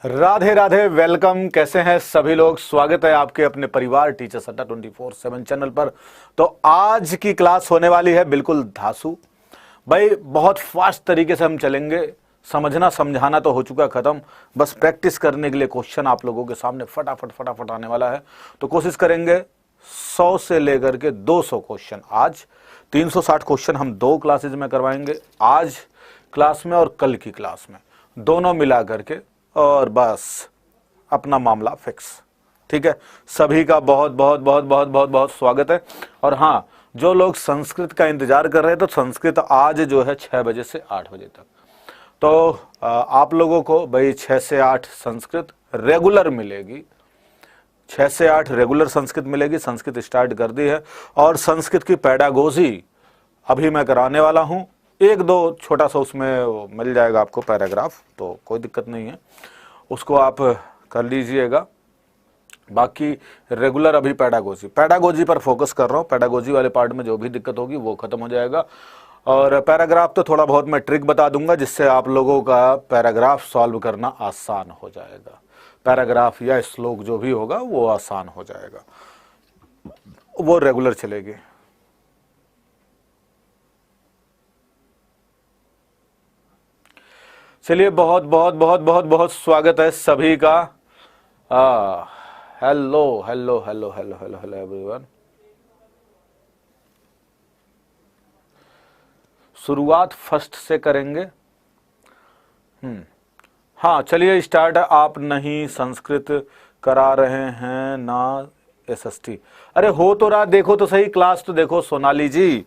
Radhe Radhe, welcome. कैसे हैं सभी लोग? स्वागत है आपके अपने परिवार टीचर्स अड्डा 24/7 चैनल पर। तो आज की क्लास होने वाली है बिल्कुल धांसू भाई। बहुत फास्ट तरीके से हम चलेंगे। समझना समझाना तो हो चुका खत्म, बस प्रैक्टिस करने के लिए क्वेश्चन आप लोगों के सामने फटाफट आने वाला है। तो कोशिश करेंगे 100 से लेकर के 200 क्वेश्चन। आज 360 क्वेश्चन हम 2 क्लासेज में करवाएंगे, आज क्लास में और कल की क्लास में, दोनों मिला करके, और बस अपना मामला फिक्स। ठीक है, सभी का बहुत बहुत बहुत बहुत बहुत बहुत स्वागत है। और हाँ, जो लोग संस्कृत का इंतजार कर रहे हैं तो संस्कृत आज जो है 6 बजे से 8 बजे तक। तो आप लोगों को भाई 6 से 8 संस्कृत रेगुलर मिलेगी, 6 से 8 रेगुलर संस्कृत मिलेगी। संस्कृत स्टार्ट कर दी है और संस्कृत की पैडागोजी अभी मैं कराने वाला हूं। 1-2 छोटा सा उसमें मिल जाएगा आपको पैराग्राफ, तो कोई दिक्कत नहीं है, उसको आप कर लीजिएगा। बाकी रेगुलर अभी पैडागोजी पर फोकस कर रहा हूँ। पैडागोजी वाले पार्ट में जो भी दिक्कत होगी वो खत्म हो जाएगा। और पैराग्राफ तो थोड़ा बहुत मैं ट्रिक बता दूंगा जिससे आप लोगों का पैराग्राफ सॉल्व करना आसान हो जाएगा। पैराग्राफ या श्लोक जो भी होगा वो आसान हो जाएगा, वो रेगुलर चलेगी। चलिए, बहुत बहुत बहुत बहुत बहुत स्वागत है सभी का। Hello hello hello hello hello hello everyone. शुरुआत फर्स्ट से करेंगे। हाँ, चलिए स्टार्ट। आप नहीं संस्कृत करा रहे हैं ना एसएसटी? अरे हो तो रहा, देखो तो सही क्लास तो देखो सोनाली जी।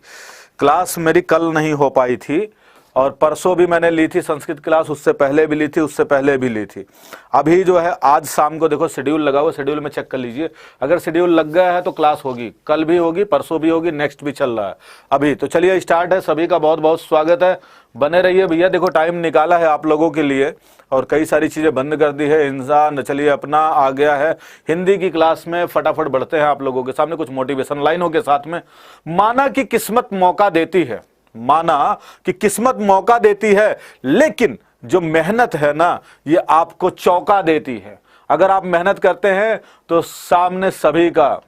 क्लास मेरी कल नहीं हो पाई थी और परसों भी मैंने ली थी संस्कृत क्लास, उससे पहले भी ली थी, उससे पहले भी ली थी। अभी जो है आज शाम को देखो शेड्यूल लगा हुआ, शेड्यूल में चेक कर लीजिए। अगर शेड्यूल लग गया है तो क्लास होगी, कल भी होगी, परसों भी होगी, नेक्स्ट भी चल रहा है अभी। तो चलिए स्टार्ट है। सभी का बहुत बहुत स्वागत है, बने रहिए भैया। देखो टाइम निकाला है आप लोगों के लिए और कई सारी चीजें बंद कर दी है इंसान। चलिए अपना आ गया है हिंदी की क्लास में, फटाफट बढ़ते हैं आप लोगों के सामने कुछ मोटिवेशन लाइनों के साथ में। माना कि किस्मत मौका देती है, माना कि किस्मत मौका देती है, लेकिन जो मेहनत है ना ये आपको चौंका देती है। अगर आप मेहनत करते हैं तो सामने सभी का,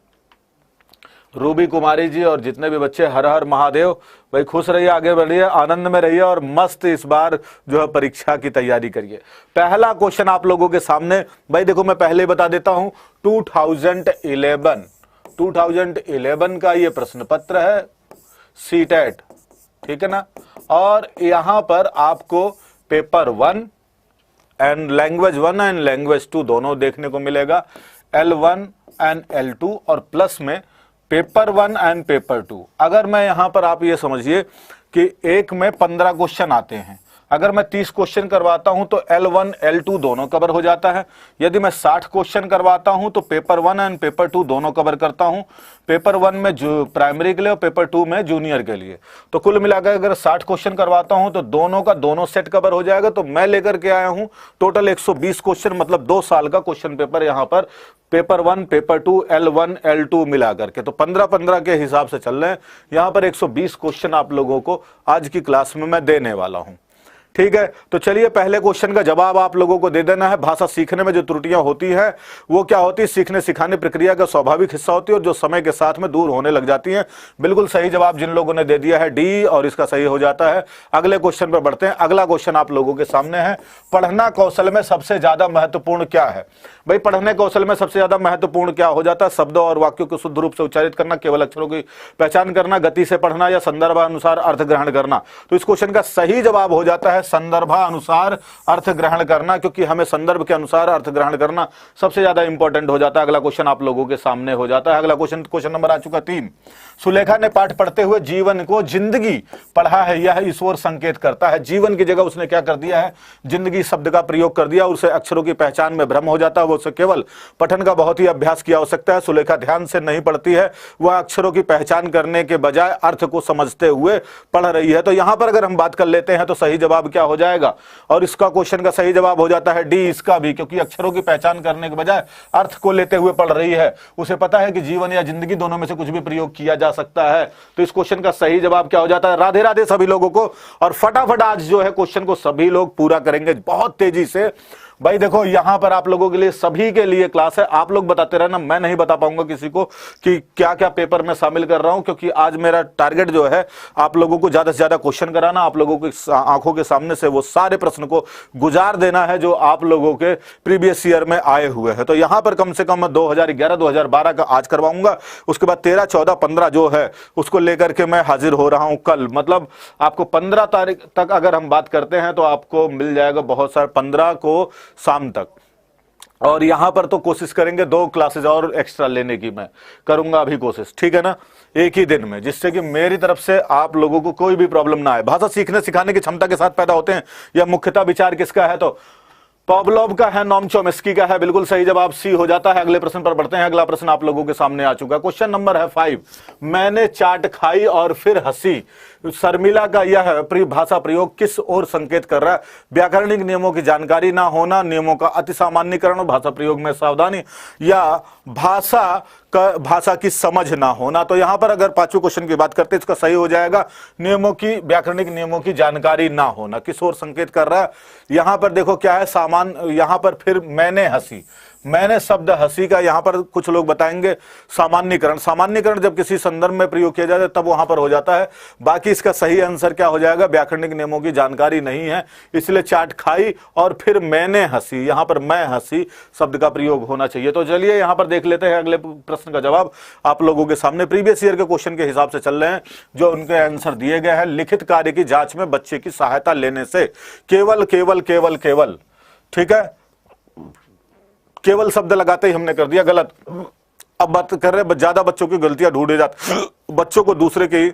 रूबी कुमारी जी और जितने भी बच्चे, हर हर महादेव भाई। खुश रहिए, आगे बढ़िए, आनंद में रहिए और मस्त इस बार जो है परीक्षा की तैयारी करिए। पहला क्वेश्चन आप लोगों के सामने भाई, देखो मैं पहले ही बता देता हूं, 2011 का ये प्रश्न पत्र है, सीटेट, ठीक है ना। और यहां पर आपको paper 1 and language 1 and language 2 दोनों देखने को मिलेगा, L1 एंड L2, और प्लस में पेपर 1 एंड पेपर 2। अगर मैं यहां पर, आप ये समझिए कि एक में 15 क्वेश्चन आते हैं, अगर मैं 30 क्वेश्चन करवाता हूं तो L1 L2 दोनों कवर हो जाता है। यदि मैं 60 क्वेश्चन करवाता हूं तो पेपर 1 एंड पेपर 2 दोनों कवर करता हूं, पेपर 1 में जो प्राइमरी के लिए और पेपर 2 में जूनियर के लिए। तो कुल मिलाकर अगर 60 क्वेश्चन करवाता हूं तो दोनों का दोनों सेट कवर हो जाएगा। तो मैं लेकर के आया हूं टोटल 120 क्वेश्चन, मतलब 2 साल का क्वेश्चन पेपर यहां पर, पेपर 1 पेपर 2 L1 L2 मिला करके। तो 15-15 के हिसाब से चल रहे हैं। यहां पर 120 क्वेश्चन आप लोगों को आज की क्लास में मैं देने वाला हूं, ठीक है। तो चलिए पहले क्वेश्चन का जवाब आप लोगों को दे देना है। भाषा सीखने में जो त्रुटियां होती है वो क्या होती है? सीखने सिखाने प्रक्रिया का स्वाभाविक हिस्सा होती है और जो समय के साथ में दूर होने लग जाती हैं। बिल्कुल सही जवाब जिन लोगों ने दे दिया है डी, और इसका सही हो जाता है। अगले क्वेश्चन पर बढ़ते हैं। अगला क्वेश्चन आप लोगों के सामने है, पढ़ना कौशल में सबसे ज्यादा महत्वपूर्ण क्या है? भाई पढ़ने कौशल में सबसे ज्यादा महत्वपूर्ण क्या हो जाता है? शब्दों और वाक्यों को शुद्ध रूप से उच्चारित करना, केवल अक्षरों की पहचान करना, गति से पढ़ना, या संदर्भानुसार अर्थ ग्रहण करना। तो इस क्वेश्चन का सही जवाब हो जाता है संदर्भानुसार अर्थ ग्रहण करना, क्योंकि हमें संदर्भ के अनुसार अर्थ ग्रहण करना सबसे ज्यादा इंपॉर्टेंट हो जाता है। अगला क्वेश्चन आप लोगों के सामने हो जाता है। अगला क्वेश्चन नंबर आ चुका 3। सुलेखा ने पाठ पढ़ते हुए जीवन को जिंदगी पढ़ा है, यह ईश्वर संकेत करता है। जीवन की जगह उसने क्या कर दिया है? जिंदगी शब्द का प्रयोग कर दिया। उसे अक्षरों की पहचान में भ्रम हो जाता है, वो उसे केवल पठन का बहुत ही अभ्यास की आवश्यकता है। सुलेखा ध्यान से नहीं पढ़ती है, वह अक्षरों की पहचान करने के बजाय अर्थ को समझते हुए पढ़ रही है। तो यहां पर अगर हम बात कर लेते हैं तो सही जवाब क्या हो जाएगा? और इसका क्वेश्चन का सही जवाब हो जाता है डी, इसका भी, क्योंकि अक्षरों की पहचान करने के बजाय अर्थ को लेते हुए पढ़ रही है। उसे पता है कि जीवन या जिंदगी दोनों में से कुछ भी प्रयोग किया जा सकता है। तो इस क्वेश्चन का सही जवाब क्या हो जाता है? राधे राधे सभी लोगों को। और फटाफट आज जो है क्वेश्चन को सभी लोग पूरा करेंगे बहुत तेजी से। भाई देखो यहां पर आप लोगों के लिए, सभी के लिए क्लास है, आप लोग बताते रहना, मैं नहीं बता पाऊंगा किसी को कि क्या क्या पेपर में शामिल कर रहा हूं, क्योंकि आज मेरा टारगेट जो है आप लोगों को ज्यादा से ज्यादा क्वेश्चन कराना, आप लोगों की आंखों के सामने से वो सारे प्रश्न को गुजार देना है जो आप लोगों के प्रीवियस ईयर में आए हुए हैं। तो यहां पर कम से कम 2011 2012 का आज करवाऊंगा, उसके बाद 13 14 15 जो है उसको लेकर के मैं हाजिर हो रहा हूं कल। मतलब आपको 15 तारीख तक अगर हम बात करते हैं तो आपको मिल जाएगा बहुत सारे, 15 को शाम तक। और यहां पर तो कोशिश करेंगे 2 क्लासेज और एक्स्ट्रा लेने की, मैं करूंगा अभी कोशिश, ठीक है ना, एक ही दिन में, जिससे कि मेरी तरफ से आप लोगों को कोई भी प्रॉब्लम ना आए। भाषा सीखने सिखाने की क्षमता के साथ पैदा होते हैं, यह मुख्यतः विचार किसका है, तो पॉवलोव का है, नॉम चॉम्स्की का है। बिल्कुल सही जवाब सी हो जाता है। अगले प्रश्न पर बढ़ते हैं। अगला प्रश्न आप लोगों के सामने आ चुका है, क्वेश्चन नंबर है 5। मैंने चाट खाई और फिर हंसी, शर्मिला का यह भाषा प्रयोग किस ओर संकेत कर रहा है? व्याकरणिक नियमों की जानकारी ना होना, नियमों का अति सामान्यीकरण, भाषा प्रयोग में सावधानी, या भाषा की समझ ना होना। तो यहां पर अगर 5वें क्वेश्चन की बात करते हैं, इसका सही हो जाएगा नियमों की, व्याकरणिक नियमों की जानकारी ना होना। किस ओर संकेत कर रहा है? यहां पर देखो क्या है, यहां पर फिर मैंने हंसी, मैंने शब्द हंसी का यहां पर कुछ लोग बताएंगे सामान्यीकरण। सामान्यीकरण जब किसी संदर्भ में प्रयोग किया जाता है तब वहां पर हो जाता है। बाकी इसका सही आंसर क्या हो जाएगा? व्याकरणिक नियमों की जानकारी नहीं है, इसलिए चाट खाई और फिर मैंने हंसी, यहां पर मैं हंसी शब्द का प्रयोग होना चाहिए। तो चलिए यहां पर देख लेते हैं अगले प्रश्न का जवाब। आप लोगों के सामने प्रीवियस ईयर के क्वेश्चन के हिसाब से चल रहे हैं जो उनके आंसर दिए गए हैं। लिखित कार्य की जांच में बच्चे की सहायता लेने से केवल केवल केवल केवल, ठीक है, केवल शब्द लगाते ही हमने कर दिया गलत। अब बात कर रहे हैं ज्यादा बच्चों की गलतियां ढूंढे जाती, बच्चों को दूसरे की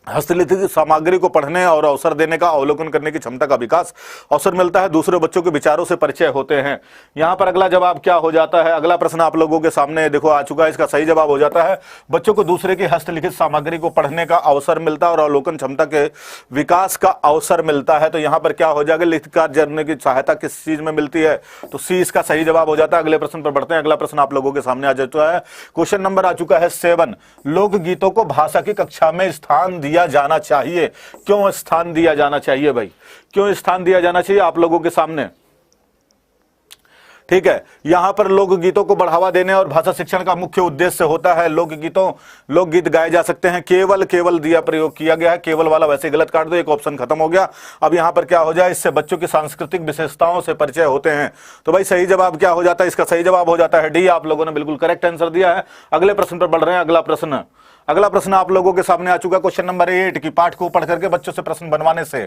हस्तलिखित सामग्री को पढ़ने और अवसर देने का, अवलोकन करने की क्षमता का विकास अवसर मिलता है, दूसरे बच्चों के विचारों से परिचय होते हैं। यहां पर अगला जवाब क्या हो जाता है? अगला प्रश्न आप लोगों के सामने देखो आ चुका है, इसका सही जवाब हो जाता है बच्चों को दूसरे की हस्तलिखित सामग्री को पढ़ने का अवसर मिलता है और अवलोकन क्षमता के विकास का अवसर मिलता है। तो यहां पर क्या हो जाएगा? लिखित कार्य करने की सहायता किस चीज में मिलती है? तो सी इसका सही जवाब हो जाता है। अगले प्रश्न पर बढ़ते हैं। अगला प्रश्न आप लोगों के सामने आ जाता है, क्वेश्चन नंबर आ चुका है 7। लोकगीतों को भाषा की कक्षा में स्थान दिया जाना चाहिए। क्यों स्थान दिया जाना चाहिए भाई? क्यों स्थान दिया जाना चाहिए आप लोगों के सामने? ठीक है, यहां पर लोकगीतों को बढ़ावा देने और भाषा शिक्षण का मुख्य उद्देश्य होता है। लोकगीत गाए जा सकते हैं। केवल केवल दिया प्रयोग किया गया है, केवल वाला वैसे गलत काट दो, एक ऑप्शन खत्म हो गया। अब यहां पर क्या हो जाए? इससे बच्चों की सांस्कृतिक विशेषताओं से परिचय होते हैं। तो भाई सही जवाब क्या हो जाता है? इसका सही जवाब हो जाता है डी। आप लोगों ने बिल्कुल करेक्ट आंसर दिया है। अगले प्रश्न पर बढ़ रहे हैं। अगला प्रश्न आप लोगों के सामने आ चुका है, क्वेश्चन नंबर 8 की पाठ को पढ़ करके बच्चों से प्रश्न बनवाने से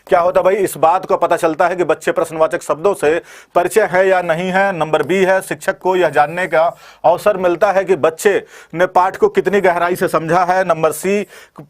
क्या होता है भाई? इस बात को पता चलता है कि बच्चे प्रश्नवाचक शब्दों से परिचय है या नहीं है। नंबर बी है, शिक्षक को यह जानने का अवसर मिलता है कि बच्चे ने पाठ को कितनी गहराई से समझा है। नंबर सी,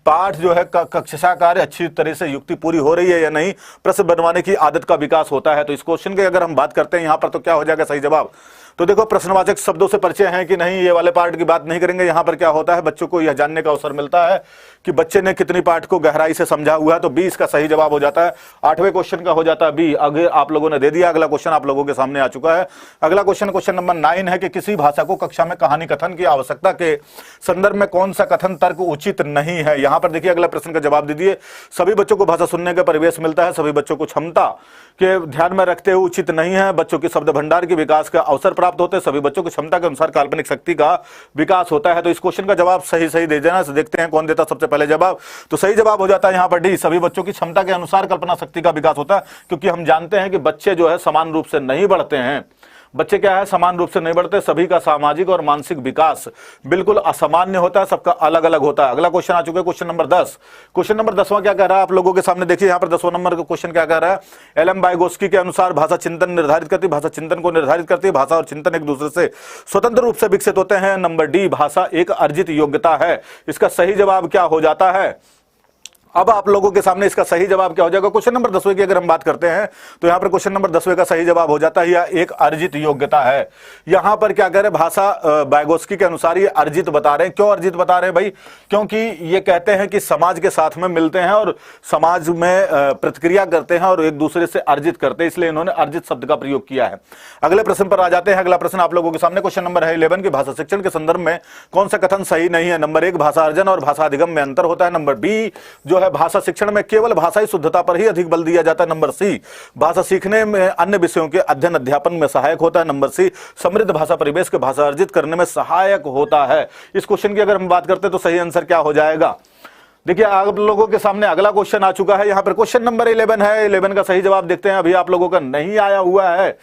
पाठ जो है कक्षा कार्य अच्छी तरह से युक्ति पूरी हो रही है या नहीं। प्रश्न बनवाने की आदत का विकास होता है। तो इस क्वेश्चन की अगर हम बात करते हैं यहां पर तो क्या हो जाएगा सही जवाब? तो देखो प्रश्नवाचक शब्दों से परिचय है कि नहीं, ये वाले पार्ट की बात नहीं करेंगे। यहां पर क्या होता है? बच्चों को यह जानने का अवसर मिलता है कि बच्चे ने कितनी पाठ को गहराई से समझा हुआ है। तो 20 का सही जवाब हो जाता है। 8वें क्वेश्चन का हो जाता है बी। आगे आप लोगों ने दे दिया। अगला क्वेश्चन आप लोगों के सामने आ चुका है। अगला क्वेश्चन नंबर 9 है कि किसी भाषा को कक्षा में कहानी कथन की आवश्यकता के संदर्भ में कौन सा कथन तर्क उचित नहीं है। यहां पर देखिए अगला प्रश्न का जवाब दीजिए। सभी बच्चों को भाषा सुनने का परिवेश मिलता है, सभी बच्चों को क्षमता के ध्यान में रखते हुए उचित नहीं है। बच्चों के शब्द भंडार के विकास का अवसर प्राप्त होते हैं, सभी बच्चों की क्षमता के अनुसार काल्पनिक शक्ति का विकास होता है। तो इस क्वेश्चन का जवाब सही दे देना। देखते हैं कौन देता सबसे पहले जवाब। तो सही जवाब हो जाता है यहां पर डी, सभी बच्चों की क्षमता के अनुसार कल्पना शक्ति का विकास होता है। क्योंकि हम जानते हैं कि बच्चे जो है समान रूप से नहीं बढ़ते हैं। बच्चे क्या है? समान रूप से नहीं बढ़ते। सभी का सामाजिक और मानसिक विकास बिल्कुल असामान्य होता है, सबका अलग अलग होता है। अगला क्वेश्चन आ चुका है क्वेश्चन नंबर 10। क्वेश्चन नंबर 10वां क्या कह रहा है आप लोगों के सामने? देखिए यहां पर 10वां नंबर का क्वेश्चन क्या कह रहा है? एलएम वाइगोत्स्की के अनुसार भाषा चिंतन निर्धारित करती है, भाषा चिंतन को निर्धारित करती है। भाषा और चिंतन एक दूसरे से स्वतंत्र रूप से विकसित होते हैं। नंबर डी, भाषा एक अर्जित योग्यता है। इसका सही जवाब क्या हो जाता है? अब आप लोगों के सामने इसका सही जवाब क्या हो जाएगा? क्वेश्चन नंबर 10वें की अगर हम बात करते हैं तो यहां पर क्वेश्चन नंबर 10वें का सही जवाब हो जाता है यह एक अर्जित योग्यता है। यहां पर क्या कह रहे हैं? भाषा वाइगोत्स्की के अनुसार ये अर्जित बता रहे हैं। क्यों अर्जित बता रहे हैं भाई? क्योंकि ये कहते हैं कि समाज के साथ में मिलते हैं और समाज में प्रतिक्रिया करते हैं और एक दूसरे से अर्जित करते हैं, इसलिए इन्होंने अर्जित शब्द का प्रयोग किया है। अगले प्रश्न पर आ जाते हैं। अगला प्रश्न आप लोगों के सामने क्वेश्चन नंबर है 11 की भाषा शिक्षण के संदर्भ में कौन सा कथन सही नहीं है। नंबर 1, भाषा अर्जन और भाषा अधिगम में अंतर होता है। नंबर बी जो है है भाषा शिक्षण में केवल भाषाई शुद्धता पर ही अधिक बल दिया जाता है। नंबर सी, भाषा सीखने में अन्य विषयों के अध्ययन अध्यापन में सहायक होता है। नंबर सी, समृद्ध भाषा परिवेश के भाषा अर्जित करने में सहायक होता है। इस क्वेश्चन की अगर हम बात करते हैं तो सही आंसर क्या हो जाएगा? देखिए आप लोगों के सामने अगला क्वेश्चन आ चुका है। यहां पर क्वेश्चन नंबर 11 है। 11 का सही जवाब देखते हैं। अभी आप लोगों का नहीं आया हुआ है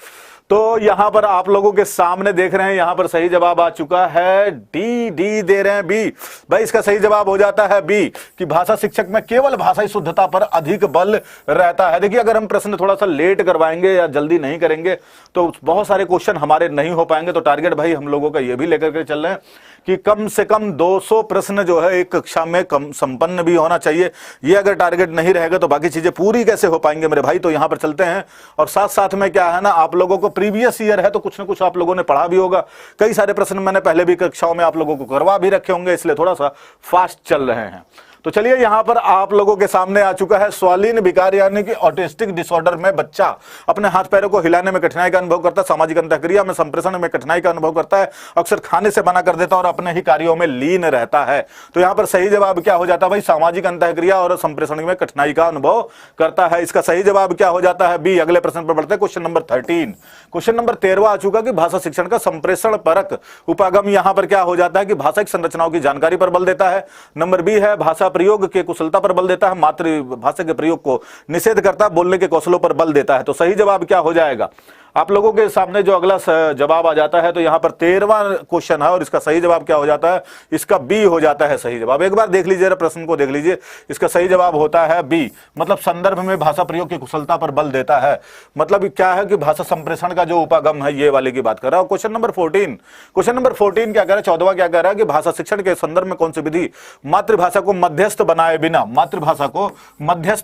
तो यहां पर आप लोगों के सामने देख रहे हैं, यहां पर सही जवाब आ चुका है डी दे रहे हैं बी। भाई इसका सही जवाब हो जाता है बी कि भाषा शिक्षक में केवल भाषाई शुद्धता पर अधिक बल रहता है। देखिए अगर हम प्रश्न थोड़ा सा लेट करवाएंगे या जल्दी नहीं करेंगे तो बहुत सारे क्वेश्चन हमारे नहीं हो पाएंगे। तो टारगेट भाई हम लोगों का ये भी लेकर के चल रहे हैं कि कम से कम 200 प्रश्न जो है एक कक्षा में कम संपन्न भी होना चाहिए। ये अगर टारगेट नहीं रहेगा तो बाकी चीजें पूरी कैसे हो पाएंगे मेरे भाई। तो यहां पर चलते हैं और साथ साथ में क्या है ना, आप लोगों को प्रीवियस ईयर है तो कुछ ना कुछ आप लोगों ने पढ़ा भी होगा। कई सारे प्रश्न मैंने पहले भी कक्षाओं में आप लोगों को करवा भी रखे होंगे, इसलिए थोड़ा सा फास्ट चल रहे हैं। तो चलिए यहां पर आप लोगों के सामने आ चुका है स्वालीन विकार यानी कि ऑटिस्टिक डिसऑर्डर में बच्चा अपने हाथ पैरों को हिलाने में कठिनाई का अनुभव करता है, सामाजिक अंतःक्रिया में संप्रेषण में कठिनाई का अनुभव करता है, अक्सर खाने से मना कर देता है और अपने ही कार्यों में लीन रहता है। तो यहां पर सही जवाब क्या हो जाता है भाई? सामाजिक अंतःक्रिया और संप्रेषण में कठिनाई का अनुभव करता है। इसका सही जवाब क्या हो जाता है? बी। अगले प्रश्न पर बढ़ते हैं। Question number 13। क्वेश्चन नंबर 13 आ चुका कि भाषा शिक्षण का संप्रेषण परक उपागम यहां पर क्या हो जाता है कि भाषाई संरचनाओं की जानकारी पर बल देता है। नंबर बी है भाषा प्रयोग के कुशल पर बल देता है, मातृभाषा के प्रयोग को निषेध करता है, बोलने के कौशलों पर बल देता है। तो सही जवाब क्या हो जाएगा? आप लोगों के सामने जो अगला जवाब आ जाता है तो यहां पर 13वां क्वेश्चन है और इसका सही जवाब क्या हो जाता है? इसका बी हो जाता है सही जवाब। एक बार देख लीजिए, प्रश्न को देख लीजिए। इसका सही जवाब होता है बी, मतलब संदर्भ में भाषा प्रयोग की कुशलता पर बल देता है। मतलब क्या है कि भाषा संप्रेषण का जो उपागम है ये वाले की बात कर रहा है। क्वेश्चन नंबर 14 क्या कह रहा है? 14वां क्या कह रहा है कि भाषा शिक्षण के संदर्भ में कौन सी विधि मातृभाषा को मध्यस्थ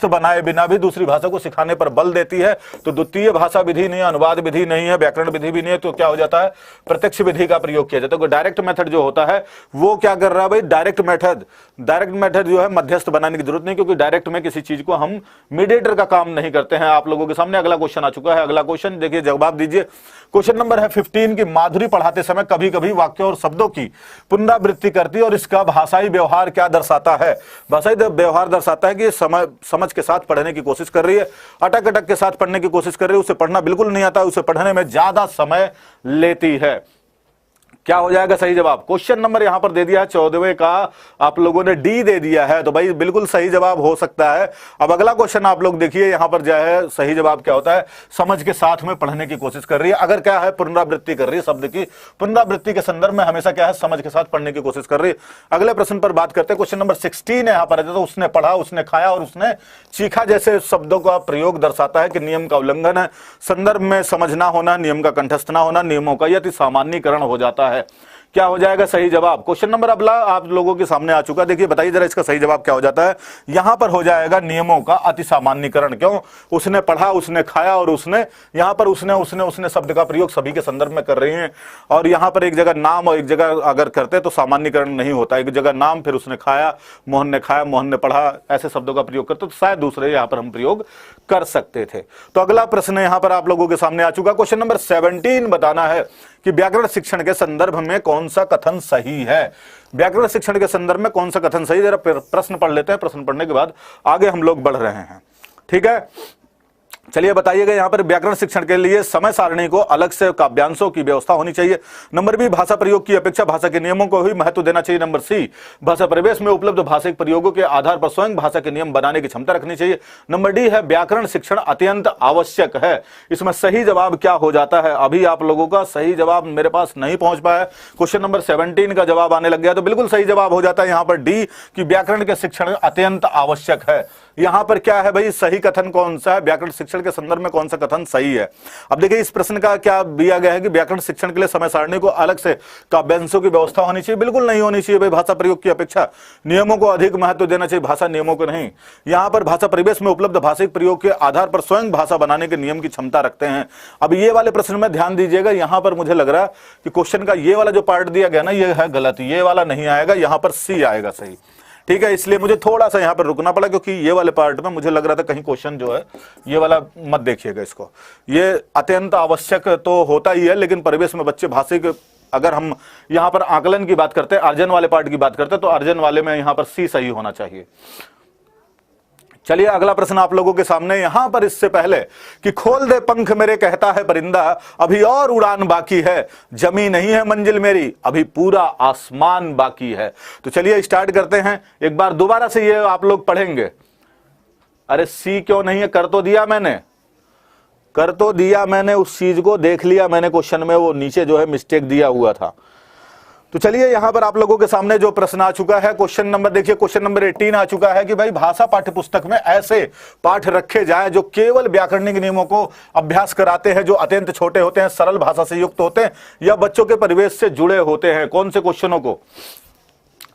बनाए बिना भी दूसरी भाषा को सिखाने पर बल देती है? तो द्वितीय भाषा विधि नहीं, अनुवाद विधि नहीं है, व्याकरण विधि भी नहीं है, तो क्या हो जाता है? प्रत्यक्ष विधि का प्रयोग किया जाता है। तो डायरेक्ट मेथड जो होता है वो क्या कर रहा है भाई? डायरेक्ट मेथड जो है मध्यस्थ बनाने की जरूरत नहीं, क्योंकि डायरेक्ट में किसी चीज को हम मीडिएटर का काम नहीं करते हैं। आप लोगों के सामने अगला क्वेश्चन आ चुका है। अगला क्वेश्चन देखिए, जवाब दीजिए। क्वेश्चन नंबर है 15 की माधुरी पढ़ाते समय कभी कभी वाक्यों और शब्दों की पुनरावृत्ति करती है और इसका भाषाई व्यवहार क्या दर्शाता है? भाषाई व्यवहार दर्शाता है कि समझ के साथ पढ़ने की कोशिश कर रही है, अटक के साथ पढ़ने की कोशिश कर रही है, उसे पढ़ना बिल्कुल नहीं आता, उसे पढ़ने में ज्यादा समय लेती है। क्या हो जाएगा सही जवाब? क्वेश्चन नंबर यहां पर दे दिया है 14वें का, आप लोगों ने डी दे दिया है, तो भाई बिल्कुल सही जवाब हो सकता है। अब अगला क्वेश्चन आप लोग देखिए, यहां पर जो है सही जवाब क्या होता है? समझ के साथ में पढ़ने की कोशिश कर रही है। अगर क्या है? पुनरावृत्ति कर रही है, शब्द की पुनरावृत्ति के संदर्भ में हमेशा क्या है? समझ के साथ पढ़ने की कोशिश कर रही है। अगले प्रश्न पर बात करते हैं। क्वेश्चन नंबर 16 यहां पर है, तो उसने पढ़ा, उसने खाया और उसने चीखा जैसे शब्दों का प्रयोग दर्शाता है कि नियम का उल्लंघन है, संदर्भ में समझना होना, नियम का कंठस्थ ना होना, नियमों का अति सामान्यीकरण हो जाता है। क्या हो जाएगा सही जवाब? क्वेश्चन नंबर अगला आप लोगों के सामने आ चुका। देखिए बताइए जरा इसका सही जवाब क्या हो जाता है? यहां पर हो जाएगा नियमों का अति सामान्यीकरण। क्यों? उसने पढ़ा, उसने खाया और उसने, यहां पर उसने शब्द का प्रयोग सभी के संदर्भ में कर रहे हैं और यहां पर एक जगह नाम और एक जगह अगर करते तो सामान्यीकरण नहीं होता। एक जगह नाम, फिर उसने खाया, मोहन ने खाया, मोहन ने पढ़ा, ऐसे शब्दों का प्रयोग करते तो शायद दूसरे यहां पर हम प्रयोग कर सकते थे। तो अगला प्रश्न यहां पर आप लोगों के सामने आ चुका। क्वेश्चन नंबर 17 बताना है कि व्याकरण शिक्षण के संदर्भ में कौन सा कथन सही है? व्याकरण शिक्षण के संदर्भ में कौन सा कथन सही? जरा प्रश्न पढ़ लेते हैं, प्रश्न पढ़ने के बाद आगे हम लोग बढ़ रहे हैं। ठीक है, चलिए बताइएगा। यहां पर व्याकरण शिक्षण के लिए समय सारणी को अलग से काव्यांशों की व्यवस्था होनी चाहिए। नंबर बी, भाषा प्रयोग की अपेक्षा भाषा के नियमों को ही महत्व देना चाहिए। नंबर सी, भाषा परिवेश में उपलब्ध भाषिक प्रयोगों के आधार पर स्वयं भाषा के नियम बनाने की क्षमता रखनी चाहिए। नंबर डी है, व्याकरण शिक्षण अत्यंत आवश्यक है। इसमें सही जवाब क्या हो जाता है? अभी आप लोगों का सही जवाब मेरे पास नहीं पहुंच पाया। क्वेश्चन नंबर 17 का जवाब आने लग गया, तो बिल्कुल सही जवाब हो जाता है यहां पर डी कि व्याकरण के शिक्षण अत्यंत आवश्यक है। यहां पर क्या है भाई? सही कथन कौन सा है? व्याकरण शिक्षण के संदर्भ में कौन सा कथन सही है? अब देखिए इस प्रश्न का क्या दिया गया है कि व्याकरण शिक्षण के लिए समय सारणी को अलग से काव्यांशों की व्यवस्था होनी चाहिए। बिल्कुल नहीं होनी चाहिए भाई। भाषा प्रयोग की अपेक्षा नियमों को अधिक महत्व देना चाहिए, भाषा नियमों को नहीं। यहां पर भाषा परिवेश में उपलब्ध भाषिक प्रयोग के आधार पर स्वयं भाषा बनाने के नियम की क्षमता रखते हैं। अब ये वाले प्रश्न में ध्यान दीजिएगा, यहां पर मुझे लग रहा है कि क्वेश्चन का ये वाला जो पार्ट दिया गया ना, ये है गलत, ये वाला नहीं आएगा, यहां पर सी आएगा सही। ठीक है, इसलिए मुझे थोड़ा सा यहां पर रुकना पड़ा, क्योंकि ये वाले पार्ट में मुझे लग रहा था कहीं क्वेश्चन जो है ये वाला मत देखिएगा इसको। ये अत्यंत आवश्यक तो होता ही है, लेकिन परिवेश में बच्चे भाषिक, अगर हम यहां पर आकलन की बात करते हैं, अर्जन वाले पार्ट की बात करते हैं, तो अर्जन वाले में यहां पर सी सही होना चाहिए। चलिए अगला प्रश्न आप लोगों के सामने। यहां पर इससे पहले कि खोल दे पंख मेरे कहता है परिंदा, अभी और उड़ान बाकी है, जमी नहीं है मंजिल मेरी, अभी पूरा आसमान बाकी है। तो चलिए स्टार्ट करते हैं। एक बार दोबारा से ये आप लोग पढ़ेंगे। अरे सी क्यों नहीं है? कर तो दिया मैंने, उस चीज को देख लिया मैंने क्वेश्चन में, वो नीचे जो है मिस्टेक दिया हुआ था। तो चलिए यहां पर आप लोगों के सामने जो प्रश्न आ चुका है, क्वेश्चन नंबर देखिए, क्वेश्चन नंबर 18 आ चुका है कि भाई भाषा पाठ्यपुस्तक में ऐसे पाठ रखे जाएं जो केवल व्याकरणिक नियमों को अभ्यास कराते हैं, जो अत्यंत छोटे होते हैं, सरल भाषा से युक्त होते हैं या बच्चों के परिवेश से जुड़े होते हैं। कौन से क्वेश्चनों को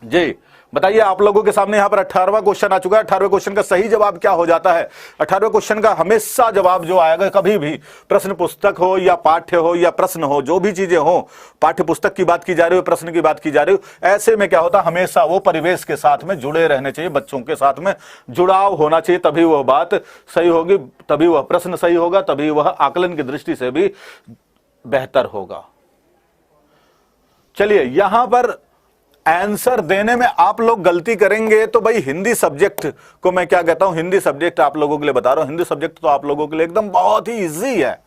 जी बताइए। आप लोगों के सामने यहां पर 18वां क्वेश्चन आ चुका है। 18वें क्वेश्चन का सही जवाब क्या हो जाता है? 18वें क्वेश्चन का हमेशा जवाब जो आएगा, कभी भी प्रश्न पुस्तक हो या पाठ्य हो या प्रश्न हो, जो भी चीजें हो, पाठ्य पुस्तक की बात की जा रही हो, प्रश्न की बात की जा रही हो, ऐसे में क्या होता है, हमेशा वो परिवेश के साथ में जुड़े रहने चाहिए, बच्चों के साथ में जुड़ाव होना चाहिए, तभी वह बात सही होगी, तभी वह प्रश्न सही होगा, तभी वह आकलन की दृष्टि से भी बेहतर होगा। चलिए यहां पर आंसर देने में आप लोग गलती करेंगे तो भाई हिंदी सब्जेक्ट को मैं क्या कहता हूं, हिंदी सब्जेक्ट आप लोगों के लिए बता रहा हूं, हिंदी सब्जेक्ट तो आप लोगों के लिए एकदम बहुत ही इजी है,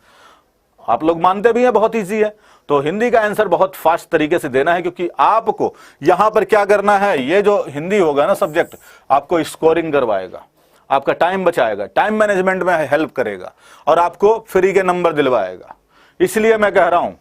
आप लोग मानते भी हैं बहुत इजी है। तो हिंदी का आंसर बहुत फास्ट तरीके से देना है, क्योंकि आपको यहां पर क्या करना है, ये जो हिंदी होगा ना सब्जेक्ट, आपको स्कोरिंग करवाएगा, आपका टाइम बचाएगा, टाइम मैनेजमेंट में हेल्प करेगा और आपको फ्री के नंबर दिलवाएगा। इसलिए मैं कह रहा हूं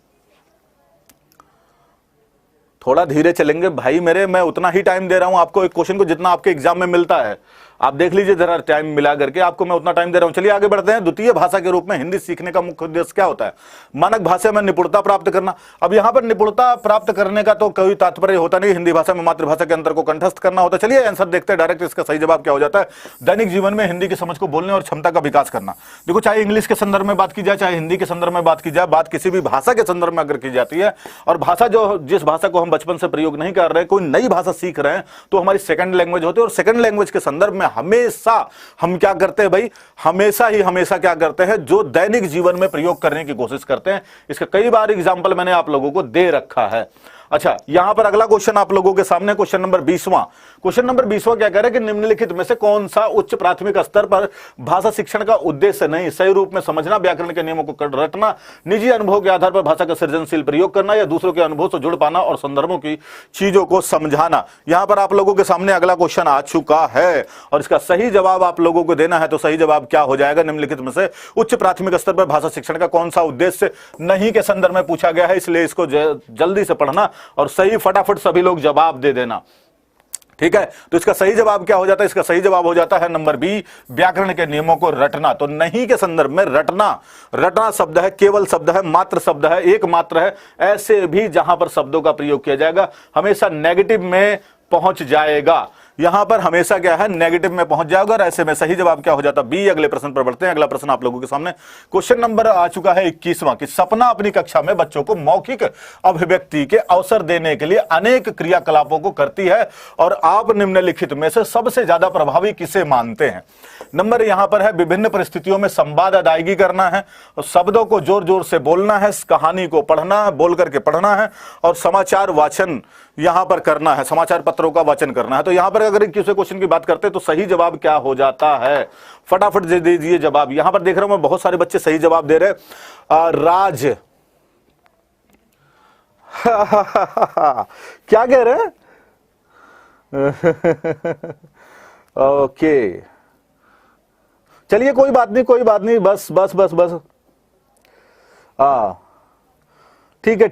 थोड़ा धीरे चलेंगे भाई मेरे, मैं उतना ही टाइम दे रहा हूं आपको एक क्वेश्चन को जितना आपके एग्जाम में मिलता है। आप देख लीजिए जरा टाइम मिला करके, आपको मैं उतना टाइम दे रहा हूं। चलिए आगे बढ़ते हैं। द्वितीय भाषा के रूप में हिंदी सीखने का मुख्य उद्देश्य क्या होता है? मानक भाषा में निपुणता प्राप्त करना। अब यहां पर निपुणता प्राप्त करने का तो कोई तात्पर्य होता नहीं, हिंदी भाषा में मातृभाषा के अंतर को कंठस्थ करना होता है। चलिए आंसर देखते हैं डायरेक्ट, इसका सही जवाब क्या हो जाता है? दैनिक जीवन में हिंदी की समझ को बोलने और क्षमता का विकास करना। देखो, चाहे इंग्लिश के संदर्भ में बात की जाए, चाहे हिंदी के संदर्भ में बात की जाए, बात किसी भी भाषा के संदर्भ में अगर की जाती है, और भाषा जो जिस भाषा को हम बचपन से प्रयोग नहीं कर रहे, कोई नई भाषा सीख रहे हैं, तो हमारी सेकंड लैंग्वेज होती है, और सेकंड लैंग्वेज के संदर्भ में हमेशा हम क्या करते हैं भाई, हमेशा क्या करते हैं, जो दैनिक जीवन में प्रयोग करने की कोशिश करते हैं। इसका कई बार एग्जाम्पल मैंने आप लोगों को दे रखा है। अच्छा, यहां पर अगला क्वेश्चन आप लोगों के सामने, क्वेश्चन नंबर 20वां। क्वेश्चन नंबर 20वां क्या कह रहा है कि निम्नलिखित में से कौन सा उच्च प्राथमिक स्तर पर भाषा शिक्षण का उद्देश्य नहीं? सही रूप में समझना, व्याकरण के नियमों को रटना, निजी अनुभव के आधार पर भाषा का सृजनशील प्रयोग करना, या दूसरों के अनुभव से जुड़ पाना और संदर्भों की चीजों को समझाना। यहां पर आप लोगों के सामने अगला क्वेश्चन आ चुका है और इसका सही जवाब आप लोगों को देना है। तो सही जवाब क्या हो जाएगा? निम्नलिखित में से उच्च प्राथमिक स्तर पर भाषा शिक्षण का कौन सा उद्देश्य नहीं के संदर्भ में पूछा गया है, इसलिए इसको जल्दी से पढ़ना और सही फटाफट सभी लोग जवाब दे देना। ठीक है, तो इसका सही जवाब क्या हो जाता है? इसका सही जवाब हो जाता है नंबर बी, व्याकरण के नियमों को रटना। तो नहीं के संदर्भ में रटना शब्द है, केवल शब्द है, मात्र शब्द है, एक मात्र है। ऐसे भी जहां पर शब्दों का प्रयोग किया जाएगा हमेशा नेगेटिव में पहुंच जाएगा। यहां पर हमेशा क्या है, नेगेटिव में पहुंच जाएगा, और ऐसे में सही जवाब क्या हो जाता है? बी। अगले प्रश्न पर बढ़ते हैं। अगला प्रश्न आप लोगों के सामने क्वेश्चन नंबर आ चुका है 21वां कि सपना अपनी कक्षा में बच्चों को मौखिक अभिव्यक्ति के अवसर देने के लिए अनेक क्रियाकलापों को करती है, और आप निम्नलिखित में से सबसे ज्यादा प्रभावी किसे मानते हैं? नंबर यहां पर है, विभिन्न परिस्थितियों में संवाद अदायगी करना है, शब्दों को जोर जोर से बोलना है, कहानी को पढ़ना है, बोल करके पढ़ना है, और समाचार वाचन यहां पर करना है, समाचार पत्रों का वाचन करना है। तो यहां पर अगर किसी क्वेश्चन की बात करते हैं तो सही जवाब क्या हो जाता है? फटाफट दे दीजिए जवाब। यहां पर देख रहा हूं मैं बहुत सारे बच्चे सही जवाब दे रहे। राज क्या कह रहे हैं? ओके, चलिए कोई बात नहीं, बस ठीक है,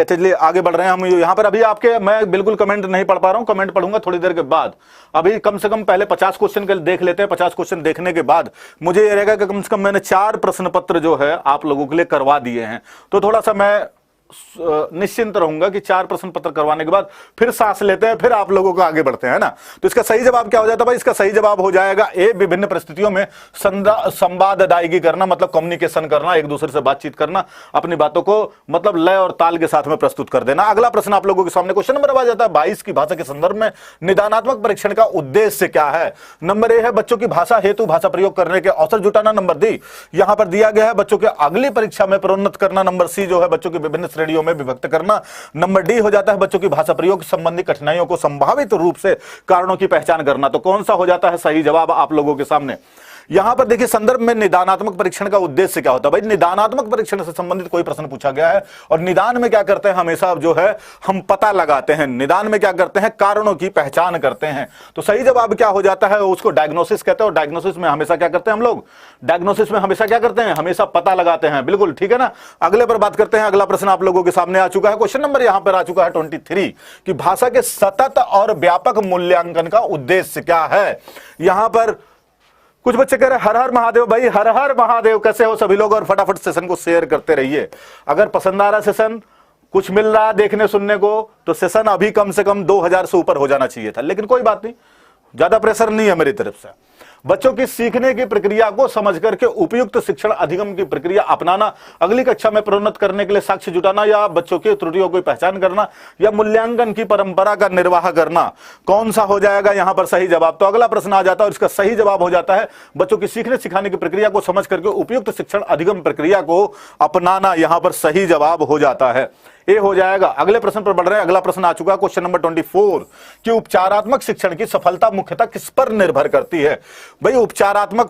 चलिए आगे बढ़ रहे हैं हम। यहां पर अभी आपके मैं बिल्कुल कमेंट नहीं पढ़ पा रहा हूं, कमेंट पढ़ूंगा थोड़ी देर के बाद। अभी कम से कम पहले 50 क्वेश्चन के देख लेते हैं। 50 क्वेश्चन देखने के बाद मुझे यह रहेगा कि कम से कम मैंने 4 प्रश्न पत्र जो है आप लोगों के लिए करवा दिए हैं, तो थोड़ा सा मैं निश्चिंत रहूंगा कि 4 प्रश्न पत्र करवाने के बाद फिर सांस लेते हैं, फिर आप लोगों को आगे बढ़ते हैं ना। तो इसका सही जवाब क्या हो जाता है भाई? इसका सही जवाब हो जाएगा ए, विभिन्न परिस्थितियों में संवाद अदायगी करना, मतलब कम्युनिकेशन करना, एक दूसरे से बातचीत करना, अपनी बातों को मतलब लय और ताल के साथ में प्रस्तुत कर देना। अगला प्रश्न आप लोगों के सामने क्वेश्चन नंबर आ जाता है 22 की भाषा के संदर्भ में निदानात्मक परीक्षण का उद्देश्य क्या है? नंबर ए है, बच्चों की भाषा हेतु भाषा प्रयोग करने के अवसर जुटाना। नंबर डी यहां पर दिया गया है, बच्चों के अगली परीक्षा में प्रोन्नत करना। नंबर सी जो है, बच्चों की विभिन्न श्रेणियों में विभक्त करना। नंबर डी हो जाता है बच्चों की भाषा प्रयोग संबंधी कठिनाइयों को संभावित रूप से कारणों की पहचान करना। तो कौन सा हो जाता है सही जवाब आप लोगों के सामने? यहां पर देखिए संदर्भ में निदानात्मक परीक्षण का उद्देश्य क्या होता है? भाई निदानात्मक परीक्षण से संबंधित कोई प्रश्न पूछा गया है और निदान में क्या करते हैं, हमेशा जो है हम पता लगाते हैं। निदान में क्या करते हैं, कारणों की पहचान करते हैं। तो सही जवाब क्या हो जाता है, उसको डायग्नोसिस कहते हैं। और डायग्नोसिस में हमेशा क्या करते हैं हम लोग, डायग्नोसिस में हमेशा क्या करते हैं, हमेशा पता लगाते हैं। बिल्कुल ठीक है ना। अगले पर बात करते हैं। अगला प्रश्न आप लोगों के सामने आ चुका है। क्वेश्चन नंबर यहां पर आ चुका है 23 कि भाषा के सतत और व्यापक मूल्यांकन का उद्देश्य क्या है। यहां पर कुछ बच्चे कह रहे हैं हर हर महादेव। भाई हर हर महादेव कैसे हो सभी लोग, और फटाफट सेशन को शेयर करते रहिए। अगर पसंद आ रहा सेशन, कुछ मिल रहा है देखने सुनने को, तो सेशन अभी कम से कम 2000 से ऊपर हो जाना चाहिए था, लेकिन कोई बात नहीं, ज्यादा प्रेशर नहीं है मेरी तरफ से। बच्चों की सीखने की प्रक्रिया को समझ करके उपयुक्त शिक्षण अधिगम की प्रक्रिया अपनाना, अगली कक्षा में प्रोन्नत करने के लिए साक्ष्य जुटाना, या बच्चों की त्रुटियों की पहचान करना, या मूल्यांकन की परंपरा का निर्वाह करना, कौन सा हो जाएगा यहां पर सही जवाब? तो अगला प्रश्न आ जाता है और इसका सही जवाब हो जाता है बच्चों की सीखने सिखाने की प्रक्रिया को समझ करके उपयुक्त शिक्षण अधिगम प्रक्रिया को अपनाना। यहां पर सही जवाब हो जाता है, ए हो जाएगा। अगले प्रश्न पर बढ़ रहे हैं। अगला प्रश्न आ चुका है क्वेश्चन नंबर 24 कि उपचारात्मक शिक्षण की सफलता मुख्यतः किस पर निर्भर करती है। भाई उपचारात्मक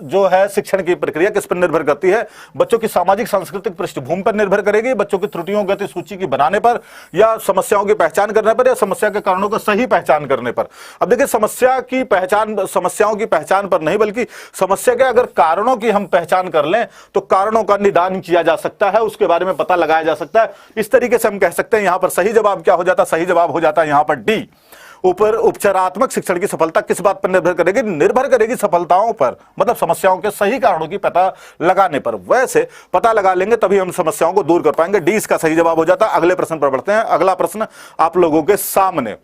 जो है शिक्षण की प्रक्रिया किस पर निर्भर करती है? बच्चों की सामाजिक सांस्कृतिक पृष्ठभूमि पर निर्भर करेगी, बच्चों की त्रुटियों गति सूची की बनाने पर, या समस्याओं की पहचान करने पर, या समस्या के कारणों को सही पहचान करने पर। अब देखिए समस्याओं की पहचान पर नहीं, बल्कि समस्या के अगर कारणों की हम पहचान कर लें तो कारणों का निदान किया जा सकता है, उसके बारे में पता लगाया जा सकता है। इस तरीके से हम कह सकते हैं यहां पर सही जवाब क्या हो जाता है? सही जवाब हो जाता है यहां पर डी। उपचारात्मक शिक्षण की सफलता किस बात पर निर्भर करेगी? निर्भर करेगी सफलताओं पर, मतलब समस्याओं के सही कारणों की पता लगाने पर। वैसे पता लगा लेंगे तभी हम समस्याओं को दूर कर पाएंगे। डी इसका सही जवाब हो जाता है। अगले प्रश्न पर बढ़ते हैं। अगला प्रश्न आप लोगों के सामने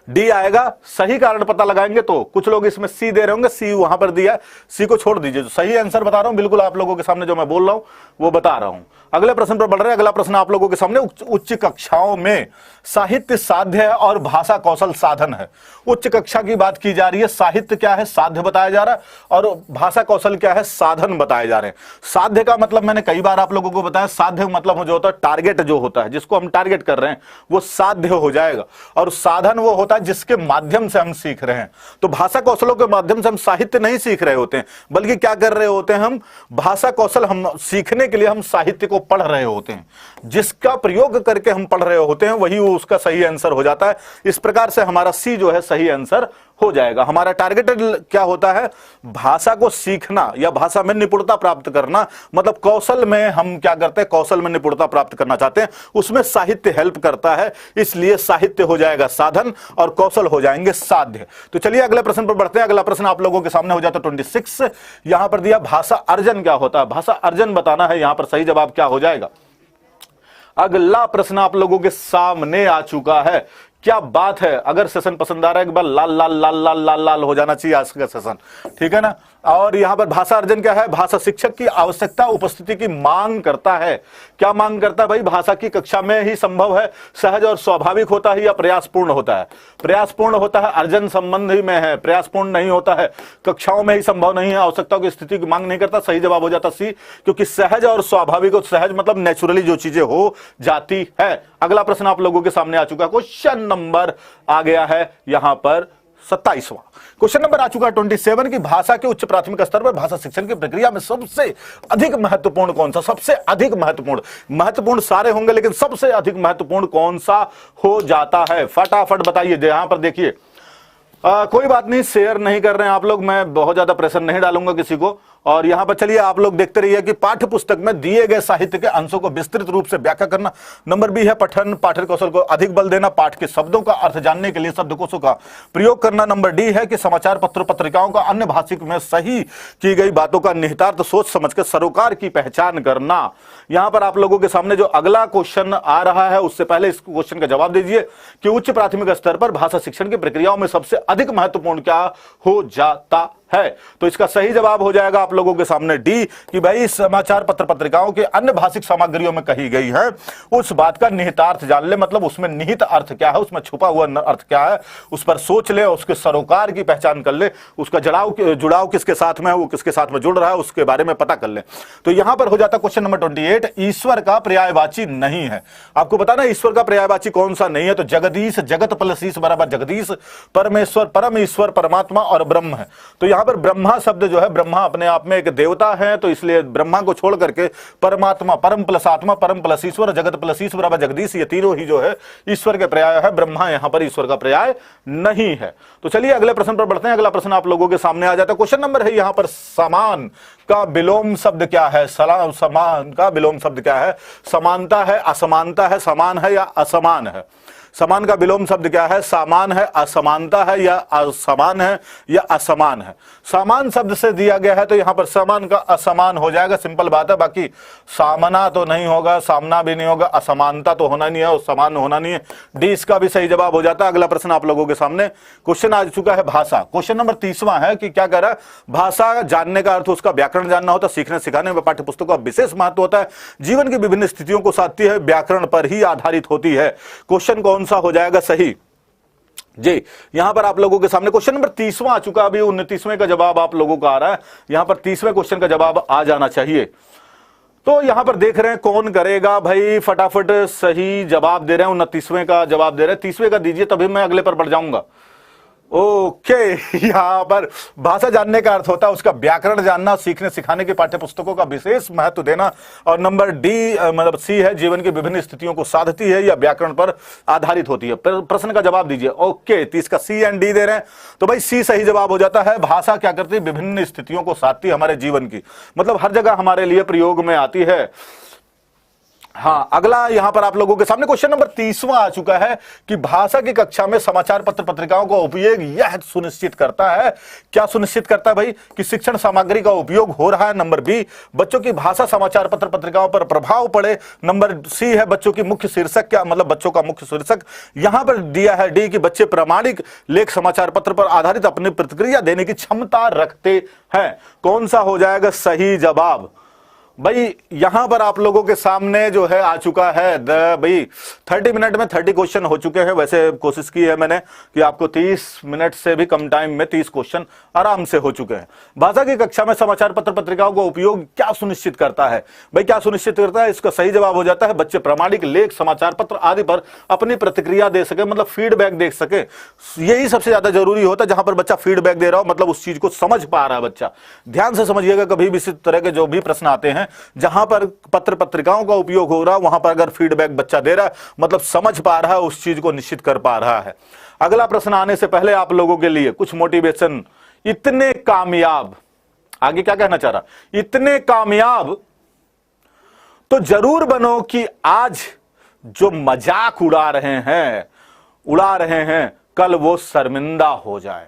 डी आएगा। सही कारण पता लगाएंगे तो कुछ लोग इसमें सी दे रहे होंगे, सी वहां पर दिया है, सी को छोड़ दीजिए। जो सही आंसर बता रहा हूं बिल्कुल आप लोगों के सामने, जो मैं बोल रहा हूं वो बता रहा हूं। अगले प्रश्न पर बढ़ रहे हैं। अगला प्रश्न आप लोगों के सामने उच्च कक्षाओं में साहित्य साध्य है और भाषा कौशल साधन है। उच्च कक्षा की बात की जा रही है, साहित्य क्या है साध्य बताया जा रहा है, और भाषा कौशल क्या है साधन बताए जा रहे हैं। साध्य का मतलब मैंने कई बार आप लोगों को बताया, साध्य मतलब जो होता है टारगेट, जो होता है जिसको हम टारगेट कर रहे हैं वो साध्य हो जाएगा, और साधन वो होता है जिसके माध्यम से हम सीख रहे हैं। तो भाषा कौशलों के माध्यम से हम साहित्य नहीं सीख रहे होते हैं, बल्कि क्या कर रहे होते हैं, हम भाषा कौशल हम सीखने के लिए हम साहित्य को पढ़ रहे होते हैं, जिसका प्रयोग करके हम पढ़ रहे होते हैं, वही उसका सही आंसर हो जाता है। इस प्रकार से हमारा सी जो है सही आंसर हो जाएगा। हमारा टारगेटेड क्या होता है, भाषा को सीखना या भाषा में निपुणता प्राप्त करना, मतलब कौशल में हम क्या करते हैं, कौशल में निपुणता प्राप्त करना चाहते हैं, उसमें साहित्य हेल्प करता है। इसलिए साहित्य हो जाएगा साधन और कौशल हो जाएंगे साध्य। तो चलिए अगले प्रश्न पर बढ़ते हैं। अगला प्रश्न आप लोगों के सामने हो जाता है 26। यहां पर दिया भाषा अर्जन क्या होता है, भाषा अर्जन बताना है। यहां पर सही जवाब क्या हो जाएगा? अगला प्रश्न आप लोगों के सामने आ चुका है। क्या बात है, अगर सेशन पसंद आ रहा है एक बार लाल लाल लाल लाल लाल लाल हो जाना चाहिए आज का सेशन, ठीक है ना। और यहां पर भाषा अर्जन क्या है, भाषा शिक्षक की आवश्यकता उपस्थिति की मांग करता है। क्या मांग करता है भाई? भाषा की कक्षा में ही संभव है, सहज और स्वाभाविक होता है, या प्रयासपूर्ण होता है? प्रयासपूर्ण होता है, अर्जन संबंधी में है, प्रयासपूर्ण नहीं होता है, कक्षाओं में ही संभव नहीं है, आवश्यकताओं की स्थिति की मांग नहीं करता। सही जवाब हो जाता सी, क्योंकि सहज और स्वाभाविक, और सहज मतलब नेचुरली जो चीजें हो जाती है। अगला प्रश्न आप लोगों के सामने आ चुका है। क्वेश्चन नंबर आ गया है यहां पर 27वां क्वेश्चन नंबर आ चुका है 27 की भाषा के उच्च प्राथमिक स्तर पर भाषा शिक्षण की प्रक्रिया में सबसे अधिक महत्वपूर्ण कौन सा? सबसे अधिक महत्वपूर्ण सारे होंगे, लेकिन सबसे अधिक महत्वपूर्ण कौन सा हो जाता है? फटाफट बताइए। यहां पर देखिए कोई बात नहीं, शेयर नहीं कर रहे हैं आप लोग, मैं बहुत ज्यादा प्रेशर नहीं डालूंगा किसी को। और यहां पर चलिए आप लोग देखते रहिए कि पाठ्य पुस्तक में दिए गए साहित्य के अंशों को विस्तृत रूप से व्याख्या करना। नंबर बी है पठन पाठन कौशल को अधिक बल देना, पाठ के शब्दों का अर्थ जानने के लिए शब्दकोशों का प्रयोग करना। नंबर डी है कि समाचार पत्र पत्रिकाओं का अन्य भाषिक में सही की गई बातों का निहितार्थ सोच समझ कर सरोकार की पहचान करना। यहां पर आप लोगों के सामने जो अगला क्वेश्चन आ रहा है, उससे पहले इस क्वेश्चन का जवाब दीजिए कि उच्च प्राथमिक स्तर पर भाषा शिक्षण की प्रक्रियाओं में सबसे अधिक महत्वपूर्ण क्या हो जाता है। तो इसका सही जवाब हो जाएगा आप लोगों के सामने डी, कि भाई समाचार पत्र पत्रिकाओं के अन्य भाषिक सामग्रियों में कही गई है उस बात का निहितार्थ जान ले, मतलब उसमें निहित अर्थ क्या है, उसमें छुपा हुआ अर्थ क्या है, उस पर सोच ले, उसके सरोकार की पहचान कर ले, उसका जुड़ाव किसके साथ में है, वो किसके साथ में जुड़ रहा है, उसके बारे में पता कर ले। तो यहां पर हो जाता क्वेश्चन नंबर 28, ईश्वर का पर्यायवाची नहीं है। आपको पता ना ईश्वर का पर्यायवाची कौन सा नहीं है, तो जगदीश, जगत प्लस ईश बराबर जगदीश, परमेश्वर, परम ईश्वर, परमात्मा और ब्रह्म है। तो यहां पर ब्रह्मा शब्द जो है, ब्रह्मा अपने आप में एक देवता है, तो इसलिए ब्रह्मा को छोड़ करके परमात्मा, परम प्लस आत्मा, परम प्लस ईश्वर, जगत प्लस ईश बराबर जगदीश, ये तीनों ही जो है ईश्वर के पर्याय है। ब्रह्मा यहां पर ईश्वर का पर्याय नहीं है। तो चलिए अगले प्रश्न पर बढ़ते हैं। अगला प्रश्न आप लोगों के सामने आ जाता है। क्वेश्चन नंबर है यहां पर, समान का विलोम शब्द क्या है? समान का विलोम शब्द क्या है? समानता है, असमानता है, समान है या असमान है? समान का विलोम शब्द क्या है? सामान है, असमानता है, या असमान है, या असमान है? समान शब्द से दिया गया है तो यहां पर समान का असमान हो जाएगा, सिंपल बात है। बाकी सामना तो नहीं होगा, सामना भी नहीं होगा, असमानता तो होना नहीं है और समान होना नहीं है। डी इसका भी सही जवाब हो जाता है। अगला प्रश्न आप लोगों के सामने क्वेश्चन आ चुका है, भाषा। क्वेश्चन नंबर 30वां है कि क्या कह रहा है? भाषा जानने का अर्थ उसका व्याकरण जानना होता है, सीखने सिखाने में पाठ्य पुस्तकों का विशेष महत्व होता है, जीवन की विभिन्न स्थितियों को साधती है, व्याकरण पर ही आधारित होती है। क्वेश्चन कौन सा हो जाएगा सही जी? यहां पर आप लोगों के सामने क्वेश्चन नंबर 30वां आ चुका, अभी 29वें का जवाब आप लोगों का आ रहा है। यहां पर 30वें क्वेश्चन का जवाब आ जाना चाहिए। तो यहां पर देख रहे हैं कौन करेगा भाई, फटाफट सही जवाब दे रहे हैं। 29वें का जवाब दे रहे हैं, 30वें का दीजिए तभी मैं अगले पर बढ़ जाऊंगा। ओके, यहां पर भाषा जानने का अर्थ होता है उसका व्याकरण जानना, सीखने सिखाने के पाठ्य पुस्तकों का विशेष महत्व देना। और नंबर डी मतलब सी है, जीवन की विभिन्न स्थितियों को साधती है या व्याकरण पर आधारित होती है। प्रश्न का जवाब दीजिए। ओके, तो इसका सी एंड डी दे रहे हैं, तो भाई सी सही जवाब हो जाता है। भाषा क्या करती है? विभिन्न स्थितियों को साधती है हमारे जीवन की, मतलब हर जगह हमारे लिए प्रयोग में आती है। हाँ, अगला यहां पर आप लोगों के सामने क्वेश्चन नंबर 30वां आ चुका है कि भाषा की कक्षा में समाचार पत्र पत्रिकाओं का उपयोग यह सुनिश्चित करता है, क्या सुनिश्चित करता है भाई? कि शिक्षण सामग्री का उपयोग हो रहा है। नंबर बी, बच्चों की भाषा समाचार पत्र पत्रिकाओं पर प्रभाव पड़े। नंबर सी है, बच्चों की मुख्य शीर्षक क्या, मतलब बच्चों का मुख्य शीर्षक यहां पर दिया है डी, कि बच्चे प्रामाणिक लेख समाचार पत्र पर आधारित अपनी प्रतिक्रिया देने की क्षमता रखते हैं। कौन सा हो जाएगा सही जवाब भाई? यहां पर आप लोगों के सामने जो है आ चुका है भाई 30 मिनट में 30 क्वेश्चन हो चुके हैं। वैसे कोशिश की है मैंने कि आपको 30 मिनट से भी कम टाइम में 30 क्वेश्चन आराम से हो चुके हैं। भाषा की कक्षा में समाचार पत्र पत्रिकाओं का उपयोग क्या सुनिश्चित करता है भाई? क्या सुनिश्चित करता है? इसका सही जवाब हो जाता है बच्चे प्रामाणिक लेख समाचार पत्र आदि पर अपनी प्रतिक्रिया दे सके, मतलब फीडबैक दे सके। यही सबसे ज्यादा जरूरी होता है, जहां पर बच्चा फीडबैक दे रहा हो, मतलब उस चीज को समझ पा रहा है बच्चा। ध्यान से समझिएगा, कभी भी इस तरह के जो भी प्रश्न आते हैं जहां पर पत्र पत्रिकाओं का उपयोग हो रहा है, वहां पर अगर फीडबैक बच्चा दे रहा है, मतलब समझ पा रहा है, उस चीज को निश्चित कर पा रहा है। अगला प्रश्न आने से पहले आप लोगों के लिए कुछ मोटिवेशन। इतने कामयाब, आगे क्या कहना चाह रहा, इतने कामयाब तो जरूर बनो कि आज जो मजाक उड़ा रहे हैं कल वो शर्मिंदा हो जाए।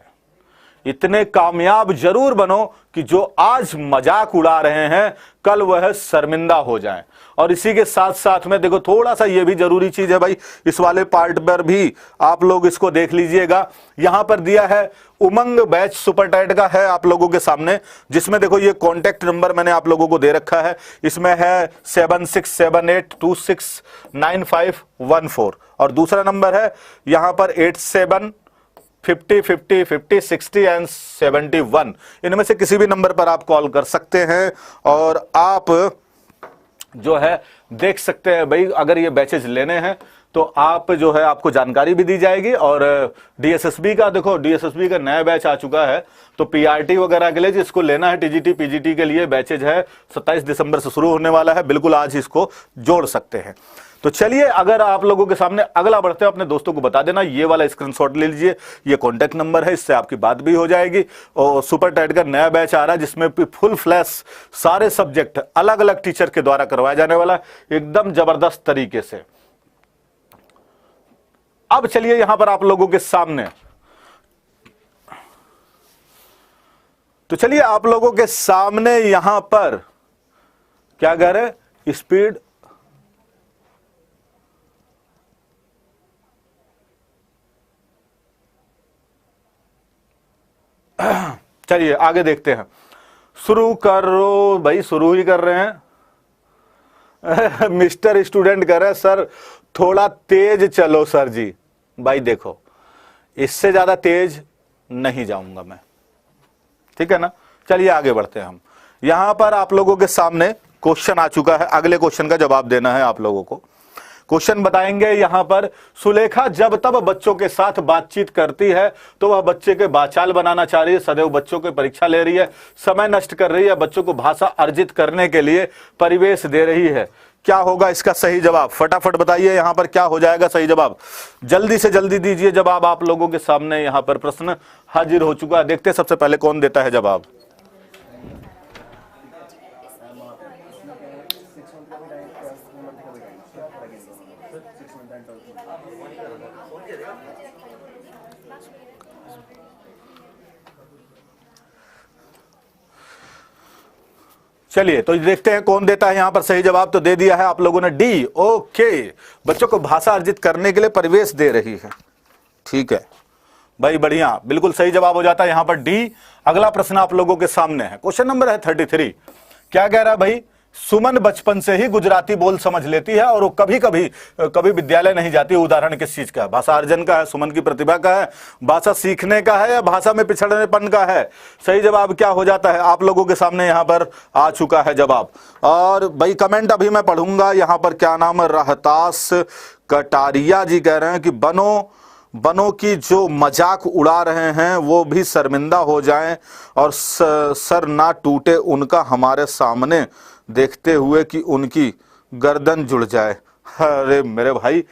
इतने कामयाब जरूर बनो कि जो आज मजाक उड़ा रहे हैं कल वह शर्मिंदा हो जाएं। और इसी के साथ साथ में देखो, थोड़ा सा ये भी जरूरी चीज है भाई, इस वाले पार्ट पर भी आप लोग इसको देख लीजिएगा। यहां पर दिया है उमंग बैच सुपर टाइट का है आप लोगों के सामने, जिसमें देखो ये कॉन्टेक्ट नंबर मैंने आप लोगों को दे रखा है। इसमें है 7678269514 और दूसरा नंबर है यहां पर 87 50 50 50 60 एंड 71। इनमें से किसी भी नंबर पर आप कॉल कर सकते हैं और आप जो है देख सकते हैं भाई, अगर ये बैचेज लेने हैं तो आप जो है आपको जानकारी भी दी जाएगी। और डीएसएसबी का देखो, डीएसएसबी का नया बैच आ चुका है, तो पीआरटी वगैरह के लिए जिसको लेना है, टीजीटी पीजीटी के लिए बैचेज है, 27 दिसंबर से शुरू होने वाला है। बिल्कुल आज इसको जोड़ सकते हैं। तो चलिए, अगर आप लोगों के सामने अगला बढ़ते हैं, अपने दोस्तों को बता देना, ये वाला स्क्रीनशॉट ले लीजिए, ये कॉन्टैक्ट नंबर है, इससे आपकी बात भी हो जाएगी। और सुपर टाइट का नया बैच आ रहा है जिसमें फुल फ्लैश सारे सब्जेक्ट अलग अलग टीचर के द्वारा करवाया जाने वाला है, एकदम जबरदस्त तरीके से। अब चलिए यहां पर आप लोगों के सामने, तो चलिए आप लोगों के सामने यहां पर क्या कह रहे, स्पीड चलिए आगे देखते हैं। शुरू करो भाई, शुरू ही कर रहे हैं। मिस्टर स्टूडेंट कह रहे हैं सर थोड़ा तेज चलो सर जी। भाई देखो, इससे ज्यादा तेज नहीं जाऊंगा मैं, ठीक है ना। चलिए आगे बढ़ते हैं हम। यहां पर आप लोगों के सामने क्वेश्चन आ चुका है, अगले क्वेश्चन का जवाब देना है आप लोगों को। क्वेश्चन बताएंगे यहां पर, सुलेखा जब तब बच्चों के साथ बातचीत करती है तो वह बच्चे के बाचाल बनाना चाह रही है, सदैव बच्चों की परीक्षा ले रही है, समय नष्ट कर रही है, बच्चों को भाषा अर्जित करने के लिए परिवेश दे रही है। क्या होगा इसका सही जवाब? फटाफट बताइए यहां पर क्या हो जाएगा सही जवाब। जल्दी से जल्दी दीजिए जवाब। आप लोगों के सामने यहां पर प्रश्न हाजिर हो चुका है। देखते हैं सबसे पहले कौन देता है जवाब। चलिए तो देखते हैं कौन देता है यहां पर सही जवाब। तो दे दिया है आप लोगों ने डी। ओके, बच्चों को भाषा अर्जित करने के लिए परिवेश दे रही है। ठीक है भाई, बढ़िया, बिल्कुल सही जवाब हो जाता है यहां पर डी। अगला प्रश्न आप लोगों के सामने है, क्वेश्चन नंबर है 33। क्या कह रहा है भाई? सुमन बचपन से ही गुजराती बोल समझ लेती है और वो कभी विद्यालय नहीं जाती। उदाहरण किस चीज का है? भाषा अर्जन का है, सुमन की प्रतिभा का है, भाषा सीखने का है, या भाषा में पिछड़नेपन का है? सही जवाब क्या हो जाता है? आप लोगों के सामने यहां पर आ चुका है जवाब। और भाई कमेंट अभी मैं पढ़ूंगा। यहां पर क्या नाम है? रहतास कटारिया जी कह रहे हैं कि बनों की जो मजाक उड़ा रहे हैं वो भी शर्मिंदा हो जाएं और सर ना टूटे उनका हमारे सामने देखते हुए कि उनकी गर्दन जुड़ जाए। अरे मेरे भाई,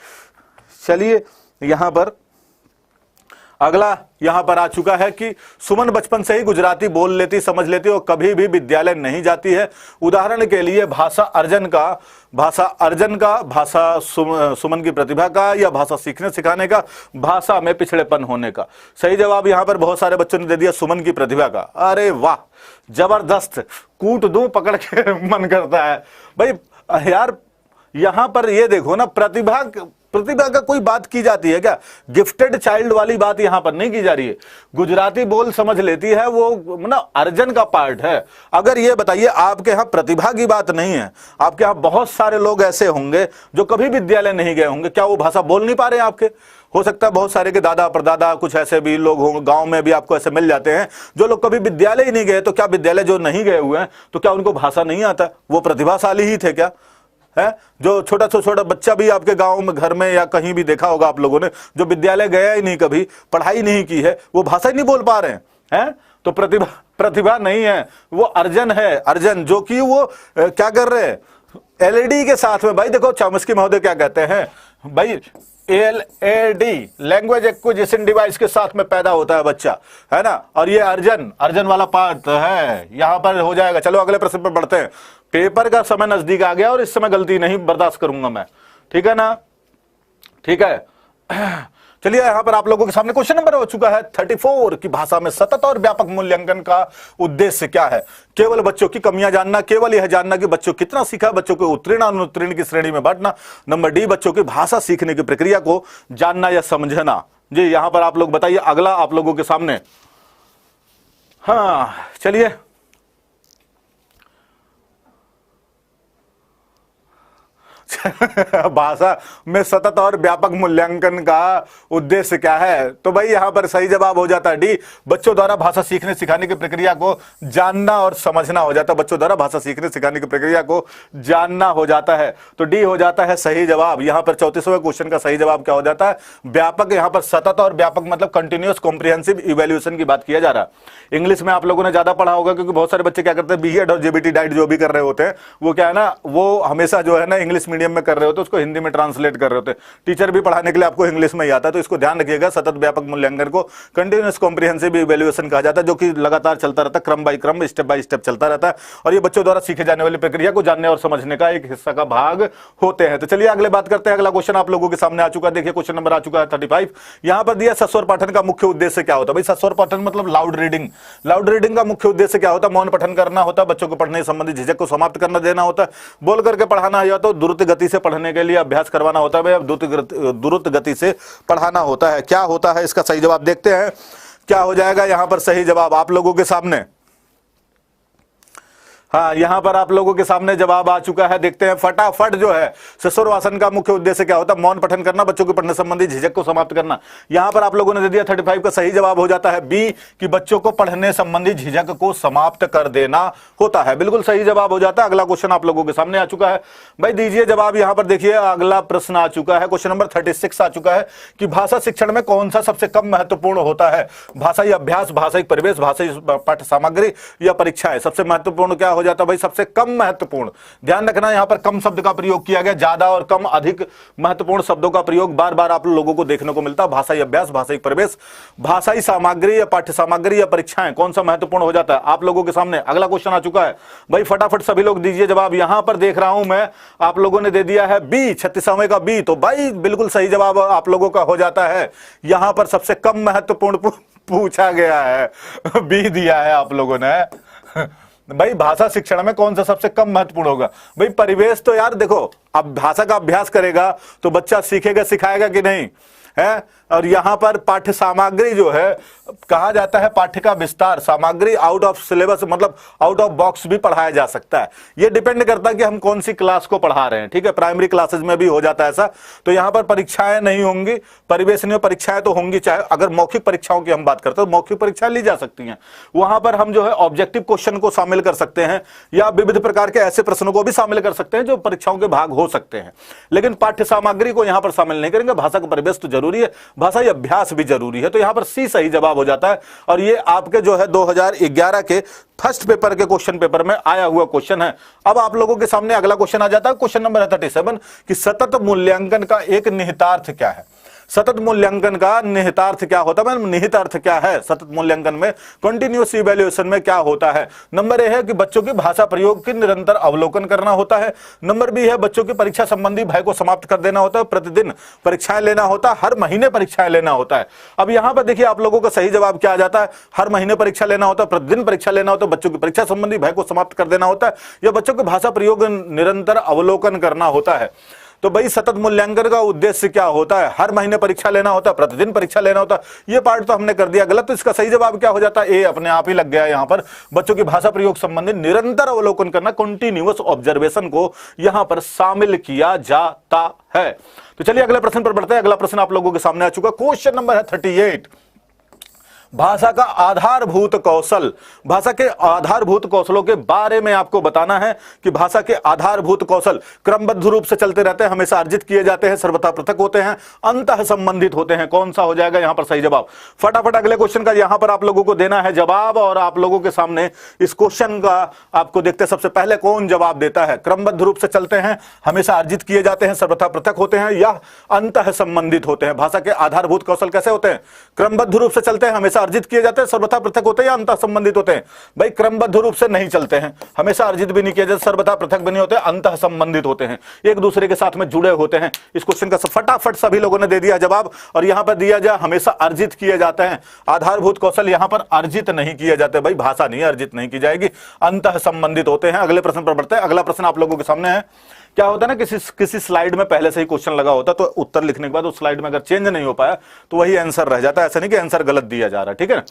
चलिए यहां पर अगला यहां पर आ चुका है कि सुमन बचपन से ही गुजराती बोल लेती, समझ लेती और कभी भी विद्यालय नहीं जाती है। उदाहरण के लिए भाषा अर्जन का, भाषा सुमन की प्रतिभा का, या भाषा सीखने सिखाने का, भाषा में पिछड़ेपन होने का। सही जवाब यहां पर बहुत सारे बच्चों ने दे दिया सुमन की प्रतिभा का। अरे वाह, जबरदस्त, कूट दूं पकड़ के मन करता है भाई। यार यहां पर ये देखो ना, प्रतिभा का कोई बात की जाती है क्या? गिफ्टेड चाइल्ड वाली बात यहां पर नहीं की जा रही है। गुजराती बोल समझ लेती है, वो ना अर्जन का पार्ट है। अगर ये बताइए आपके यहां प्रतिभा की बात नहीं है, आपके यहां बहुत सारे लोग ऐसे होंगे जो कभी विद्यालय नहीं गए होंगे, क्या वो भाषा बोल नहीं पा रहे हैं आपके? हो सकता है बहुत सारे के दादा परदादा कुछ ऐसे भी लोग होंगे, गांव में भी आपको ऐसे मिल जाते हैं जो लोग कभी विद्यालय ही नहीं गए। तो क्या विद्यालय जो नहीं गए हुए हैं तो क्या उनको भाषा नहीं आता? वो प्रतिभाशाली ही थे क्या? है जो छोटा बच्चा भी आपके गांव में, घर में या कहीं भी देखा होगा आप लोगों ने, जो विद्यालय गया ही नहीं, कभी पढ़ाई नहीं की है, वो भाषा ही नहीं बोल पा रहे हैं। तो प्रतिभा नहीं है, वो अर्जन है। अर्जन जो कि वो क्या कर रहे हैं? एलईडी के साथ में। भाई देखो चॉम्स्की महोदय क्या कहते हैं भाई, एलएडी लैंग्वेज एक्विजिशन डिवाइस के साथ में पैदा होता है बच्चा, है ना। और ये अर्जन वाला पार्ट है, यहां पर हो जाएगा। चलो अगले प्रश्न पर बढ़ते हैं। पेपर का समय नजदीक आ गया और इस समय गलती नहीं बर्दाश्त करूंगा मैं, ठीक है ना? ठीक है, चलिए यहां पर आप लोगों के सामने क्वेश्चन नंबर हो चुका है 34 की भाषा में सतत और व्यापक मूल्यांकन का उद्देश्य क्या है? केवल बच्चों की कमियां जानना, केवल यह जानना कि बच्चों कितना सीखा, बच्चों को उत्तीर्ण अनुत्तीर्ण की श्रेणी में बांटना। नंबर डी, बच्चों की भाषा सीखने की प्रक्रिया को जानना या समझना। जी यहां पर आप लोग बताइए। अगला आप लोगों के सामने, हाँ चलिए भाषा में सतत और व्यापक मूल्यांकन का उद्देश्य क्या है? तो भाई यहां पर सही जवाब हो जाता है डी, बच्चों द्वारा भाषा सीखने सिखाने की प्रक्रिया को जानना और समझना हो जाता है। बच्चों द्वारा भाषा सीखने सिखाने की प्रक्रिया को जानना हो जाता है, तो डी हो जाता है सही जवाब। यहां पर 34वें क्वेश्चन का सही जवाब क्या हो जाता है? व्यापक। यहां पर सतत और व्यापक मतलब कंटिन्यूअस कॉम्प्रिहेंसिव इवैल्यूएशन की बात किया जा रहा है। इंग्लिश में आप लोगों ने ज्यादा पढ़ा होगा, क्योंकि बहुत सारे बच्चे क्या करते हैं, बीएड और जेबीटी डाइट जो भी कर रहे होते हैं, वो क्या है ना, वो हमेशा जो है ना इंग्लिश मीडियम में कर रहे होते, उसको हिंदी में ट्रांसलेट कर रहे होते। टीचर भी पढ़ाने के लिए आपको इंग्लिश में ही आता है, तो इसको ध्यान रखिएगा। सतत व्यापक मूल्यांकन को कंटिन्यूअस कॉम्प्रिहेंसिव इवैल्यूएशन कहा जाता है, जो कि लगातार चलता रहता है, क्रम बाय क्रम, स्टेप बाय स्टेप चलता रहता है, और ये बच्चों द्वारा सीखे जाने वाली प्रक्रिया को जानने और समझने का एक हिस्सा का भाग होते हैं। तो चलिए अगले बात करते हैं। अगला क्वेश्चन आप लोगों के सामने आ चुका है। देखिए क्वेश्चन नंबर आ चुका है 35। यहां पर दिया सस्वर पठन का मुख्य उद्देश्य क्या होता है? भाई सस्वर पठन मतलब लाउड रीडिंग। लाउड रीडिंग का मुख्य उद्देश्य क्या होता है? मौन पठन करना होता है, बच्चों को पढ़ने संबंधी झिझक को समाप्त करना देना होता है, बोल करके पढ़ाना, या तो द्रुत गति से पढ़ने के लिए अभ्यास करवाना होता है, द्रुत गति से पढ़ाना होता है। क्या होता है इसका सही जवाब? देखते हैं क्या हो जाएगा यहां पर सही जवाब आप लोगों के सामने? हाँ, यहां पर आप लोगों के सामने जवाब आ चुका है। देखते हैं फटाफट जो है ससुरवासन का मुख्य उद्देश्य क्या होता है? मौन पठन करना, बच्चों के पढ़ने संबंधी झिझक को समाप्त करना। यहां पर आप लोगों ने दे दिया 35 का सही जवाब हो जाता है बी कि बच्चों को पढ़ने संबंधी झिझक को समाप्त कर देना होता है। बिल्कुल सही जवाब हो जाता है। अगला क्वेश्चन आप लोगों के सामने आ चुका है। भाई दीजिए जवाब। यहां पर देखिए अगला प्रश्न आ चुका है, क्वेश्चन नंबर 36 आ चुका है कि भाषा शिक्षण में कौन सा सबसे कम महत्वपूर्ण होता है? भाषाई अभ्यास, भाषाई परिवेश, भाषाई पाठ्य सामग्री या परीक्षाएं? सबसे महत्वपूर्ण क्या हो जाता है भाई? सबसे कम महत्वपूर्ण। ध्यान रखना यहां पर कम शब्द का प्रयोग किया गया, ज्यादा और कम अधिक महत्वपूर्ण शब्दों का प्रयोग बार बार आप लोगों को देखने को मिलता है। भाषाई अभ्यास, भाषाई परिवेश, भाषाई सामग्री या पाठ्य सामग्री या परीक्षाएं, कौन सा महत्वपूर्ण हो जाता है? आप लोगों के सामने अगला क्वेश्चन आ चुका है। भाई फटाफट सभी लोग दीजिए जवाब। यहां पर देख रहा हूं मैं आप लोगों ने दे दिया है बी, 36वें का बी। तो भाई बिल्कुल सही जवाब आप लोगों का हो जाता है। यहां पर सबसे कम महत्वपूर्ण पूछा गया है, बी दिया है आप लोगों ने। भाई भाषा शिक्षण में कौन सा सबसे कम महत्वपूर्ण होगा? भाई परिवेश तो यार देखो, अब भाषा का अभ्यास करेगा तो बच्चा सीखेगा, सिखाएगा कि नहीं है। और यहां पर पाठ्य सामग्री जो है कहा जाता है पाठ्य का विस्तार, सामग्री आउट ऑफ सिलेबस मतलब आउट ऑफ बॉक्स भी पढ़ाया जा सकता है। ये डिपेंड करता है कि हम कौन सी क्लास को पढ़ा रहे हैं। ठीक है, प्राइमरी क्लासेस में भी हो जाता है ऐसा। तो यहां पर परीक्षाएं नहीं होंगी, परिवेश नहीं, परीक्षाएं तो होंगी। चाहे अगर मौखिक परीक्षाओं की हम बात करते हैं तो मौखिक परीक्षाएं ली जा सकती हैं। वहां पर हम जो है ऑब्जेक्टिव क्वेश्चन को शामिल कर सकते हैं या विविध प्रकार के ऐसे प्रश्नों को भी शामिल कर सकते हैं जो परीक्षाओं के भाग हो सकते हैं, लेकिन पाठ्य सामग्री को यहां पर शामिल नहीं करेंगे। भाषा का परिवेश तो जरूरी है, भाषाई अभ्यास भी जरूरी है। तो यहां पर सी सही जवाब हो जाता है। और ये आपके जो है 2011 के फर्स्ट पेपर के क्वेश्चन पेपर में आया हुआ क्वेश्चन है। अब आप लोगों के सामने अगला क्वेश्चन आ जाता है, क्वेश्चन नंबर 37 कि सतत मूल्यांकन का एक निहितार्थ क्या है? सतत मूल्यांकन का निहितार्थ क्या होता है? निहित अर्थ क्या है सतत मूल्यांकन में? कंटिन्यूअस इवैल्यूएशन में क्या होता है? नंबर ए है कि बच्चों की भाषा प्रयोग की निरंतर अवलोकन करना होता है। नंबर बी है बच्चों की परीक्षा संबंधी भय को समाप्त कर देना होता है। प्रतिदिन परीक्षाएं लेना होता है, हर महीने परीक्षाएं लेना होता है। अब यहां पर देखिए आप लोगों का सही जवाब क्या आ जाता है? हर महीने परीक्षा लेना होता है, प्रतिदिन परीक्षा लेना होता है, बच्चों की परीक्षा संबंधी भय को समाप्त कर देना होता है, या बच्चों की भाषा प्रयोग निरंतर अवलोकन करना होता है। तो भाई सतत मूल्यांकन का उद्देश्य क्या होता है? हर महीने परीक्षा लेना होता है, प्रतिदिन परीक्षा लेना होता है। ये पार्ट तो हमने कर दिया गलत। तो इसका सही जवाब क्या हो जाता है? ए अपने आप ही लग गया यहां पर। बच्चों की भाषा प्रयोग संबंधी निरंतर अवलोकन करना, कंटिन्यूअस ऑब्जर्वेशन को यहां पर शामिल किया जाता है। तो चलिए अगले प्रश्न पर बढ़ते हैं। अगला प्रश्न आप लोगों के सामने आ चुका। क्वेश्चन नंबर है 38। भाषा का आधारभूत कौशल। भाषा के आधारभूत कौशलों के बारे में आपको बताना है कि भाषा के आधारभूत कौशल क्रमबद्ध रूप से चलते रहते हैं, हमेशा अर्जित किए जाते हैं, सर्वथा पृथक होते हैं, अंतः संबंधित होते हैं। कौन सा हो जाएगा यहां पर सही जवाब? फटाफट अगले क्वेश्चन का यहां पर आप लोगों को देना है जवाब। और आप लोगों के सामने इस क्वेश्चन का आपको देखते हैं सबसे पहले कौन जवाब देता है। क्रमबद्ध रूप से चलते हैं, हमेशा अर्जित किए जाते हैं, सर्वथा पृथक होते हैं, या अंतः संबंधित होते हैं। भाषा के आधारभूत कौशल कैसे होते हैं? क्रमबद्ध रूप से चलते हैं, हमेशा अर्जित किए जाते हैं, सर्वथा पृथक होते हैं, या अंतः संबंधित होते हैं? भाई क्रमबद्ध रूप से नहीं चलते हैं, हमेशा अर्जित भी नहीं किए जाते, सर्वथा पृथक भी नहीं होते, अंतः संबंधित होते हैं, एक दूसरे के साथ में जुड़े होते हैं। इस क्वेश्चन का फटाफट सभी लोगों ने दे दिया जवाब। और यहां पर दिया जाए हमेशा अर्जित किए जाते हैं। आधारभूत कौशल यहां पर अर्जित नहीं किए जाते। भाई भाषा नहीं अर्जित नहीं की जाएगी, अंतः संबंधित होते हैं। अगले प्रश्न पर बढ़ते हैं। अगला प्रश्न आप लोगों के सामने है। क्या होता है ना, किसी स्लाइड में पहले से ही क्वेश्चन लगा होता तो उत्तर लिखने के बाद उस स्लाइड में अगर चेंज नहीं हो पाया तो वही आंसर रह जाता है। ऐसा नहीं कि आंसर गलत दिया जा रहा है, ठीक है।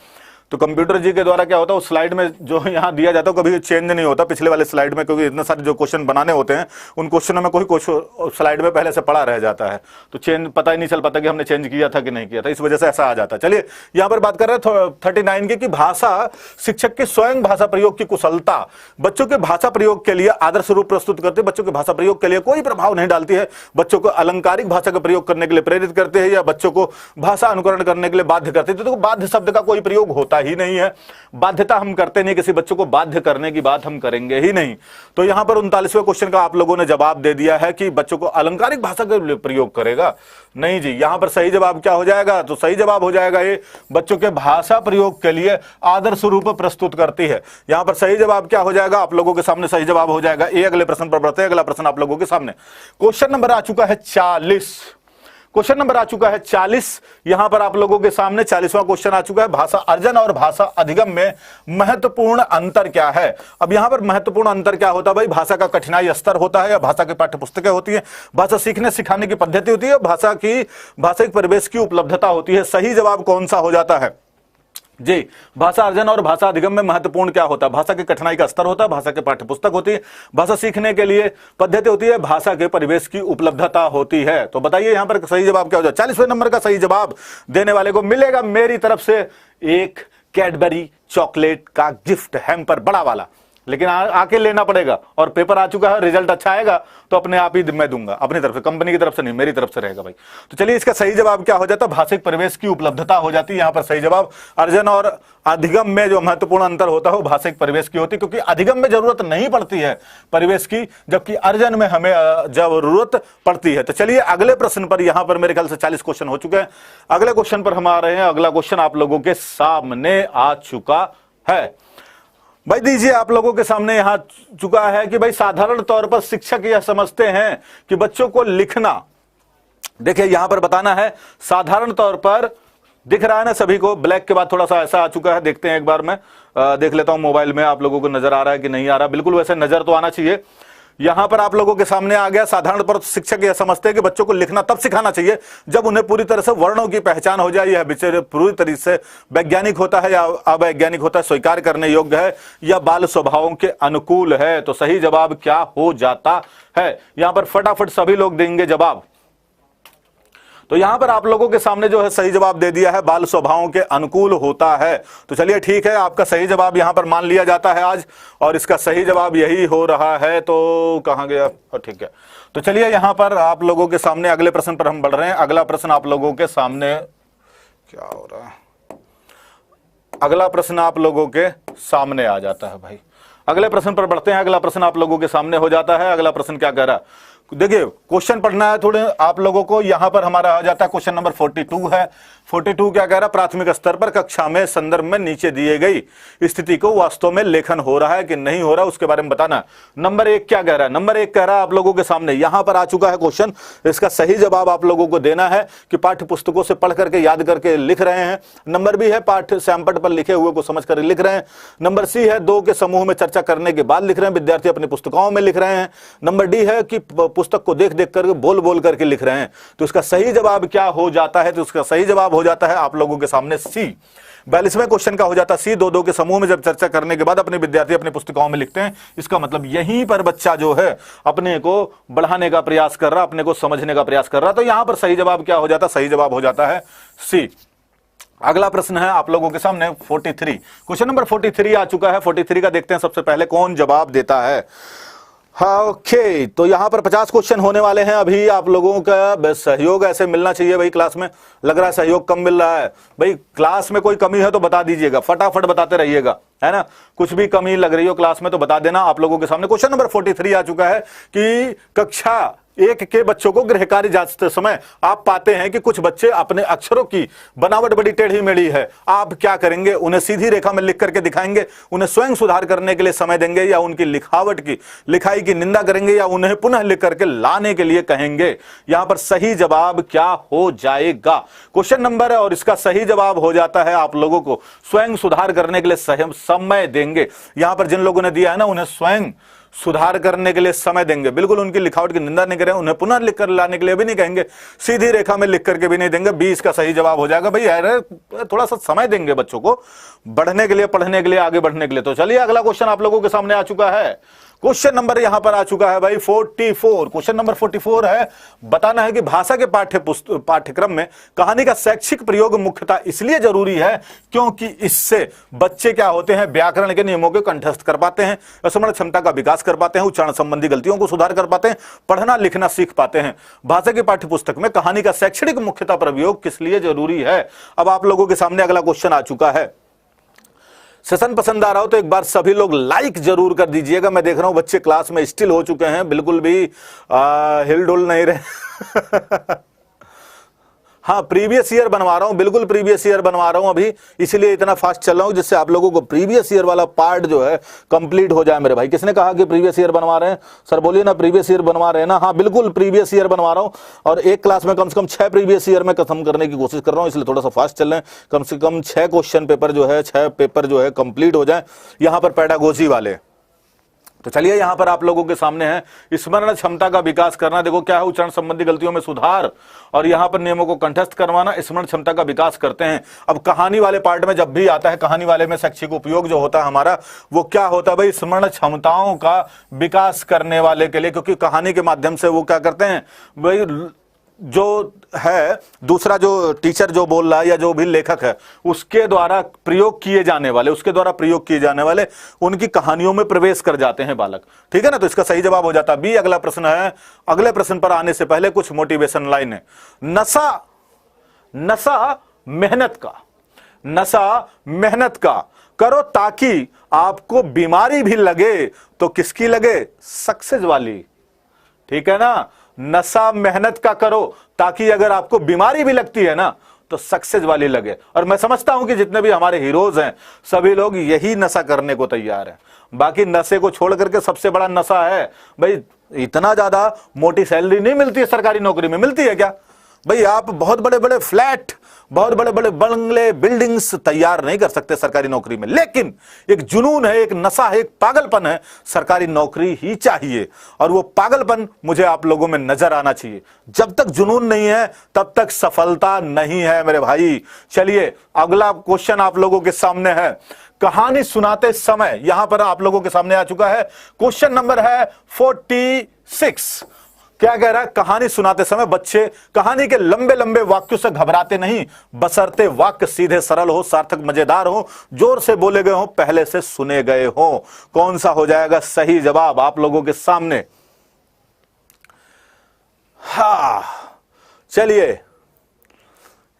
तो कंप्यूटर जी के द्वारा क्या होता है, उस स्लाइड में जो यहाँ दिया जाता है कभी चेंज नहीं होता पिछले वाले स्लाइड में, क्योंकि इतने सारे जो क्वेश्चन बनाने होते हैं उन क्वेश्चनों में कोई क्वेश्चन स्लाइड में पहले से पड़ा रह जाता है, तो चेंज पता ही नहीं चल पाता कि हमने चेंज किया था कि नहीं किया था, इस वजह से ऐसा आ जाता है। चलिए यहाँ पर बात कर रहे हैं 39 की कि भाषा शिक्षक के स्वयं भाषा प्रयोग की कुशलता बच्चों के भाषा प्रयोग के लिए आदर्श रूप प्रस्तुत करते, बच्चों के भाषा प्रयोग के लिए कोई प्रभाव नहीं डालती है, बच्चों को अलंकारिक भाषा का प्रयोग करने के लिए प्रेरित करते हैं, या बच्चों को भाषा अनुकरण करने के लिए बाध्य करते हैं। तो बाध्य शब्द का कोई प्रयोग होता ही नहीं है, बाध्यता हम करते नहीं, किसी बच्चों को बाध्य करने की बात हम करेंगे ही नहीं। तो यहां पर 39वें क्वेश्चन का आप लोगों ने जवाब दे दिया है कि बच्चों को अलंकारिक भाषा का प्रयोग करेगा। नहीं जी, यहां पर सही जवाब क्या हो जाएगा? तो सही जवाब हो जाएगा ये बच्चों के भाषा प्रयोग के लिए आदर्श रूप प्रस्तुत करती है। यहां पर सही जवाब क्या हो जाएगा? आप लोगों के सामने सही जवाब हो जाएगा ये। अगले प्रश्न पर बढ़ते हैं। अगला प्रश्न आप लोगों के सामने क्वेश्चन नंबर आ चुका है 40। क्वेश्चन नंबर आ चुका है 40। यहां पर आप लोगों के सामने 40वां क्वेश्चन आ चुका है। भाषा अर्जन और भाषा अधिगम में महत्वपूर्ण अंतर क्या है? अब यहां पर महत्वपूर्ण अंतर क्या होता है भाई? भाषा का कठिनाई स्तर होता है, या भाषा की पाठ्य पुस्तकें होती है, भाषा सीखने सिखाने की पद्धति होती है, भाषा की भाषाई परिवेश की उपलब्धता होती है। सही जवाब कौन सा हो जाता है? जी, भाषा अर्जन और भाषा अधिगम में महत्वपूर्ण क्या होता है? भाषा की कठिनाई का स्तर होता है, भाषा के पाठ्यपुस्तक होती है, भाषा सीखने के लिए पद्धति होती है, भाषा के परिवेश की उपलब्धता होती है। तो बताइए यहां पर सही जवाब क्या हो जाए? 40वें नंबर का सही जवाब देने वाले को मिलेगा मेरी तरफ से एक कैडबरी चॉकलेट का गिफ्ट हैम्पर बड़ा वाला, लेकिन आके लेना पड़ेगा। और पेपर आ चुका है, रिजल्ट अच्छा आएगा तो अपने आप ही मैं दूंगा, अपनी तरफ से, कंपनी की तरफ से नहीं, मेरी तरफ से रहेगा भाई। तो चलिए इसका सही जवाब क्या हो जाता है? भाषिक परिवेश की उपलब्धता हो जाती है। यहां पर सही जवाब अर्जन और अधिगम में जो महत्वपूर्ण अंतर होता है वो भाषिक परिवेश की होती है, क्योंकि अधिगम में जरूरत नहीं पड़ती है परिवेश की, जबकि अर्जन में हमें जरूरत पड़ती है। तो चलिए अगले प्रश्न पर, यहां पर मेरे ख्याल से 40 क्वेश्चन हो चुके हैं। अगले क्वेश्चन पर हम आ रहे हैं। अगला क्वेश्चन आप लोगों के सामने आ चुका है भाई। दीजिए आप लोगों के सामने यहां चुका है कि भाई साधारण तौर पर शिक्षक यह समझते हैं कि बच्चों को लिखना, देखिए यहां पर बताना है साधारण तौर पर, दिख रहा है ना सभी को? ब्लैक के बाद थोड़ा सा ऐसा आ चुका है, देखते हैं एक बार, मैं देख लेता हूं मोबाइल में आप लोगों को नजर आ रहा है कि नहीं आ रहा। बिल्कुल वैसे नजर तो आना चाहिए। यहां पर आप लोगों के सामने आ गया, साधारण तौर पर शिक्षक यह समझते हैं कि बच्चों को लिखना तब सिखाना चाहिए जब उन्हें पूरी तरह से वर्णों की पहचान हो जाए। यह विचार पूरी तरह से वैज्ञानिक होता है या अवैज्ञानिक होता है, स्वीकार करने योग्य है या बाल स्वभावों के अनुकूल है। तो सही जवाब क्या हो जाता है? यहां पर फटाफट सभी लोग देंगे जवाब। तो यहां पर आप लोगों के सामने जो है सही जवाब दे दिया है, बाल स्वभावों के अनुकूल होता है। तो चलिए ठीक है, आपका सही जवाब यहां पर मान लिया जाता है आज, और इसका सही जवाब यही हो रहा है। तो कहां गया? ठीक है, तो चलिए यहां पर आप लोगों के सामने अगले प्रश्न पर हम बढ़ रहे हैं। अगला प्रश्न आप लोगों के सामने क्या हो रहा है? अगला प्रश्न आप लोगों के सामने आ जाता है भाई। अगले प्रश्न पर बढ़ते हैं। अगला प्रश्न आप लोगों के सामने हो जाता है। अगला प्रश्न क्या कह रहा है? देखिए क्वेश्चन पढ़ना है थोड़े आप लोगों को। यहां पर हमारा आ जाता है क्वेश्चन नंबर 42 है। 42 क्या कह रहा है? प्राथमिक स्तर पर कक्षा में संदर्भ में नीचे दिए गई स्थिति को वास्तव में लेखन हो रहा है कि नहीं हो रहा, उसके बारे में बताना। नंबर 1 क्या कह रहा है? नंबर 1 कह रहा है आप लोगों के सामने, यहां पर आ चुका है क्वेश्चन। इसका सही जवाब आप लोगों को देना है कि पाठ्य पुस्तकों से पढ़ करके याद करके लिख रहे हैं। नंबर बी है पाठ्य सैंपट पर लिखे हुए को समझ कर लिख रहे हैं। नंबर सी है 2 के समूह में चर्चा करने के बाद लिख रहे हैं, विद्यार्थी अपनी पुस्तकों में लिख रहे हैं। नंबर डी है कि पुस्तक को देख देख करके बोल बोल करके लिख रहे हैं। तो इसका सही जवाब क्या हो जाता है? तो इसका सही जवाब हो जाता है आप लोगों के सामने सी। 42वें क्वेश्चन का हो जाता है सी, 2-2 के समूह में जब चर्चा करने के बाद अपने विद्यार्थी अपनी पुस्तिकाओं में लिखते हैं। इसका मतलब यहीं पर बच्चा जो है अपने को बढ़ाने का प्रयास कर रहा, अपने को समझने का प्रयास कर रहा। तो यहां पर सही जवाब क्या हो जाता है? सही जवाब हो जाता है सी। अगला प्रश्न है आप लोगों के सामने 43, क्वेश्चन नंबर 43 आ चुका है। 43 का देखते हैं सबसे पहले कौन जवाब देता है। हाँ ओके, तो यहां पर 50 क्वेश्चन होने वाले हैं। अभी आप लोगों का सहयोग ऐसे मिलना चाहिए भाई। क्लास में लग रहा है सहयोग कम मिल रहा है भाई। क्लास में कोई कमी है तो बता दीजिएगा, फटाफट बताते रहिएगा, है ना। कुछ भी कमी लग रही हो क्लास में तो बता देना। आप लोगों के सामने क्वेश्चन नंबर 43 आ चुका है कि कक्षा 1 के बच्चों को गृह कार्य जांचते समय आप पाते हैं कि कुछ बच्चे अपने अक्षरों की बनावट बड़ी टेढ़ी मेढ़ी है। आप क्या करेंगे? उन्हें सीधी रेखा में लिख करके दिखाएंगे, उन्हें स्वयं सुधार करने के लिए समय देंगे, या उनकी लिखावट की लिखाई की निंदा करेंगे, या उन्हें पुनः लिख करके लाने के लिए कहेंगे? यहां पर सही जवाब क्या हो जाएगा? क्वेश्चन नंबर है और इसका सही जवाब हो जाता है आप लोगों को स्वयं सुधार करने के लिए समय देंगे। यहां पर जिन लोगों ने दिया है ना, उन्हें स्वयं सुधार करने के लिए समय देंगे। बिल्कुल उनकी लिखावट की निंदा नहीं करें, उन्हें पुनः लिख कर लाने के लिए भी नहीं कहेंगे, सीधी रेखा में लिख करके भी नहीं देंगे। 20 का सही जवाब हो जाएगा भाई। यार थोड़ा सा समय देंगे बच्चों को बढ़ने के लिए, पढ़ने के लिए, आगे बढ़ने के लिए। तो चलिए अगला क्वेश्चन आप लोगों के सामने आ चुका है। क्वेश्चन नंबर यहां पर आ चुका है भाई 44। क्वेश्चन नंबर 44 है, बताना है कि भाषा के पाठ्यक्रम में कहानी का शैक्षिक प्रयोग मुख्यतः इसलिए जरूरी है क्योंकि इससे बच्चे क्या होते हैं? व्याकरण के नियमों को कंठस्थ कर पाते हैं, स्मरण क्षमता का विकास कर पाते हैं, उच्चारण संबंधी गलतियों को सुधार कर पाते हैं, पढ़ना लिखना सीख पाते हैं। भाषा के पाठ्यपुस्तक में कहानी का शैक्षणिक मुख्यतः प्रयोग किस लिए जरूरी है? अब आप लोगों के सामने अगला क्वेश्चन आ चुका है। सेशन पसंद आ रहा हो तो एक बार सभी लोग लाइक जरूर कर दीजिएगा। मैं देख रहा हूं बच्चे क्लास में स्टिल हो चुके हैं, बिल्कुल भी हिल डुल नहीं रहे। हाँ प्रीवियस ईयर बनवा रहा हूं, बिल्कुल प्रीवियस ईयर बनवा रहा हूं अभी, इसलिए इतना फास्ट चल रहा हूं जिससे आप लोगों को प्रीवियस ईयर वाला पार्ट जो है कंप्लीट हो जाए। मेरे भाई किसने कहा कि प्रीवियस ईयर बनवा रहे हैं? सर बोलिए ना, प्रीवियस ईयर बनवा रहे हैं ना? हाँ बिल्कुल प्रीवियस ईयर बनवा रहा हूं, और एक क्लास में कम से कम 6 प्रीवियस ईयर में खत्म करने की कोशिश कर रहा हूं, इसलिए थोड़ा सा फास्ट चल रहे हैं। कम से कम 6 क्वेश्चन पेपर जो है, 6 पेपर जो है कंप्लीट हो जाए यहाँ पर पेडागोजी वाले। तो चलिए यहां पर आप लोगों के सामने है स्मरण क्षमता का विकास करना। देखो क्या है, उच्चारण संबंधी गलतियों में सुधार और यहां पर नियमों को कंठस्थ करवाना, स्मरण क्षमता का विकास करते हैं। अब कहानी वाले पार्ट में जब भी आता है, कहानी वाले में शैक्षिक उपयोग जो होता है हमारा, वो क्या होता है भाई, स्मरण क्षमताओं का विकास करने वाले के लिए, क्योंकि कहानी के माध्यम से वो क्या करते हैं भाई, जो है दूसरा जो टीचर जो बोल रहा है या जो भी लेखक है उसके द्वारा प्रयोग किए जाने वाले उनकी कहानियों में प्रवेश कर जाते हैं बालक। ठीक है ना, तो इसका सही जवाब हो जाता है बी। अगला प्रश्न है, अगले प्रश्न पर आने से पहले कुछ मोटिवेशन लाइन है। नशा मेहनत का करो ताकि आपको बीमारी भी लगे तो किसकी लगे, सक्सेस वाली। ठीक है ना, नशा मेहनत का करो ताकि अगर आपको बीमारी भी लगती है ना तो सक्सेस वाली लगे। और मैं समझता हूं कि जितने भी हमारे हीरोज हैं सभी लोग यही नशा करने को तैयार हैं। बाकी नशे को छोड़ करके सबसे बड़ा नशा है भाई, इतना ज्यादा मोटी सैलरी नहीं मिलती है सरकारी नौकरी में, मिलती है क्या भाई? आप बहुत बड़े बड़े फ्लैट, बहुत बड़े बड़े बंगले, बिल्डिंग्स तैयार नहीं कर सकते सरकारी नौकरी में, लेकिन एक जुनून है, एक नशा है, एक पागलपन है, सरकारी नौकरी ही चाहिए। और वो पागलपन मुझे आप लोगों में नजर आना चाहिए। जब तक जुनून नहीं है तब तक सफलता नहीं है मेरे भाई। चलिए अगला क्वेश्चन आप लोगों के सामने है, कहानी सुनाते समय, यहां पर आप लोगों के सामने आ चुका है क्वेश्चन नंबर है 46। क्या कह रहा है, कहानी सुनाते समय बच्चे कहानी के लंबे लंबे वाक्यों से घबराते नहीं, बशर्ते वाक्य सीधे सरल हो, सार्थक मजेदार हो, जोर से बोले गए हो, पहले से सुने गए हो। कौन सा हो जाएगा सही जवाब आप लोगों के सामने? हा, चलिए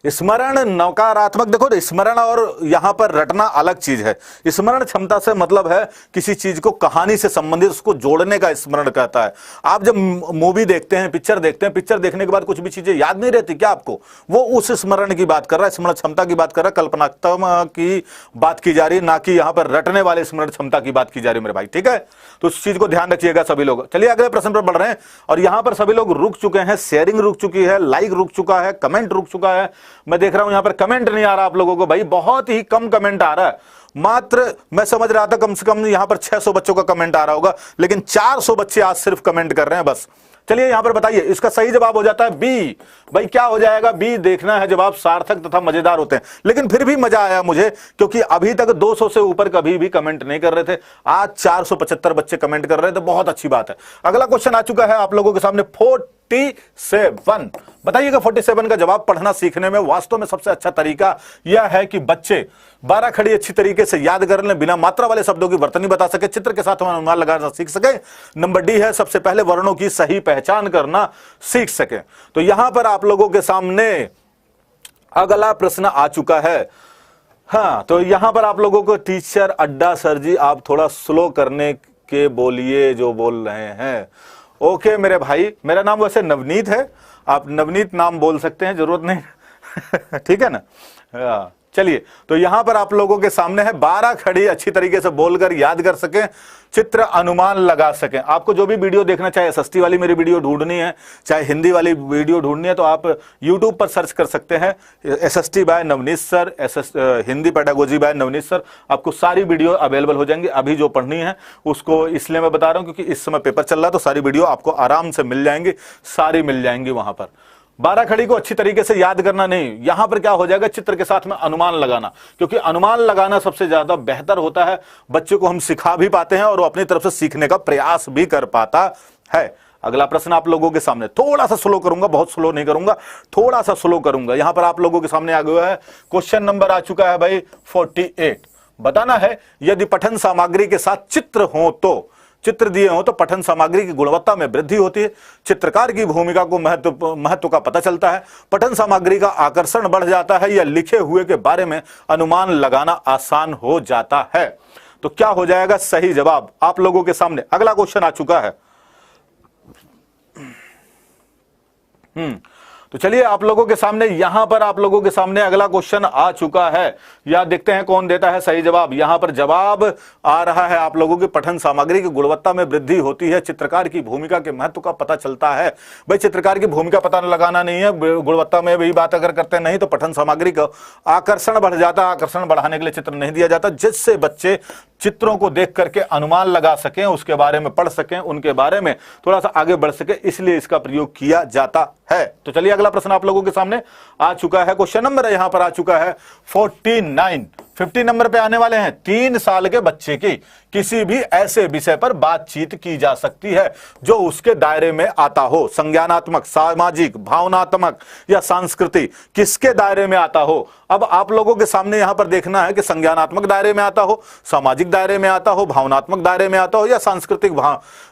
स्मरण नकारात्मक, देखो स्मरण और यहां पर रटना अलग चीज है। स्मरण क्षमता से मतलब है किसी चीज को कहानी से संबंधित उसको जोड़ने का स्मरण कहता है। आप जब मूवी देखते हैं, पिक्चर देखते हैं, पिक्चर देखने के बाद कुछ भी चीजें याद नहीं रहती क्या आपको, वो उस स्मरण की बात कर रहा है, स्मरण क्षमता की बात कर रहा है, कल्पनात्मक की बात की जा रही है, ना कि यहां पर रटने वाले स्मरण क्षमता की बात की जा रही है मेरे भाई। ठीक है, तो उस चीज को ध्यान रखिएगा सभी लोग। चलिए अगले प्रश्न पर बढ़ रहे हैं और यहां पर सभी लोग रुक चुके हैं, शेयरिंग रुक चुकी है, लाइक रुक चुका है, कमेंट रुक चुका है। मैं देख रहा हूं यहां पर कमेंट नहीं आ रहा आप लोगों को भाई, बहुत ही कम कमेंट आ रहा है। मात्र मैं समझ रहा था कम से कम यहां पर 600 बच्चों का कमेंट आ रहा होगा, लेकिन 400 बच्चे आज सिर्फ कमेंट कर रहे हैं बस। चलिए यहां पर बताइए, इसका सही जवाब हो जाता है बी। भाई क्या हो जाएगा, बी। देखना है जवाब सार्थक तथा मजेदार होते हैं, लेकिन फिर भी मजा आया मुझे, क्योंकि अभी तक 200 से ऊपर कभी भी कमेंट नहीं कर रहे थे, आज 475 बच्चे कमेंट कर रहे थे, बहुत अच्छी बात है। अगला क्वेश्चन आ चुका है आप लोगों के सामने 47। बताइएगा 47 का जवाब पढ़ना सीखने में वास्तव में सबसे अच्छा तरीका यह है कि बच्चे 12 खड़ी अच्छी तरीके से याद कर लें, बिना मात्रा वाले शब्दों की वर्तनी बता सके, चित्र के साथ अनुमान लगाना सीख सके। नंबर डी है सबसे पहले वर्णों की सही पहचान करना सीख सके। तो यहां पर आप लोगों के सामने अगला प्रश्न आ चुका है। हाँ, तो यहां पर आप लोगों को टीचर अड्डा सर जी आप थोड़ा स्लो करने के बोलिए जो बोल रहे हैं। ओके मेरे भाई, मेरा नाम वैसे नवनीत है, आप नवनीत नाम बोल सकते हैं, जरूरत नहीं ठीक है ना। चलिए तो यहां पर आप लोगों के सामने है 12 खड़ी अच्छी तरीके से बोलकर याद कर सकें, चित्र अनुमान लगा सकें। आपको जो भी वीडियो देखना, चाहे एसएसटी वाली मेरी वीडियो ढूंढनी है, चाहे हिंदी वाली वीडियो ढूंढनी है, तो आप यूट्यूब पर सर्च कर सकते हैं SST by Navneet sir, Hindi pedagogy by Navneet sir, आपको सारी वीडियो अवेलेबल हो जाएंगी। अभी जो पढ़नी है उसको इसलिए मैं बता रहा हूं क्योंकि इस समय पेपर चल रहा है, तो सारी वीडियो आपको आराम से मिल जाएंगी, सारी मिल जाएंगी वहां पर। 12 खड़ी को अच्छी तरीके से याद करना नहीं, यहां पर क्या हो जाएगा, चित्र के साथ में अनुमान लगाना, क्योंकि अनुमान लगाना सबसे ज्यादा बेहतर होता है। बच्चे को हम सिखा भी पाते हैं और वो अपनी तरफ से सीखने का प्रयास भी कर पाता है। अगला प्रश्न आप लोगों के सामने, थोड़ा सा स्लो करूंगा, बहुत स्लो नहीं करूंगा, थोड़ा सा स्लो करूंगा। यहां पर आप लोगों के सामने आ गया है क्वेश्चन नंबर आ चुका है भाई 48। बताना है यदि पठन सामग्री के साथ चित्र हो तो, चित्र दिए हो तो पठन सामग्री की गुणवत्ता में वृद्धि होती है, चित्रकार की भूमिका को महत्व का पता चलता है, पठन सामग्री का आकर्षण बढ़ जाता है, या लिखे हुए के बारे में अनुमान लगाना आसान हो जाता है। तो क्या हो जाएगा सही जवाब आप लोगों के सामने? अगला क्वेश्चन आ चुका है। तो चलिए आप लोगों के सामने यहां पर आप लोगों के सामने अगला क्वेश्चन आ चुका है, या देखते हैं कौन देता है सही जवाब। यहां पर जवाब आ रहा है आप लोगों की, पठन सामग्री की गुणवत्ता में वृद्धि होती है, चित्रकार की भूमिका के महत्व का पता चलता है। भाई चित्रकार की भूमिका पता लगाना नहीं है, गुणवत्ता में भी बात अगर करते नहीं तो पठन सामग्री का आकर्षण बढ़ जाता है। आकर्षण बढ़ाने के लिए चित्र नहीं दिया जाता, जिससे बच्चे चित्रों को देख करके अनुमान लगा सकें, उसके बारे में पढ़ सकें, उनके बारे में थोड़ा सा आगे बढ़ सके, इसलिए इसका प्रयोग किया जाता है। तो चलिए अगला प्रश्न आप लोगों के सामने आ चुका है। क्वेश्चन नंबर यहां पर आ चुका है 49। 50 नंबर पे आने वाले हैं। 3 साल के बच्चे की किसी भी ऐसे विषय पर बातचीत की जा सकती है जो उसके दायरे में आता हो। संज्ञानात्मक, सामाजिक, भावनात्मक या सांस्कृतिक, किसके दायरे में आता हो। अब आप लोगों के सामने यहां पर देखना है कि संज्ञानात्मक दायरे में आता हो, सामाजिक दायरे में आता हो, भावनात्मक दायरे में आता हो या सांस्कृतिक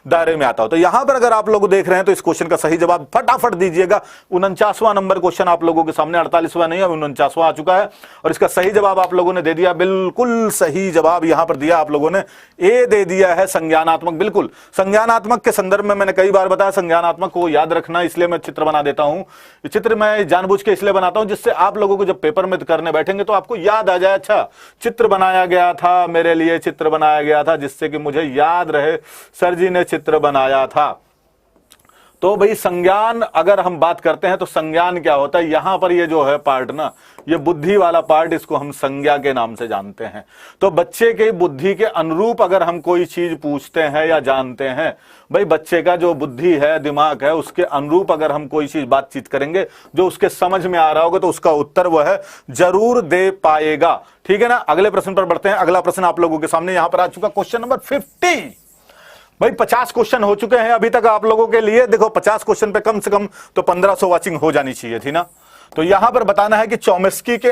दायरे में आता हो। तो यहां पर अगर आप लोग देख रहे हैं तो इस क्वेश्चन का सही जवाब फटाफट दीजिएगा। 49वां नंबर क्वेश्चन आप लोगों के सामने, 48वां नहीं है, 49वां आ चुका है और इसका सही जवाब आप लोगों ने दे दिया। बिल्कुल सही जवाब यहां पर दिया आप लोगों ने, ए दे दिया है, संज्ञानात्मक। बिल्कुल संज्ञानात्मक के संदर्भ में मैंने कई बार बताया, संज्ञानात्मक को याद रखना, इसलिए मैं चित्र बना देता हूं। चित्र मैं जानबूझ के इसलिए बनाता हूं जिससे आप लोगों को जब पेपर में करने बैठेंगे तो आपको याद आ जाए, अच्छा चित्र बनाया गया था, मेरे लिए चित्र बनाया गया था, जिससे कि मुझे याद रहे सर जी ने चित्र बनाया था। तो भाई संज्ञान अगर हम बात करते हैं तो संज्ञान क्या होता है, यहां पर ये जो है पार्ट ना, ये बुद्धि वाला पार्ट, इसको हम संज्ञा के नाम से जानते हैं। तो बच्चे के बुद्धि के अनुरूप अगर हम कोई चीज पूछते हैं या जानते हैं, भाई बच्चे का जो बुद्धि है, दिमाग है, उसके अनुरूप अगर हम कोई चीज बातचीत करेंगे जो उसके समझ में आ रहा होगा तो उसका उत्तर वह जरूर दे पाएगा। ठीक है ना। अगले प्रश्न पर बढ़ते हैं। अगला प्रश्न आप लोगों के सामने यहां पर आ चुका, क्वेश्चन नंबर 50। भाई 50 क्वेश्चन हो चुके हैं अभी तक आप लोगों के लिए। देखो 50 क्वेश्चन पे कम से कम तो 1500 वाचिंग हो जानी चाहिए थी ना। तो यहां पर बताना है कि चॉम्स्की के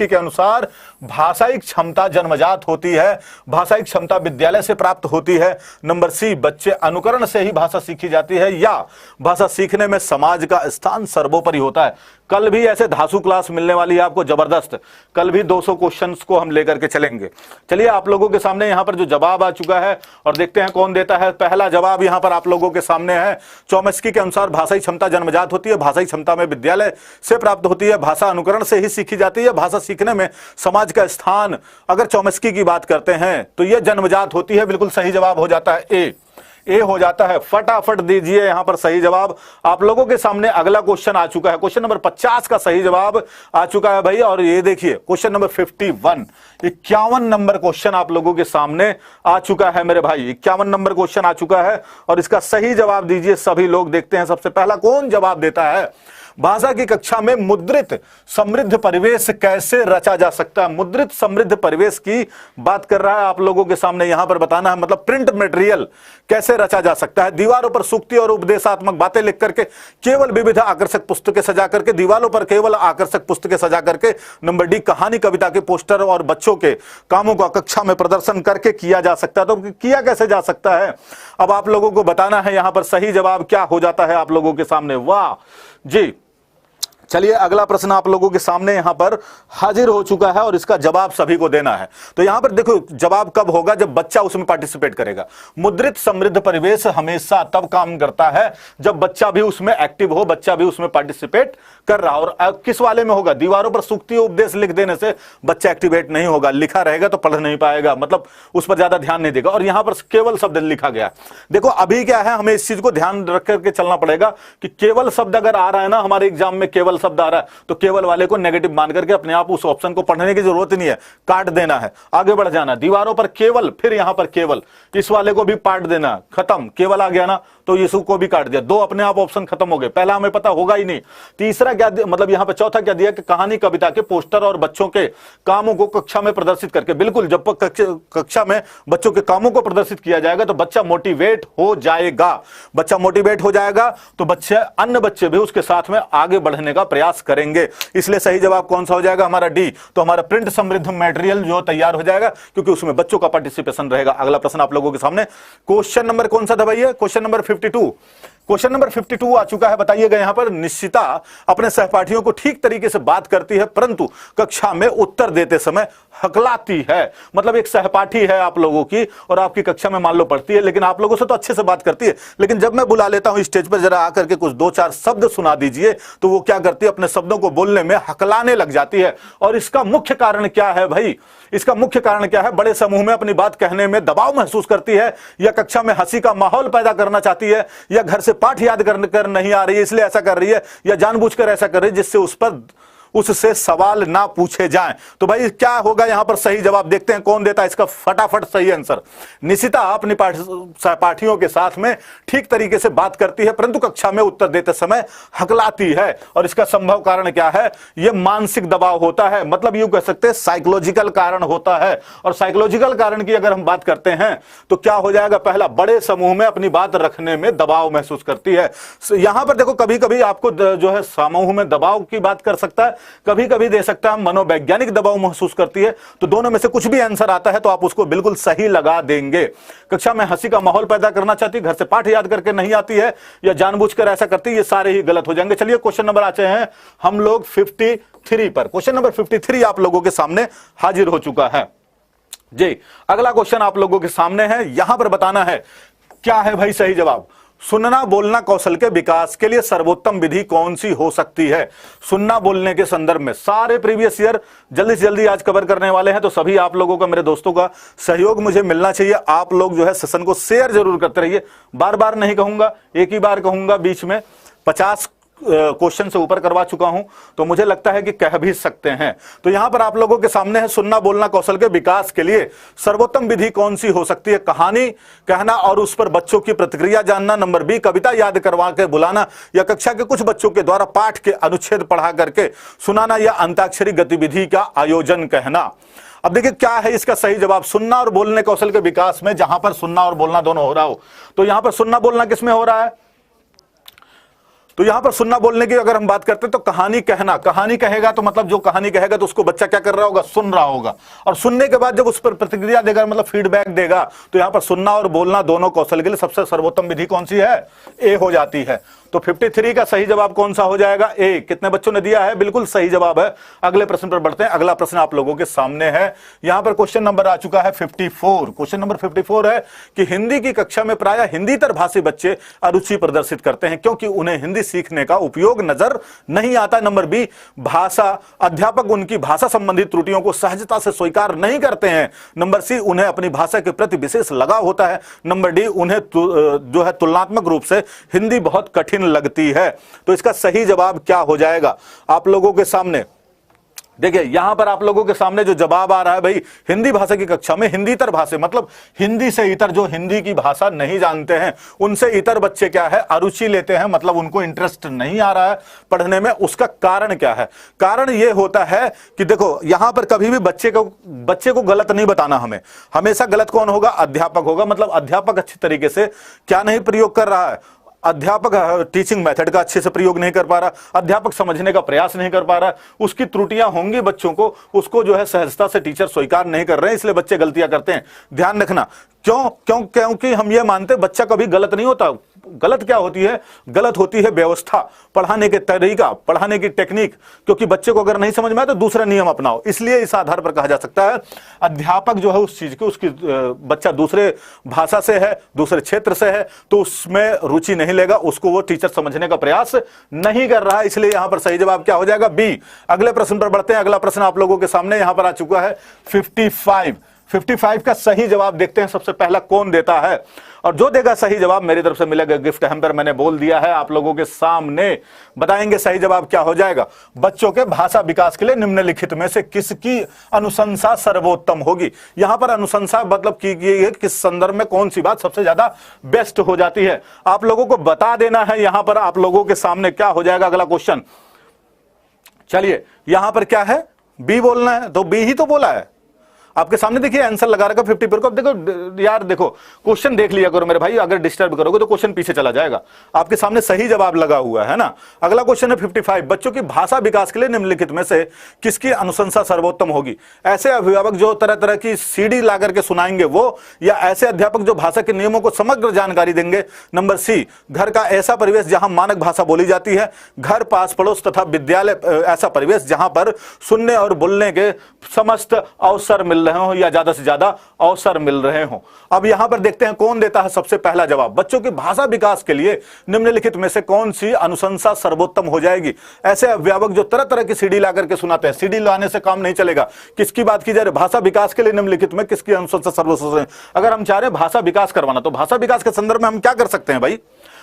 अनुसार भाषाई क्षमता जन्मजात होती है, भाषाई क्षमता विद्यालय से प्राप्त होती है। नंबर सी, बच्चे अनुकरण से ही भाषा सीखी जाती है, या भाषा सीखने में समाज का स्थान सर्वोपरि होता है। कल भी ऐसे धासु क्लास मिलने वाली है आपको जबरदस्त, कल भी 200 क्वेश्चंस को हम लेकर के चलेंगे। चलिए आप लोगों के सामने यहां पर जो जवाब आ चुका है और देखते हैं कौन देता है। पहला जवाब यहां पर आप लोगों के सामने है, चॉम्स्की के अनुसार भाषाई क्षमता जन्मजात होती है, भाषाई क्षमता में विद्यालय से प्राप्त होती है, भाषा अनुकरण से ही सीखी जाती है, भाषा सीखने में समाज का स्थान अगर चॉम्स्की की बात करते हैं तो यह जन्मजात होती है। बिल्कुल सही जवाब हो जाता है ए हो जाता है। फटाफट दीजिए यहां पर सही जवाब। आप लोगों के सामने अगला क्वेश्चन आ चुका है, क्वेश्चन नंबर 50 का सही जवाब आ चुका है भाई। और ये देखिए क्वेश्चन नंबर 51, 51 नंबर क्वेश्चन आप लोगों के सामने आ चुका है मेरे भाई। 51 नंबर क्वेश्चन आ चुका है और इसका सही जवाब दीजिए सभी लोग। देखते हैं सबसे पहला कौन जवाब देता है। भाषा की कक्षा में मुद्रित समृद्ध परिवेश कैसे रचा जा सकता है। मुद्रित समृद्ध परिवेश की बात कर रहा है आप लोगों के सामने, यहां पर बताना है, मतलब प्रिंट मटेरियल कैसे रचा जा सकता है। दीवारों पर सूक्ति और उपदेशात्मक बातें लिख करके, केवल विविध आकर्षक पुस्तकें सजा करके, दीवारों पर केवल आकर्षक पुस्तकें सजा करके। नंबर डी, कहानी कविता के पोस्टर और बच्चों के कामों का कक्षा में प्रदर्शन करके किया जा सकता है। तो किया कैसे जा सकता है, अब आप लोगों को बताना है। यहां पर सही जवाब क्या हो जाता है आप लोगों के सामने, वाह जी। चलिए अगला प्रश्न आप लोगों के सामने यहां पर हाजिर हो चुका है और इसका जवाब सभी को देना है। तो यहां पर देखो जवाब कब होगा, जब बच्चा उसमें पार्टिसिपेट करेगा। मुद्रित समृद्ध परिवेश हमेशा तब काम करता है जब बच्चा भी उसमें एक्टिव हो, बच्चा भी उसमें पार्टिसिपेट कर रहा। और किस वाले में होगा, दीवारों पर सूक्ति उपदेश लिख देने से बच्चा एक्टिवेट नहीं होगा, लिखा रहेगा तो पढ़ नहीं पाएगा, मतलब उस पर ज्यादा ध्यान नहीं देगा। और यहां पर केवल शब्द लिखा गया। देखो अभी क्या है, हमें इस चीज को ध्यान रख करके चलना पड़ेगा कि केवल शब्द अगर आ रहा है ना हमारे एग्जाम में, केवल शब्द आ रहा है तो केवल वाले को नेगेटिव मान करके अपने आप उस ऑप्शन को पढ़ने की जरूरत नहीं है, काट देना है, आगे बढ़ जाना। दीवारों पर केवल, फिर यहां पर केवल, इस वाले को भी पाट देना, खत्म, केवल आ गया ना तो इसको भी काट दिया, दो अपने आप ऑप्शन खत्म हो गए। पहला हमें पता होगा ही नहीं। तीसरा क्या, मतलब यहां पर चौथा क्या दिया कि कहानी कविता के पोस्टर और बच्चों के कामों को कक्षा में प्रदर्शित करके। बिल्कुल, जब कक्षा में बच्चों के कामों को प्रदर्शित किया जाएगा तो बच्चा मोटिवेट हो जाएगा। बच्चा मोटिवेट हो जाएगा तो बच्चे, अन्य बच्चे भी उसके साथ में आगे बढ़ने का प्रयास करेंगे। इसलिए सही जवाब कौन सा हो जाएगा, हमारा डी। तो हमारा प्रिंट समृद्ध मटेरियल जो तैयार हो जाएगा क्योंकि उसमें बच्चों का पार्टिसिपेशन रहेगा। अगला प्रश्न आप लोगों के सामने, क्वेश्चन नंबर कौन सा था भैया, क्वेश्चन नंबर 52। क्वेश्चन नंबर 52 आ चुका है। बताइएगा यहां पर, निश्चिता अपने सहपाठियों को ठीक तरीके से बात करती है परंतु कक्षा में उत्तर देते समय हकलाती है। मतलब एक सहपाठी है आप लोगों की और आपकी कक्षा में मान लो पढ़ती है, लेकिन आप लोगों से तो अच्छे से बात करती है, लेकिन जब मैं बुला लेता हूं स्टेज पर जरा आकर के कुछ 2-4 शब्द सुना दीजिए, तो वो क्या करती है, अपने शब्दों को बोलने में हकलाने लग जाती है। और इसका मुख्य कारण क्या है भाई? इसका मुख्य कारण क्या है? बड़े समूह में अपनी बात कहने में दबाव महसूस करती है, या कक्षा में हंसी का माहौल पैदा करना चाहती है, या घर से पाठ याद कर नहीं आ रही है इसलिए ऐसा कर रही है, या जानबूझकर ऐसा कर रही है जिससे उससे सवाल ना पूछे जाएं। तो भाई क्या होगा यहां पर? सही जवाब देखते हैं कौन देता है इसका फटाफट सही आंसर। निशिता अपनी सहपाठियों के साथ में ठीक तरीके से बात करती है परंतु कक्षा में उत्तर देते समय हकलाती है। और इसका संभव कारण क्या है? यह मानसिक दबाव होता है, मतलब यूं कह सकते हैं साइकोलॉजिकल कारण होता है। और साइकोलॉजिकल कारण की अगर हम बात करते हैं तो क्या हो जाएगा? पहला, बड़े समूह में अपनी बात रखने में दबाव महसूस करती है। यहां पर देखो, कभी कभी आपको जो है समूह में दबाव की बात कर सकता है, कभी कभी दे सकता है मनोवैज्ञानिक दबाव महसूस करती है। तो दोनों में से कुछ भी आंसर आता है तो आप उसको बिल्कुल सही लगा देंगे। कक्षा में हंसी का माहौल पैदा करना चाहती है, घर से पाठ याद करके नहीं आती है, या जानबूझकर ऐसा करती है, ये सारे ही गलत हो जाएंगे। चलिए क्वेश्चन नंबर आते हैं हम लोग 53 पर। क्वेश्चन नंबर 53 आप लोगों के सामने हाजिर हो चुका है जी। अगला क्वेश्चन आप लोगों के सामने है, यहां पर बताना है क्या है भाई सही जवाब। सुनना बोलना कौशल के विकास के लिए सर्वोत्तम विधि कौन सी हो सकती है? सुनना बोलने के संदर्भ में सारे प्रीवियस ईयर जल्दी से जल्दी आज कवर करने वाले हैं, तो सभी आप लोगों का, मेरे दोस्तों का सहयोग मुझे मिलना चाहिए। आप लोग जो है सेशन को शेयर जरूर करते रहिए। बार बार नहीं कहूंगा, एक ही बार कहूंगा। बीच में 50 क्वेश्चन से ऊपर करवा चुका हूं, तो मुझे लगता है कि कह भी सकते हैं। तो यहां पर आप लोगों के सामने है, सुनना बोलना कौशल के विकास के लिए सर्वोत्तम विधि कौन सी हो सकती है? कहानी कहना और उस पर बच्चों की प्रतिक्रिया जानना। नंबर बी, कविता याद करवा के बुलाना, या कक्षा के कुछ बच्चों के द्वारा पाठ के अनुच्छेद पढ़ा करके सुनाना, या अंताक्षरी गतिविधि का आयोजन कहना। अब देखिए क्या है इसका सही जवाब। सुनना और बोलने कौशल के विकास में जहां पर सुनना और बोलना दोनों हो रहा हो, तो यहां पर सुनना बोलना किसमें हो रहा है? तो यहां पर सुनना बोलने की अगर हम बात करते हैं तो कहानी कहना, कहानी कहेगा तो मतलब जो कहानी कहेगा तो उसको बच्चा क्या कर रहा होगा? सुन रहा होगा। और सुनने के बाद जब उस पर प्रतिक्रिया देगा, मतलब फीडबैक देगा, तो यहां पर सुनना और बोलना दोनों कौशल के लिए सबसे सर्वोत्तम विधि कौन सी है? ए हो जाती है। तो 53 का सही जवाब कौन सा हो जाएगा? ए। कितने बच्चों ने दिया है? बिल्कुल सही जवाब है। अगले प्रश्न पर बढ़ते हैं। अगला प्रश्न आप लोगों के सामने है, यहां पर क्वेश्चन नंबर आ चुका है 54। क्वेश्चन नंबर 54 है कि हिंदी की कक्षा में प्रायः हिंदीतर भाषी बच्चे अरुचि प्रदर्शित करते हैं क्योंकि उन्हें हिंदी सीखने का उपयोग नजर नहीं आता। नंबर बी, भाषा अध्यापक उनकी भाषा संबंधी त्रुटियों को सहजता से स्वीकार नहीं करते हैं। नंबर सी, उन्हें अपनी भाषा के प्रति विशेष लगाव होता है। नंबर डी, उन्हें जो है तुलनात्मक रूप से हिंदी बहुत कठिन लगती है। तो इसका सही जवाब क्या हो जाएगा आप लोगों के सामने? देखिए यहां पर आप लोगों के सामने जो जवाब आ रहा है भाई, हिंदी भाषा की कक्षा में हिंदीतर भाषा, मतलब हिंदी से इतर, जो हिंदी की भाषा नहीं जानते हैं उनसे इतर बच्चे क्या है? अरुचि लेते हैं, मतलब उनको इंटरेस्ट नहीं आ रहा है पढ़ने में। उसका कारण क्या है? कारण यह होता है कि देखो यहां पर कभी भी बच्चे को गलत नहीं बताना। हमें हमेशा गलत कौन होगा? अध्यापक होगा। मतलब अध्यापक अच्छी तरीके से क्या नहीं प्रयोग कर रहा है? अध्यापक टीचिंग मेथड का अच्छे से प्रयोग नहीं कर पा रहा, अध्यापक समझने का प्रयास नहीं कर पा रहा, उसकी त्रुटियां होंगी बच्चों को, उसको जो है सहजता से टीचर स्वीकार नहीं कर रहे हैं, इसलिए बच्चे गलतियां करते हैं। ध्यान रखना। क्योंकि हम ये मानते बच्चा कभी गलत नहीं होता। गलत क्या होती है? गलत होती है व्यवस्था, पढ़ाने के तरीका, पढ़ाने की टेक्निक। क्योंकि बच्चे को अगर नहीं समझ में आए तो दूसरा नियम अपनाओ। इसलिए इस आधार पर कहा जा सकता है अध्यापक जो है उस चीज की, उसकी बच्चा दूसरे भाषा से है, दूसरे क्षेत्र से है, तो उसमें रुचि नहीं लेगा, उसको वो टीचर समझने का प्रयास नहीं कर रहा है। इसलिए यहां पर सही जवाब क्या हो जाएगा? बी। अगले प्रश्न पर बढ़ते हैं। अगला प्रश्न आप लोगों के सामने यहां पर आ चुका है 55 का सही जवाब देखते हैं सबसे पहला कौन देता है। और जो देगा सही जवाब मेरी तरफ से मिलेगा गिफ्ट हैम्पर। मैंने बोल दिया है आप लोगों के सामने। बताएंगे सही जवाब क्या हो जाएगा? बच्चों के भाषा विकास के लिए निम्नलिखित में से किसकी अनुशंसा सर्वोत्तम होगी? यहां पर अनुशंसा मतलब की गई है किस संदर्भ में कौन सी बात सबसे ज्यादा बेस्ट हो जाती है, आप लोगों को बता देना है। यहां पर आप लोगों के सामने क्या हो जाएगा अगला क्वेश्चन? चलिए यहां पर क्या है? बी बोलना है, तो बी ही तो बोला है। आपके सामने देखिए आंसर लगा रखा 50 पर को। अब देखो यार, देखो क्वेश्चन देख लिया करो मेरे भाई, अगर डिस्टर्ब करोगे तो क्वेश्चन पीछे चला जाएगा। आपके सामने सही जवाब लगा हुआ है ना। अगला क्वेश्चन है 55, बच्चों की भाषा विकास के लिए निम्नलिखित में से किसकी अनुशंसा सर्वोत्तम होगी? ऐसे अभिभावक जो तरह तरह की सीडी ला करके सुनाएंगे वो, या ऐसे अध्यापक जो भाषा के नियमों को समग्र जानकारी देंगे? नंबर सी, घर का ऐसा परिवेश जहां मानक भाषा बोली जाती है। घर, पास पड़ोस तथा विद्यालय ऐसा परिवेश जहां पर सुनने और बोलने के समस्त अवसर मिल रहे हो या ज्यादा से ज्यादा अवसर मिल रहे हो। अब यहां पर देखते हैं कौन देता है सबसे पहला जवाब। बच्चों की भाषा विकास के लिए निम्नलिखित में से कौन सी अनुशंसा सर्वोत्तम हो जाएगी? ऐसे अभिभावक जो तरह तरह की सीडी ला करके सुनाते हैं। सीडी लाने से काम नहीं चलेगा। किसकी बात की जा रही? भाषा विकास के लिए निम्नलिखित में किसकी अनुशंसा सर्वोत्तम? अगर हम चाह रहे हैं भाषा विकास करवाना, तो भाषा विकास के संदर्भ में हम क्या कर सकते हैं भाई?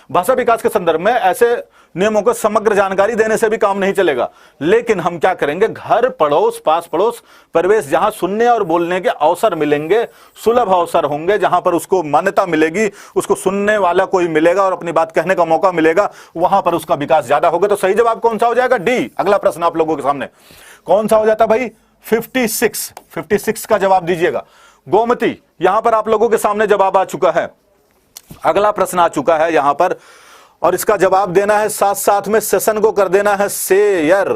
भाषा विकास के संदर्भ में ऐसे नियमों को समग्र जानकारी देने से भी काम नहीं चलेगा, लेकिन हम क्या करेंगे? घर, पड़ोस, पास पड़ोस परिवेश जहां सुनने और बोलने के अवसर मिलेंगे, सुलभ अवसर होंगे, जहां पर उसको मान्यता मिलेगी, उसको सुनने वाला कोई मिलेगा और अपनी बात कहने का मौका मिलेगा, वहां पर उसका विकास ज्यादा होगा। तो सही जवाब कौन सा हो जाएगा? डी। अगला प्रश्न आप लोगों के सामने कौन सा हो जाता भाई? 56 का जवाब दीजिएगा। गोमती, यहां पर आप लोगों के सामने जवाब आ चुका है। अगला प्रश्न आ चुका है यहां पर, और इसका जवाब देना है, साथ साथ में सेशन को कर देना है शेयर।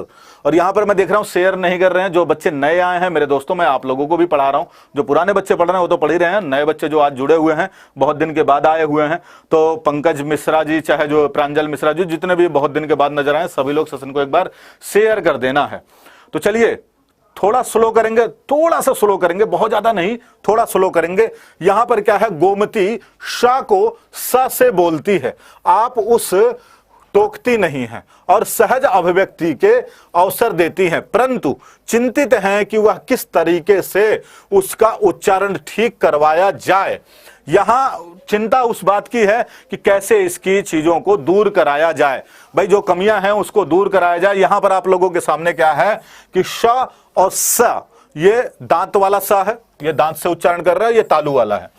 और यहां पर मैं देख रहा हूं शेयर नहीं कर रहे हैं जो बच्चे नए आए हैं मेरे दोस्तों। मैं आप लोगों को भी पढ़ा रहा हूं, जो पुराने बच्चे पढ़ रहे हैं वो तो पढ़ ही रहे हैं। नए बच्चे जो आज जुड़े हुए हैं, बहुत दिन के बाद आए हुए हैं, तो पंकज मिश्रा जी, चाहे जो प्रांजल मिश्रा जी, जितने भी बहुत दिन के बाद नजर आए, सभी लोग सेशन को एक बार शेयर कर देना है। तो चलिए थोड़ा स्लो करेंगे, थोड़ा सा स्लो करेंगे, बहुत ज्यादा नहीं, थोड़ा स्लो करेंगे। यहां पर क्या है? गोमती श को स से बोलती है। आप उस टोकती नहीं है और सहज अभिव्यक्ति के अवसर देती हैं, परंतु चिंतित हैं कि वह किस तरीके से उसका उच्चारण ठीक करवाया जाए। यहां चिंता उस बात की है कि कैसे इसकी चीजों को दूर कराया जाए। भाई जो कमियां हैं उसको दूर कराया जाए। यहां पर आप लोगों के सामने क्या है कि श और स, ये दांत वाला स है, ये दांत से उच्चारण कर रहा है, ये तालु वाला है,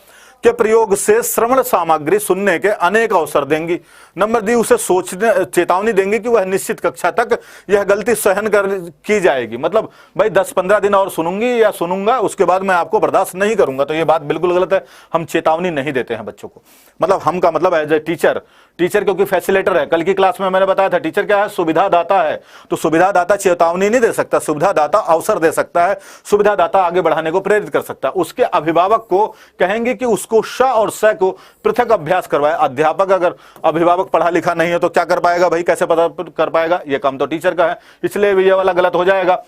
के प्रयोग से श्रवण सामग्री सुनने के अनेक अवसर देंगी। नंबर डी, उसे सोचने चेतावनी देंगे कि वह निश्चित कक्षा तक यह गलती सहन की जाएगी। मतलब भाई 10-15 दिन और सुनूंगी या सुनूंगा, उसके बाद मैं आपको बर्दाश्त नहीं करूंगा। तो ये बात बिल्कुल गलत है। हम चेतावनी नहीं देते हैं बच्चों को। मतलब हम का मतलब एज ए टीचर, क्योंकि फैसिलेटर है। कल की क्लास में मैंने बताया था टीचर क्या है? सुविधा दाता है। तो सुविधा दाता चेतावनी नहीं दे सकता, सुविधा दाता अवसर दे सकता है, सुविधा दाता आगे बढ़ाने को प्रेरित कर सकता है। उसके अभिभावक को कहेंगे कि उसको श और स को पृथक अभ्यास करवाए। अध्यापक, अगर अभिभावक पढ़ा लिखा नहीं है तो क्या कर पाएगा भाई? कैसे पता कर पाएगा? यह काम तो टीचर का है, इसलिए ये वाला गलत हो जाएगा।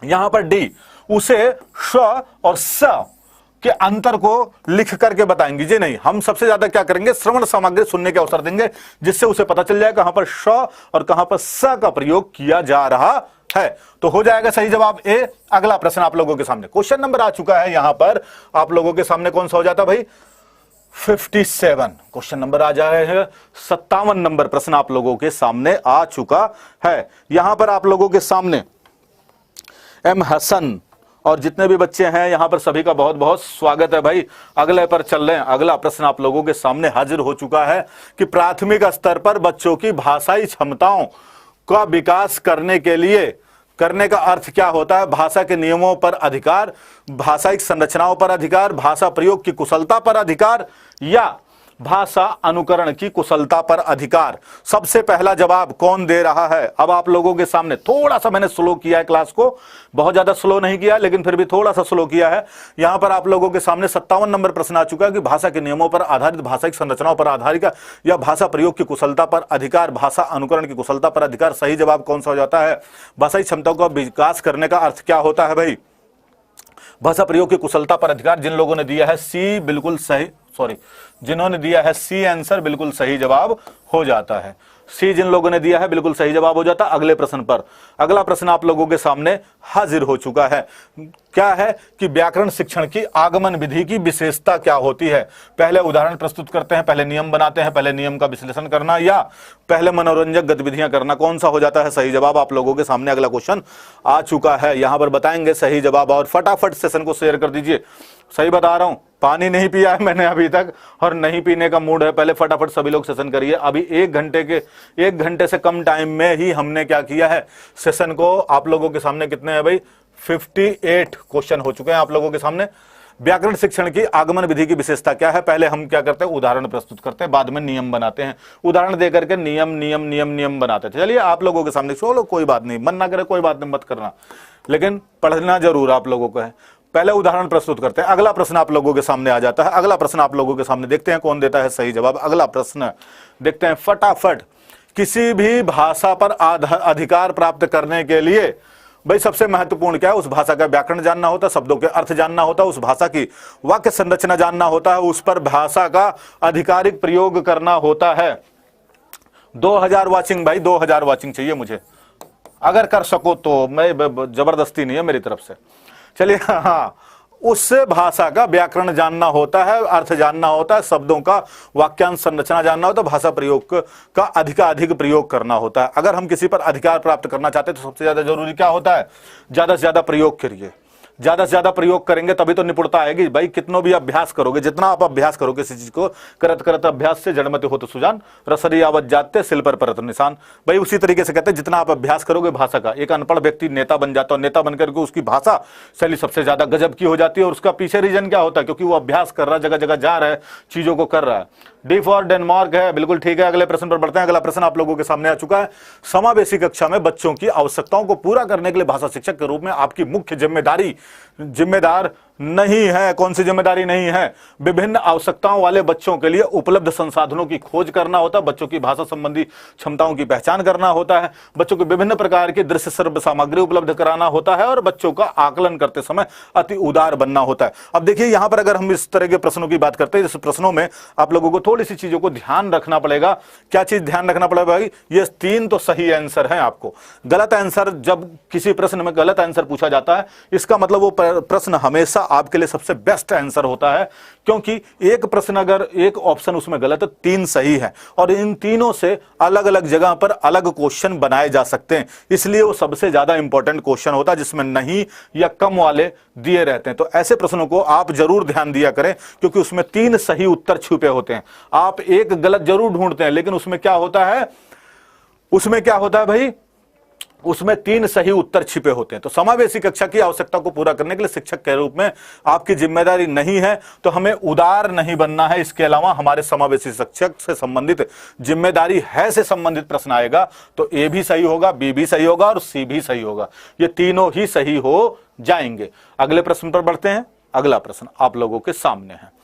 यहां पर डी, उसे श और स के अंतर को लिख करके बताएंगे। जी नहीं, हम सबसे ज्यादा क्या करेंगे? श्रवण सामग्री सुनने के अवसर देंगे, जिससे उसे पता चल जाए कहां पर श और कहां पर स का प्रयोग किया जा रहा है। तो हो जाएगा सही जवाब ए। अगला प्रश्न आप लोगों के सामने, क्वेश्चन नंबर आ चुका है यहां पर आप लोगों के सामने, कौन सा हो जाता भाई? 57 क्वेश्चन नंबर आ जाए है। 57 नंबर प्रश्न आप लोगों के सामने आ चुका है। यहां पर आप लोगों के सामने एम हसन और जितने भी बच्चे हैं यहां पर सभी का बहुत बहुत स्वागत है भाई। अगले पर चल रहे हैं। अगला प्रश्न आप लोगों के सामने हाजिर हो चुका है कि प्राथमिक स्तर पर बच्चों की भाषाई क्षमताओं का विकास करने का अर्थ क्या होता है? भाषा के नियमों पर अधिकार, भाषाई संरचनाओं पर अधिकार, भाषा प्रयोग की कुशलता पर अधिकार, या भाषा अनुकरण की कुशलता पर अधिकार। सबसे पहला जवाब कौन दे रहा है? अब आप लोगों के सामने थोड़ा सा मैंने स्लो किया है क्लास को, बहुत ज्यादा स्लो नहीं किया, लेकिन फिर भी थोड़ा सा स्लो किया है। यहां पर आप लोगों के सामने 57 नंबर प्रश्न आ चुका है कि भाषा के नियमों पर आधारित, भाषाई संरचनाओं पर आधारित, या भाषा प्रयोग की कुशलता पर अधिकार, भाषा अनुकरण की कुशलता पर अधिकार। सही जवाब कौन सा हो जाता है? भाषाई क्षमताओं का विकास करने का अर्थ क्या होता है भाई? भाषा प्रयोग की कुशलता पर अधिकार। जिन लोगों ने दिया है सी, बिल्कुल सही, जिन्होंने दिया है सी आंसर, बिल्कुल सही जवाब हो जाता है। सी जिन लोगों ने दिया है बिल्कुल सही जवाब हो जाता। अगले प्रश्न पर, अगला प्रश्न आप लोगों के सामने हाजिर हो चुका है। क्या है कि व्याकरण शिक्षण की आगमन विधि की विशेषता क्या होती है? पहले उदाहरण प्रस्तुत करते हैं, पहले नियम बनाते हैं, पहले नियम का विश्लेषण करना, या पहले मनोरंजक गतिविधियां करना? कौन सा हो जाता है सही जवाब? आप लोगों के सामने अगला क्वेश्चन आ चुका है, यहां पर बताएंगे सही जवाब। और फटाफट सेशन को शेयर कर दीजिए। सही बता रहा हूं, पानी नहीं पिया है मैंने अभी तक और नहीं पीने का मूड है। पहले फटाफट सभी लोग सेशन करिए। अभी 1 घंटे से कम टाइम में ही हमने क्या किया है? सेशन को आप लोगों के सामने कितने हैं भाई? 58 क्वेश्चन हो चुके हैं आप लोगों के सामने। व्याकरण शिक्षण की आगमन विधि की विशेषता क्या है? पहले हम क्या करते हैं, उदाहरण प्रस्तुत करते हैं, बाद में नियम बनाते हैं। उदाहरण देकर के नियम नियम नियम नियम बनाते थे। चलिए आप लोगों के सामने, चलो कोई बात नहीं, मन ना करे कोई बात नहीं, मत करना, लेकिन पढ़ना जरूर आप लोगों को है। पहले उदाहरण प्रस्तुत करते हैं, अगला प्रश्न आप लोगों के सामने आ जाता है। अगला प्रश्न आप लोगों के सामने, देखते हैं कौन देता है सही जवाब। अगला प्रश्न देखते हैं फटाफट। किसी भी भाषा पर अधिकार प्राप्त करने के लिए भाई सबसे महत्वपूर्ण क्या है? उस भाषा का व्याकरण जानना होता है, शब्दों के अर्थ जानना होता है, उस भाषा की वाक्य संरचना जानना होता है, उस पर भाषा का आधिकारिक प्रयोग करना होता है। 2000 वाचिंग भाई, 2000 वाचिंग चाहिए मुझे, अगर कर सको तो। मैं जबरदस्ती नहीं है मेरी तरफ से। चलिए, हाँ, उस भाषा का व्याकरण जानना होता है, अर्थ जानना होता है, शब्दों का वाक्यांश संरचना जानना होता है, भाषा प्रयोग का अधिकाधिक प्रयोग करना होता है। अगर हम किसी पर अधिकार प्राप्त करना चाहते हैं तो सबसे ज्यादा जरूरी क्या होता है? ज्यादा से ज्यादा प्रयोग करिए। ज्यादा से ज्यादा प्रयोग करेंगे तभी तो निपुणता आएगी। भाई कितनों भी अभ्यास करोगे, जितना आप अभ्यास करोगे किसी चीज को, करत करत अभ्यास से जड़मति हो तो सुजान, रसरी आवत जाते सिल पर परत निशान। भाई उसी तरीके से कहते हैं, जितना आप अभ्यास करोगे भाषा का, एक अनपढ़ व्यक्ति नेता बन जाता है, नेता बनकर के उसकी भाषा शैली सबसे ज्यादा गजब की हो जाती है। और उसका पीछे रीजन क्या होता है? क्योंकि वो अभ्यास कर रहा है, जगह जगह जा रहा है, चीजों को कर रहा है। डी फॉर डेनमार्क है, बिल्कुल ठीक है। अगले प्रश्न पर बढ़ते हैं। अगला प्रश्न आप लोगों के सामने आ चुका है। समावेशी कक्षा में बच्चों की आवश्यकताओं को पूरा करने के लिए भाषा शिक्षक के रूप में आपकी मुख्य जिम्मेदार नहीं है। कौन सी जिम्मेदारी नहीं है? विभिन्न आवश्यकताओं वाले बच्चों के लिए उपलब्ध संसाधनों की खोज करना होता है, बच्चों की भाषा संबंधी क्षमताओं की पहचान करना होता है, बच्चों को विभिन्न प्रकार की दृश्य सर्व सामग्री उपलब्ध कराना होता है, और बच्चों का आकलन करते समय अति उदार बनना होता है। अब देखिए यहां पर अगर हम इस तरह के प्रश्नों की बात करते हैं, इस प्रश्नों में आप लोगों को थोड़ी सी चीजों को ध्यान रखना पड़ेगा। क्या चीज ध्यान रखना पड़ेगा भाई? ये 3 तो सही आंसर है आपको। गलत आंसर, जब किसी प्रश्न में गलत आंसर पूछा जाता है, इसका मतलब वो प्रश्न हमेशा आपके लिए सबसे बेस्ट आंसर होता है। क्योंकि एक प्रश्न अगर एक ऑप्शन उसमें गलत है, 3 सही है, और इन तीनों से अलग अलग जगह पर अलग क्वेश्चन बनाए जा सकते हैं। इसलिए वो सबसे ज्यादा इंपॉर्टेंट क्वेश्चन होता है, जिसमें नहीं या कम वाले दिए रहते हैं। तो ऐसे प्रश्नों को आप जरूर ध्यान दिया करें, क्योंकि उसमें 3 सही उत्तर छुपे होते हैं। आप एक गलत जरूर ढूंढते हैं, लेकिन उसमें क्या होता है? उसमें क्या होता है भाई? उसमें 3 सही उत्तर छिपे होते हैं। तो समावेशी कक्षा की आवश्यकता को पूरा करने के लिए शिक्षक के रूप में आपकी जिम्मेदारी नहीं है, तो हमें उदार नहीं बनना है। इसके अलावा हमारे समावेशी शिक्षक से संबंधित जिम्मेदारी है से संबंधित प्रश्न आएगा तो ए भी सही होगा, बी भी सही होगा और सी भी सही होगा। ये तीनों ही सही हो जाएंगे। अगले प्रश्न पर बढ़ते हैं। अगला प्रश्न आप लोगों के सामने है।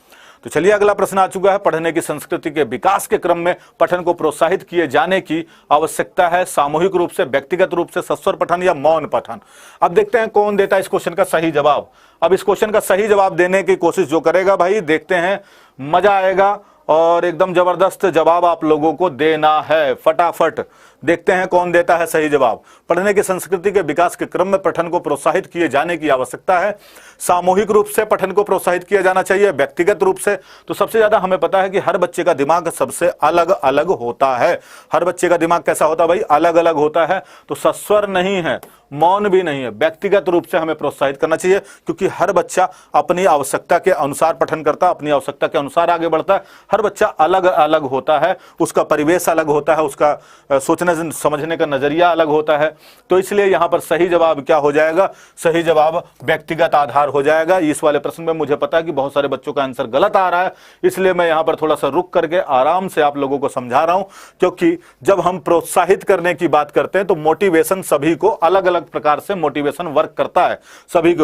तो चलिए अगला प्रश्न आ चुका है। पढ़ने की संस्कृति के विकास के क्रम में पठन को प्रोत्साहित किए जाने की आवश्यकता है, सामूहिक रूप से, व्यक्तिगत रूप से, सस्वर पठन या मौन पठन। अब देखते हैं कौन देता है इस क्वेश्चन का सही जवाब। अब इस क्वेश्चन का सही जवाब देने की कोशिश जो करेगा भाई, देखते हैं, मजा आएगा और एकदम जबरदस्त जवाब आप लोगों को देना है। फटाफट देखते हैं कौन देता है सही जवाब। पढ़ने की संस्कृति के विकास के क्रम में पठन को प्रोत्साहित किए जाने की आवश्यकता है, सामूहिक रूप से पठन को प्रोत्साहित किया जाना चाहिए, व्यक्तिगत रूप से। तो सबसे ज्यादा हमें पता है कि हर बच्चे का दिमाग सबसे अलग अलग होता है। हर बच्चे का दिमाग कैसा होता है भाई? अलग अलग होता है। तो सस्वर नहीं है, मौन भी नहीं है, व्यक्तिगत रूप से हमें प्रोत्साहित करना चाहिए, क्योंकि हर बच्चा अपनी आवश्यकता के अनुसार पठन करता है, अपनी आवश्यकता के अनुसार आगे बढ़ता है। हर बच्चा अलग अलग होता है, उसका परिवेश अलग होता है, उसका सोचने समझने का नजरिया अलग होता है। तो इसलिए यहां पर सही जवाब क्या हो जाएगा? सही जवाब व्यक्तिगत आधार हो जाएगा। इस वाले प्रश्न में मुझे पता है कि बहुत सारे बच्चों का आंसर गलत आ रहा है, इसलिए मैं यहां पर थोड़ा सा रुक करके आराम से आप लोगों को समझा रहा हूं। क्योंकि जब हम प्रोत्साहित करने की बात करते हैं तो मोटिवेशन सभी को अलग अलग प्रकार से मोटिवेशन वर्क करता है। सभी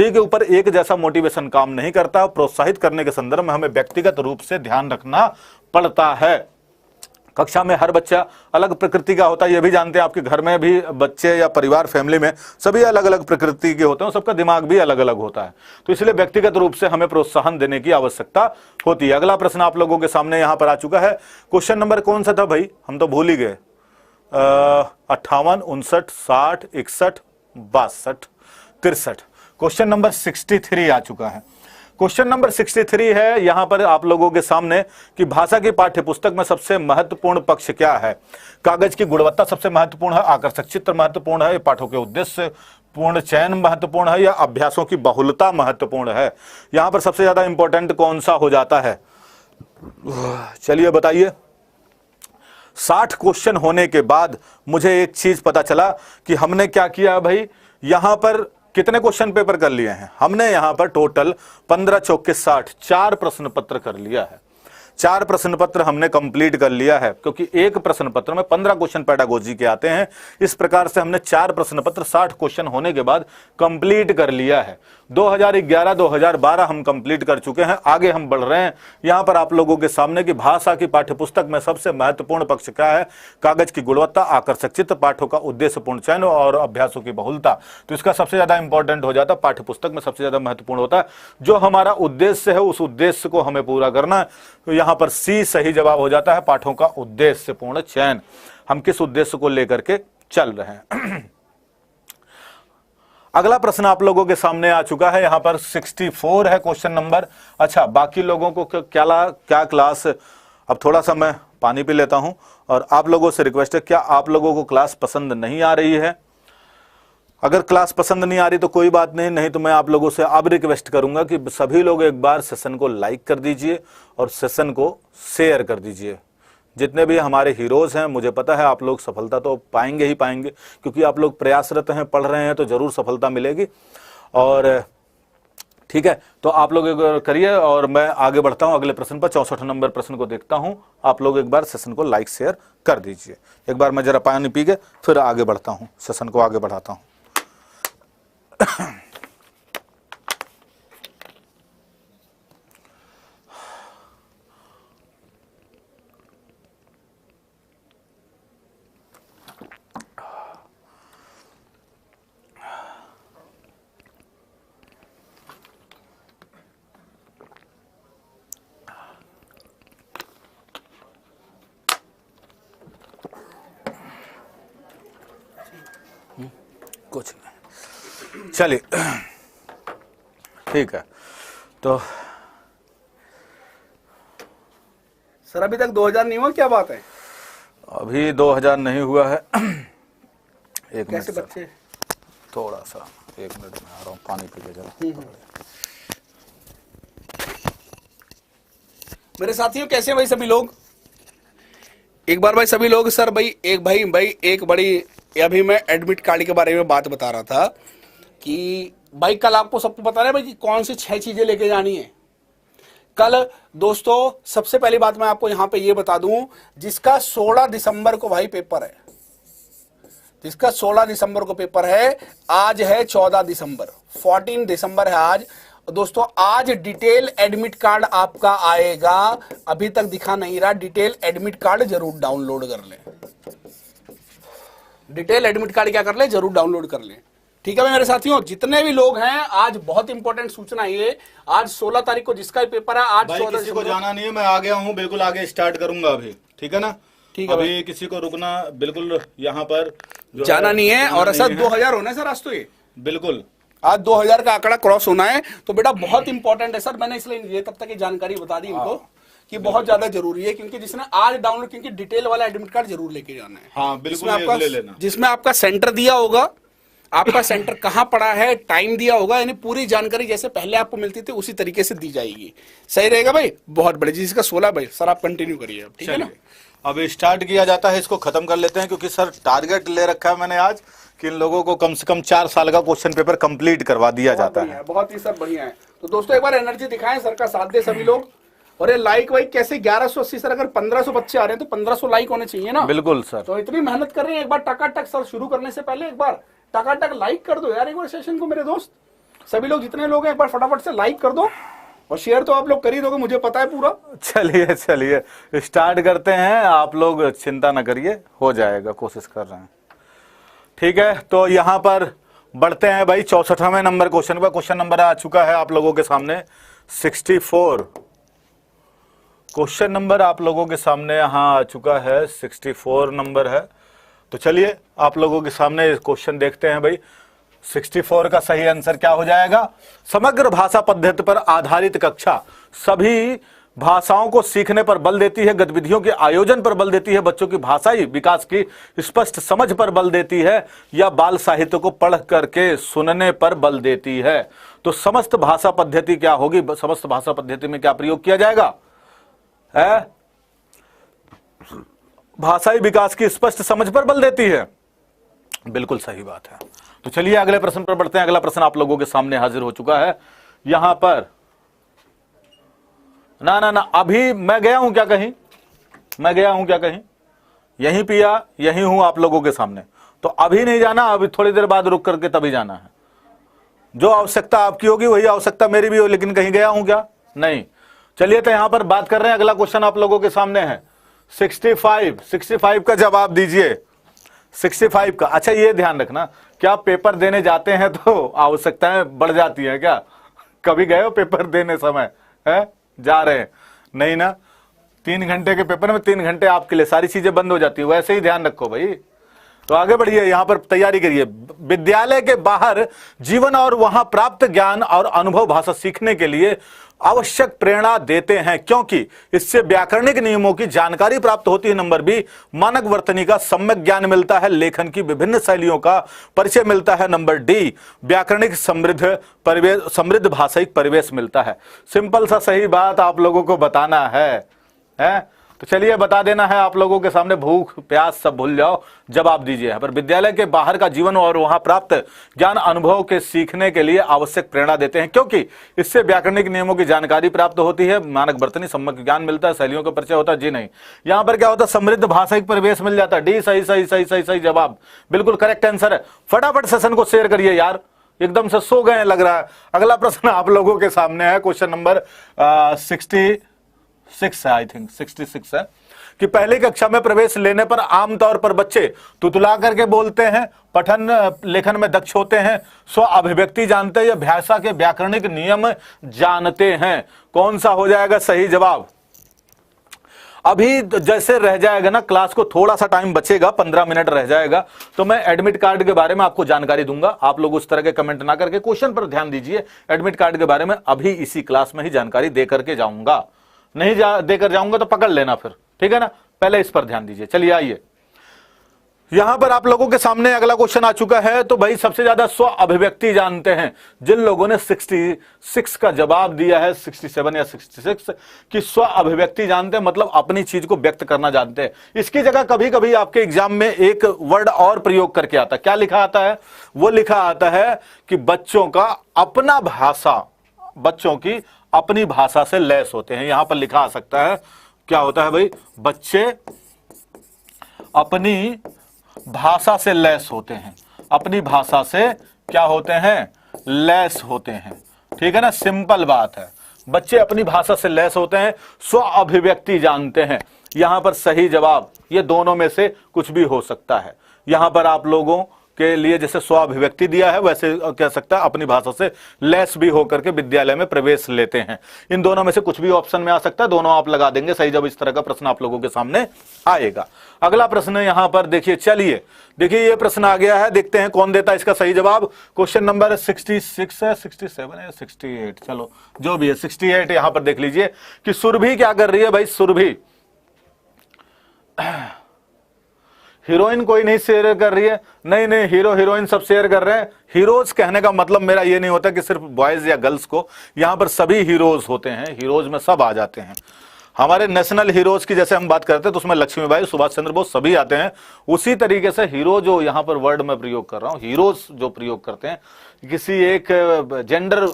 के ऊपर एक जैसा मोटिवेशन काम नहीं करता। प्रोत्साहित करने के संदर्भ में हमें व्यक्तिगत रूप से ध्यान रखना पड़ता है। कक्षा में हर बच्चा अलग प्रकृति का होता है, ये भी जानते हैं। आपके घर में भी बच्चे या परिवार, फैमिली में सभी अलग अलग प्रकृति के होते हैं, सबका दिमाग भी अलग अलग होता है। तो इसलिए व्यक्तिगत रूप से हमें प्रोत्साहन देने की आवश्यकता होती है। अगला प्रश्न आप लोगों के सामने यहां पर आ चुका है। क्वेश्चन नंबर कौन सा था भाई? हम तो भूल ही गए। 58, 59, 60, 61, 62, 63। क्वेश्चन नंबर 63 आ चुका है। क्वेश्चन नंबर 63 है यहां पर आप लोगों के सामने कि भाषा की पाठ्यपुस्तक में सबसे महत्वपूर्ण पक्ष क्या है? कागज की गुणवत्ता सबसे महत्वपूर्ण है, आकर्षक चित्र महत्वपूर्ण है, पाठों के उद्देश्य पूर्ण चयन महत्वपूर्ण है, या अभ्यासों की बहुलता महत्वपूर्ण है? यहां पर सबसे ज्यादा इंपॉर्टेंट कौन सा हो जाता है? चलिए बताइए। 60 क्वेश्चन होने के बाद मुझे एक चीज पता चला कि हमने क्या किया भाई, यहां पर कितने क्वेश्चन पेपर कर लिए हैं हमने? यहां पर टोटल 15 चौके 60 4 प्रश्न पत्र कर लिया है। 4 प्रश्न पत्र हमने कंप्लीट कर लिया है, क्योंकि एक प्रश्न पत्र में 15 क्वेश्चन पेडागोजी के आते हैं। इस प्रकार से हमने 4 प्रश्न पत्र 60 क्वेश्चन होने के बाद कंप्लीट कर लिया है। 2011-2012 हम कंप्लीट कर चुके हैं। आगे हम बढ़ रहे हैं। यहां पर आप लोगों के सामने की भाषा की पाठ्यपुस्तक में सबसे महत्वपूर्ण पक्ष क्या है? कागज की गुणवत्ता, आकर्षक चित्र, पाठों का उद्देश्यपूर्ण चयन और अभ्यासों की बहुलता। तो इसका सबसे ज्यादा इंपॉर्टेंट हो जाता है, पाठ्यपुस्तक में सबसे ज्यादा महत्वपूर्ण होता है। जो हमारा उद्देश्य है उस उद्देश्य को हमें पूरा करना है। तो यहां पर सी सही जवाब हो जाता है, पाठों का उद्देश्यपूर्ण चयन। हम किस उद्देश्य को लेकर के चल रहे हैं। अगला प्रश्न आप लोगों के सामने आ चुका है। यहां पर 64 है क्वेश्चन नंबर। अच्छा, बाकी लोगों को क्या क्लास, अब थोड़ा सा मैं पानी पी लेता हूं और आप लोगों से रिक्वेस्ट है, क्या आप लोगों को क्लास पसंद नहीं आ रही है? अगर क्लास पसंद नहीं आ रही तो कोई बात नहीं तो मैं आप लोगों से अब रिक्वेस्ट करूंगा कि सभी लोग एक बार सेशन को लाइक कर दीजिए और सेशन को शेयर कर दीजिए। जितने भी हमारे हीरोज हैं, मुझे पता है आप लोग सफलता तो पाएंगे ही पाएंगे, क्योंकि आप लोग प्रयासरत हैं, पढ़ रहे हैं, तो जरूर सफलता मिलेगी। और ठीक है, तो आप लोग एक बार करिए और मैं आगे बढ़ता हूं अगले प्रश्न पर। 64 नंबर प्रश्न को देखता हूं। आप लोग एक बार सेशन को लाइक शेयर कर दीजिए। एक बार मैं जरा पानी पी के फिर आगे बढ़ता हूं, सेशन को आगे बढ़ाता हूं। कुछ नहीं, चलिए ठीक है। तो सर अभी तक 2000 नहीं हुआ, क्या बात है? अभी 2000 नहीं हुआ है। एक कैसे मिनट बच्चे? थोड़ा सा 1 मिनट में आ रहा हूँ, पानी पी के जरा। मेरे साथियों कैसे हैं भाई सभी लोग? एक बार भाई सभी लोग, सर भाई एक बड़ी, अभी मैं एडमिट कार्ड के बारे में बात बता रहा था कि भाई कल आपको सबको पता है भाई कि कौन सी 6 चीजें लेके जानी है कल। दोस्तों सबसे पहली बात मैं आपको यहां पे ये बता दूं, जिसका 16 दिसंबर को भाई पेपर है, जिसका 16 दिसंबर को पेपर है, आज है 14 दिसंबर, 14 दिसंबर है आज। दोस्तों आज डिटेल एडमिट कार्ड आपका आएगा, अभी तक दिखा नहीं रहा। डिटेल एडमिट कार्ड जरूर डाउनलोड कर लें। डिटेल एडमिट कार्ड क्या कर ले, जरूर डाउनलोड कर लें। ठीक है भाई मेरे साथियों, जितने भी लोग हैं, आज बहुत इंपॉर्टेंट सूचना ये, आज 16 तारीख को जिसका भी पेपर है, आज 14 किसी को जाना नहीं है, मैं आ गया हूँ, बिल्कुल आगे स्टार्ट करूंगा अभी, ठीक है ना? ठीक है, अभी किसी को रुकना बिल्कुल यहाँ पर जाना नहीं है। और ऐसा 2000 होना है सर आज, तो ये बिल्कुल आज 2000 का आंकड़ा क्रॉस होना है। तो बेटा बहुत इंपॉर्टेंट है सर, मैंने इसलिए ये तब तक ये जानकारी बता दी इनको कि बहुत ज्यादा जरूरी है, क्योंकि जिसने आज डाउनलोड, क्योंकि डिटेल वाला एडमिट कार्ड जरूर लेके जाना है। हाँ बिल्कुल ले लेना, जिसमें आपका सेंटर दिया होगा, आपका सेंटर कहां पड़ा है, टाइम दिया होगा, यानी पूरी जानकारी जैसे पहले आपको मिलती थी उसी तरीके से दी जाएगी। सही रहेगा भाई? बहुत बड़े, जिसका 16 भाई सर आप कंटिन्यू करिए, ठीक है ना? अब स्टार्ट किया जाता है, इसको खत्म कर लेते हैं, क्योंकि सर टारगेट ले रखा है मैंने आज कि इन लोगों को कम से कम 4 साल का क्वेश्चन पेपर कंप्लीट करवा दिया जाता है। बहुत ही सर बढ़िया है। तो दोस्तों एक बार एनर्जी दिखाएं, सर का साथ दे सभी लोग। और ये लाइक वाइक कैसे 1180 सर, अगर 1500 बच्चे आ रहे हैं तो 1500 लाइक होने चाहिए ना? बिल्कुल सर। तो इतनी मेहनत कर रहे हैं, एक बार टकाटक सर शुरू करने से पहले एक बार टकाटक लाइक कर दो यार एक बार सेशन को मेरे दोस्त। सभी लोग जितने लोग हैं एक बार फटाफट से लाइक कर दो, और शेयर तो आप लोग कर ही दोगे, मुझे पता है पूरा। चलिए स्टार्ट करते हैं, आप लोग चिंता न करिए, हो जाएगा, कोशिश कर रहे हैं। ठीक है, तो यहां पर बढ़ते हैं भाई 64वें नंबर क्वेश्चन पर। क्वेश्चन नंबर आ चुका है आप लोगों के सामने 64। क्वेश्चन नंबर आप लोगों के सामने यहां आ चुका है 64 नंबर है। तो चलिए आप लोगों के सामने क्वेश्चन देखते हैं भाई। 64 का सही आंसर क्या हो जाएगा? समग्र भाषा पद्धति पर आधारित कक्षा सभी भाषाओं को सीखने पर बल देती है, गतिविधियों के आयोजन पर बल देती है, बच्चों की भाषाई विकास की स्पष्ट समझ पर बल देती है, या बाल साहित्य को पढ़ करके सुनने पर बल देती है। तो समस्त भाषा पद्धति क्या होगी? समस्त भाषा पद्धति में क्या प्रयोग किया जाएगा? है भाषाई विकास की स्पष्ट समझ पर बल देती है। बिल्कुल सही बात है। तो चलिए अगले प्रश्न पर बढ़ते हैं। अगला प्रश्न आप लोगों के सामने हाजिर हो चुका है यहां पर। ना ना ना, अभी मैं गया हूं क्या कहीं? मैं गया हूं क्या कहीं? यहीं पिया, यहीं हूं आप लोगों के सामने। तो अभी नहीं जाना, अभी थोड़ी देर बाद रुक करके तभी जाना है। जो आवश्यकता आपकी होगी वही आवश्यकता मेरी भी हो, लेकिन कहीं गया हूं क्या? नहीं। चलिए तो यहां पर बात कर रहे हैं। अगला क्वेश्चन आप लोगों के सामने है 65 का जवाब दीजिए। 65 का। अच्छा ये ध्यान रखना, क्या पेपर देने जाते हैं तो आवश्यकताएं बढ़ जाती हैं क्या? कभी गए हो पेपर देने समय है जा रहे हैं? नहीं ना। 3 घंटे के पेपर में 3 घंटे आपके लिए सारी चीजें बंद हो जाती है। वैसे ही ध्यान रखो भाई। तो आगे बढ़िए, यहां पर तैयारी करिए। विद्यालय के बाहर जीवन और वहां प्राप्त ज्ञान और अनुभव भाषा सीखने के लिए आवश्यक प्रेरणा देते हैं, क्योंकि इससे व्याकरणिक नियमों की जानकारी प्राप्त होती है। नंबर बी, मानक वर्तनी का सम्यक ज्ञान मिलता है, लेखन की विभिन्न शैलियों का परिचय मिलता है। नंबर डी, व्याकरणिक समृद्ध भाषाई परिवेश मिलता है। सिंपल सा सही बात आप लोगों को बताना है? तो चलिए बता देना है आप लोगों के सामने। भूख प्यास सब भूल जाओ, जवाब दीजिए यहाँ पर। विद्यालय के बाहर का जीवन और वहां प्राप्त ज्ञान अनुभव के सीखने के लिए आवश्यक प्रेरणा देते हैं, क्योंकि इससे व्याकरणिक नियमों की जानकारी प्राप्त होती है, मानक वर्तनी सम्यक ज्ञान मिलता है, शैलियों का परिचय होता है। जी नहीं, यहाँ पर क्या होता है? समृद्ध भाषाई परिवेश मिल जाता है। डी सही सही सही सही सही जवाब, बिल्कुल करेक्ट आंसर है। फटाफट सेशन को शेयर करिए यार, एकदम से सो गए लग रहा है। अगला प्रश्न आप लोगों के सामने है, क्वेश्चन नंबर 66 है, आई थिंक 66 है कि पहली कक्षा में प्रवेश लेने पर आमतौर पर बच्चे तुतला करके बोलते हैं, पठन लेखन में दक्ष होते हैं, स्व अभिव्यक्ति जानते हैं या भाषा के व्याकरणिक नियम जानते हैं। कौन सा हो जाएगा सही जवाब? अभी जैसे रह जाएगा ना, क्लास को थोड़ा सा टाइम बचेगा, 15 मिनट रह जाएगा, तो मैं एडमिट कार्ड के बारे में आपको जानकारी दूंगा। आप लोग उस तरह के कमेंट ना करके क्वेश्चन पर ध्यान दीजिए। एडमिट कार्ड के बारे में अभी इसी क्लास में ही जानकारी दे करके जाऊंगा। नहीं देकर जाऊंगा तो पकड़ लेना फिर, ठीक है ना। पहले इस पर ध्यान दीजिए। चलिए आइए, यहां पर आप लोगों के सामने अगला क्वेश्चन आ चुका है। तो भाई सबसे ज्यादा स्व अभिव्यक्ति जानते हैं जिन लोगों ने 66 का जवाब दिया है, 67 या 66 कि स्व अभिव्यक्ति जानते हैं मतलब अपनी चीज को व्यक्त करना जानते हैं। इसकी जगह कभी कभी आपके एग्जाम में एक वर्ड और प्रयोग करके आता है। क्या लिखा आता है? वो लिखा आता है कि बच्चों का अपना भाषा, बच्चों की अपनी भाषा से लैस होते हैं। यहां पर लिखा आ सकता है, क्या होता है भाई? बच्चे अपनी भाषा से लैस होते हैं। अपनी भाषा से क्या होते हैं? लैस होते हैं। ठीक है ना, सिंपल बात है। बच्चे अपनी भाषा से लैस होते हैं, स्व अभिव्यक्ति जानते हैं। यहां पर सही जवाब, ये दोनों में से कुछ भी हो सकता है। यहां पर आप लोगों के लिए जैसे स्व अभिव्यक्ति दिया है, वैसे कह सकता है अपनी भाषा से लैस भी होकर के विद्यालय में प्रवेश लेते हैं। इन दोनों में से कुछ भी ऑप्शन में आ सकता है, दोनों आप लगा देंगे सही जब इस तरह का प्रश्न आप लोगों के सामने आएगा। अगला प्रश्न यहां पर देखिए, चलिए देखिए ये प्रश्न आ गया है, देखते हैं कौन देता है इसका सही जवाब। क्वेश्चन नंबर 66 है, 67 है, 68, चलो जो भी है 68। यहां पर देख लीजिए कि सुरभि क्या कर रही है भाई। सुरभि हीरोइन कोई नहीं शेयर कर रही है, नहीं नहीं, हीरो हीरोइन सब शेयर कर रहे हैं। हीरोज कहने का मतलब मेरा ये नहीं होता कि सिर्फ बॉयज या गर्ल्स को, यहां पर सभी हीरोज होते हैं। हीरोज में सब आ जाते हैं। हमारे नेशनल हीरोज की जैसे हम बात करते हैं तो उसमें लक्ष्मीबाई, सुभाष चंद्र बोस सभी आते हैं। उसी तरीके से हीरो जो यहां पर वर्ड में प्रयोग कर रहा हूं, हीरोज जो प्रयोग करते हैं, किसी एक जेंडर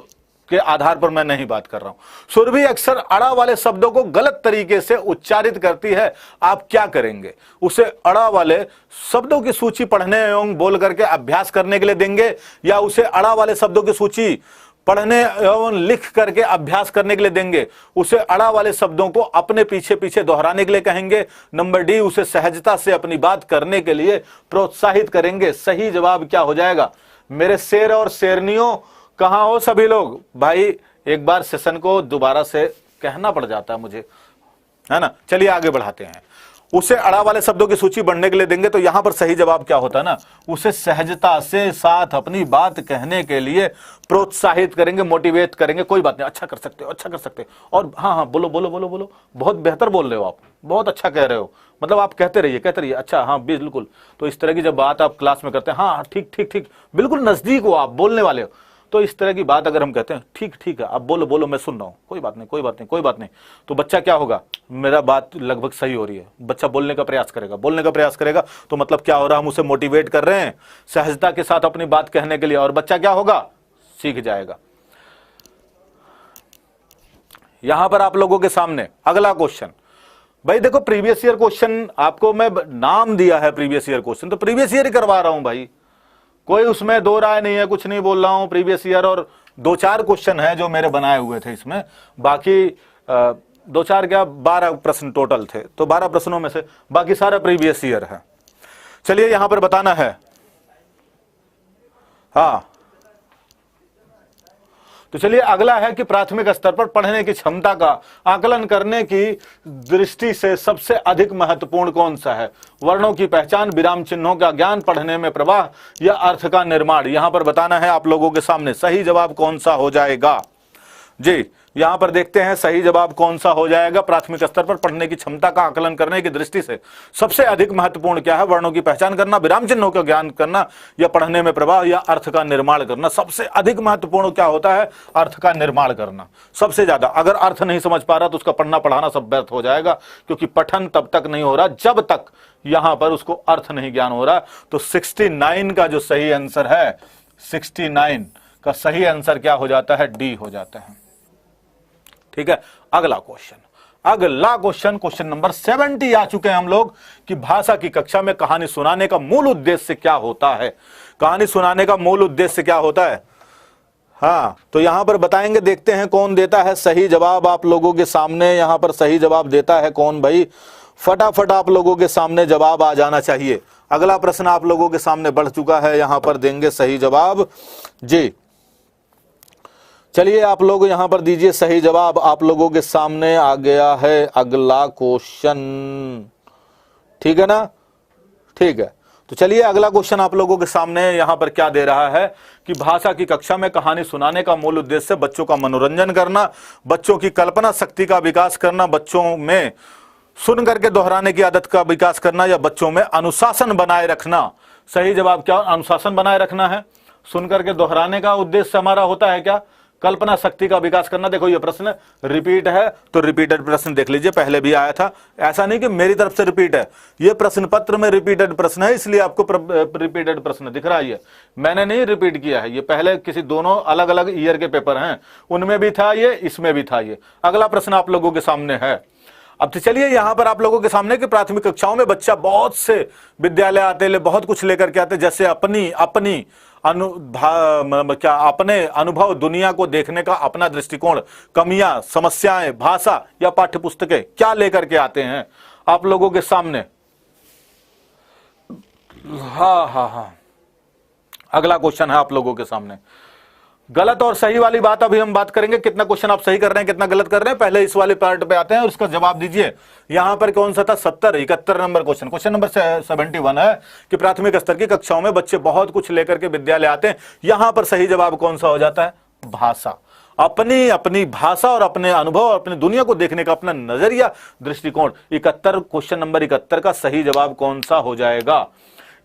के आधार पर मैं नहीं बात कर रहा हूं। सुरभि अक्सर अड़ा वाले शब्दों को गलत तरीके से उच्चारित करती है, आप क्या करेंगे? उसे अड़ा वाले शब्दों की सूची पढ़ने एवं बोल करके अभ्यास करने के लिए देंगे, या उसे अड़ा वाले शब्दों की सूची पढ़ने एवं लिख करके अभ्यास करने के लिए देंगे? उसे अड़ा वाले शब्दों को अपने पीछे पीछे दोहराने के लिए कहेंगे। नंबर डी, उसे सहजता से अपनी बात करने के लिए प्रोत्साहित करेंगे। सही जवाब क्या हो जाएगा? मेरे शेर और शेरनियों कहां हो सभी लोग? भाई एक बार सेशन को दोबारा से कहना पड़ जाता है मुझे, है ना। चलिए आगे बढ़ाते हैं। उसे अड़ा वाले शब्दों की सूची बढ़ने के लिए देंगे, तो यहां पर सही जवाब क्या होता है ना, उसे सहजता से साथ अपनी बात कहने के लिए प्रोत्साहित करेंगे, मोटिवेट करेंगे। कोई बात नहीं, अच्छा कर सकते हो, अच्छा कर सकते हो, और हाँ हाँ बोलो बोलो बोलो बोलो, बहुत बेहतर बोल रहे हो आप, बहुत अच्छा कह रहे हो, मतलब आप कहते रहिए, अच्छा हाँ बिल्कुल। तो इस तरह की जब बात आप क्लास में करते हैं, हाँ ठीक ठीक ठीक, बिल्कुल नजदीक हो आप, बोलने वाले हो, तो इस तरह की बात अगर हम कहते हैं ठीक ठीक है आप बोलो बोलो मैं सुन रहा हूं, कोई बात नहीं कोई बात नहीं कोई बात नहीं, तो बच्चा क्या होगा, मेरा बात लगभग सही हो रही है, बच्चा बोलने का प्रयास करेगा, बोलने का प्रयास करेगा। तो मतलब क्या हो रहा है, हम उसे मोटिवेट कर रहे हैं सहजता के साथ अपनी बात कहने के लिए, और बच्चा क्या होगा, सीख जाएगा। यहां पर आप लोगों के सामने अगला क्वेश्चन, भाई देखो प्रीवियस ईयर क्वेश्चन आपको मैं नाम दिया है प्रीवियस ईयर क्वेश्चन, तो प्रीवियस ईयर ही करवा रहा हूं भाई, कोई उसमें दो राय नहीं है, कुछ नहीं बोल रहा हूं, प्रीवियस ईयर। और 2-4 क्वेश्चन है जो मेरे बनाए हुए थे इसमें, बाकी 2-4 क्या 12 प्रश्न टोटल थे, तो 12 प्रश्नों में से बाकी सारा प्रीवियस ईयर है। चलिए यहां पर बताना है, हाँ तो चलिए अगला है कि प्राथमिक स्तर पर पढ़ने की क्षमता का आकलन करने की दृष्टि से सबसे अधिक महत्वपूर्ण कौन सा है, वर्णों की पहचान, विराम चिन्हों का ज्ञान, पढ़ने में प्रवाह या अर्थ का निर्माण। यहां पर बताना है आप लोगों के सामने सही जवाब कौन सा हो जाएगा जी। यहां पर देखते हैं सही जवाब कौन सा हो जाएगा, प्राथमिक स्तर पर पढ़ने की क्षमता का आकलन करने की दृष्टि से सबसे अधिक महत्वपूर्ण क्या है, वर्णों की पहचान करना, विराम चिन्हों का ज्ञान करना या पढ़ने में प्रवाह या अर्थ का निर्माण करना। सबसे अधिक महत्वपूर्ण क्या होता है, अर्थ का निर्माण करना सबसे ज्यादा। अगर अर्थ नहीं समझ पा रहा तो उसका पढ़ना पढ़ाना सब व्यर्थ हो जाएगा, क्योंकि पठन तब तक नहीं हो रहा जब तक यहां पर उसको अर्थ नहीं ज्ञान हो रहा। तो 69 का जो सही आंसर है, 69 का सही आंसर क्या हो जाता है, डी हो जाता है। ठीक है, अगला क्वेश्चन क्वेश्चन नंबर 70 आ चुके हैं हम लोग कि भाषा की कक्षा में कहानी सुनाने का मूल उद्देश्य क्या होता है, कहानी सुनाने का मूल उद्देश्य क्या होता है। हाँ तो यहां पर बताएंगे, देखते हैं कौन देता है सही जवाब आप लोगों के सामने। यहां पर सही जवाब देता है कौन भाई, फटाफट आप लोगों के सामने जवाब आ जाना चाहिए। अगला प्रश्न आप लोगों के सामने बढ़ चुका है, यहां पर देंगे सही जवाब जी। चलिए आप लोग यहां पर दीजिए सही जवाब, आप लोगों के सामने आ गया है अगला क्वेश्चन, ठीक है ना, ठीक है। तो चलिए अगला क्वेश्चन आप लोगों के सामने यहां पर क्या दे रहा है कि भाषा की कक्षा में कहानी सुनाने का मूल उद्देश्य बच्चों का मनोरंजन करना, बच्चों की कल्पना शक्ति का विकास करना, बच्चों में सुन करके दोहराने की आदत का विकास करना या बच्चों में अनुशासन बनाए रखना। सही जवाब क्या, अनुशासन बनाए रखना है। सुन करके दोहराने का उद्देश्य हमारा होता है क्या, कल्पना शक्ति का विकास करना। देखो ये प्रश्न रिपीट है, तो रिपीटेड प्रश्न देख लीजिए, पहले भी आया था, ऐसा नहीं कि मेरी तरफ से रिपीट है, ये प्रश्न पत्र में रिपीटेड प्रश्न है, इसलिए आपको रिपीटेड प्रश्न दिख रहा है। ये मैंने नहीं रिपीट किया है, ये पहले किसी दोनों अलग अलग ईयर के पेपर हैं, उनमें भी था ये, इसमें भी था ये। अगला प्रश्न आप लोगों के सामने है। अब तो चलिए यहां पर आप लोगों के सामने कि प्राथमिक कक्षाओं में बच्चा बहुत से विद्यालय आते, बहुत कुछ लेकर के आते, जैसे अपने अनुभव, दुनिया को देखने का अपना दृष्टिकोण, कमियां, समस्याएं, भाषा या पाठ्य पुस्तकें क्या लेकर के आते हैं आप लोगों के सामने। हाँ अगला क्वेश्चन है आप लोगों के सामने। गलत और सही वाली बात अभी हम बात करेंगे, कितना क्वेश्चन आप सही कर रहे हैं कितना गलत कर रहे हैं, पहले इस वाले पार्ट पे आते हैं और इसका जवाब दीजिए। यहां पर कौन सा था, 71 नंबर क्वेश्चन नंबर 71 है कि प्राथमिक स्तर की कक्षाओं में बच्चे बहुत कुछ लेकर के विद्यालय आते हैं। यहां पर सही जवाब कौन सा हो जाता है, भाषा, अपनी भाषा और अपने अनुभव और अपनी दुनिया को देखने का अपना नजरिया, दृष्टिकोण। 71 क्वेश्चन नंबर 71 का सही जवाब कौन सा हो जाएगा।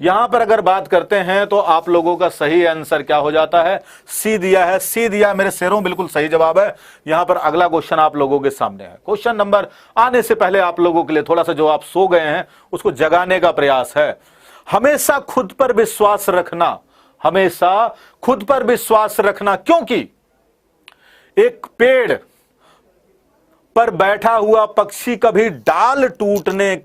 यहां पर अगर बात करते हैं तो आप लोगों का सही आंसर क्या हो जाता है, सी दिया है, सी दिया है मेरे शेरों, बिल्कुल सही जवाब है। यहां पर अगला क्वेश्चन आप लोगों के सामने है। क्वेश्चन नंबर आने से पहले आप लोगों के लिए थोड़ा सा जो आप सो गए हैं उसको जगाने का प्रयास है। हमेशा खुद पर विश्वास रखना, हमेशा खुद पर विश्वास रखना, क्योंकि एक पेड़ पर बैठा हुआ पक्षी कभी डाल टूटने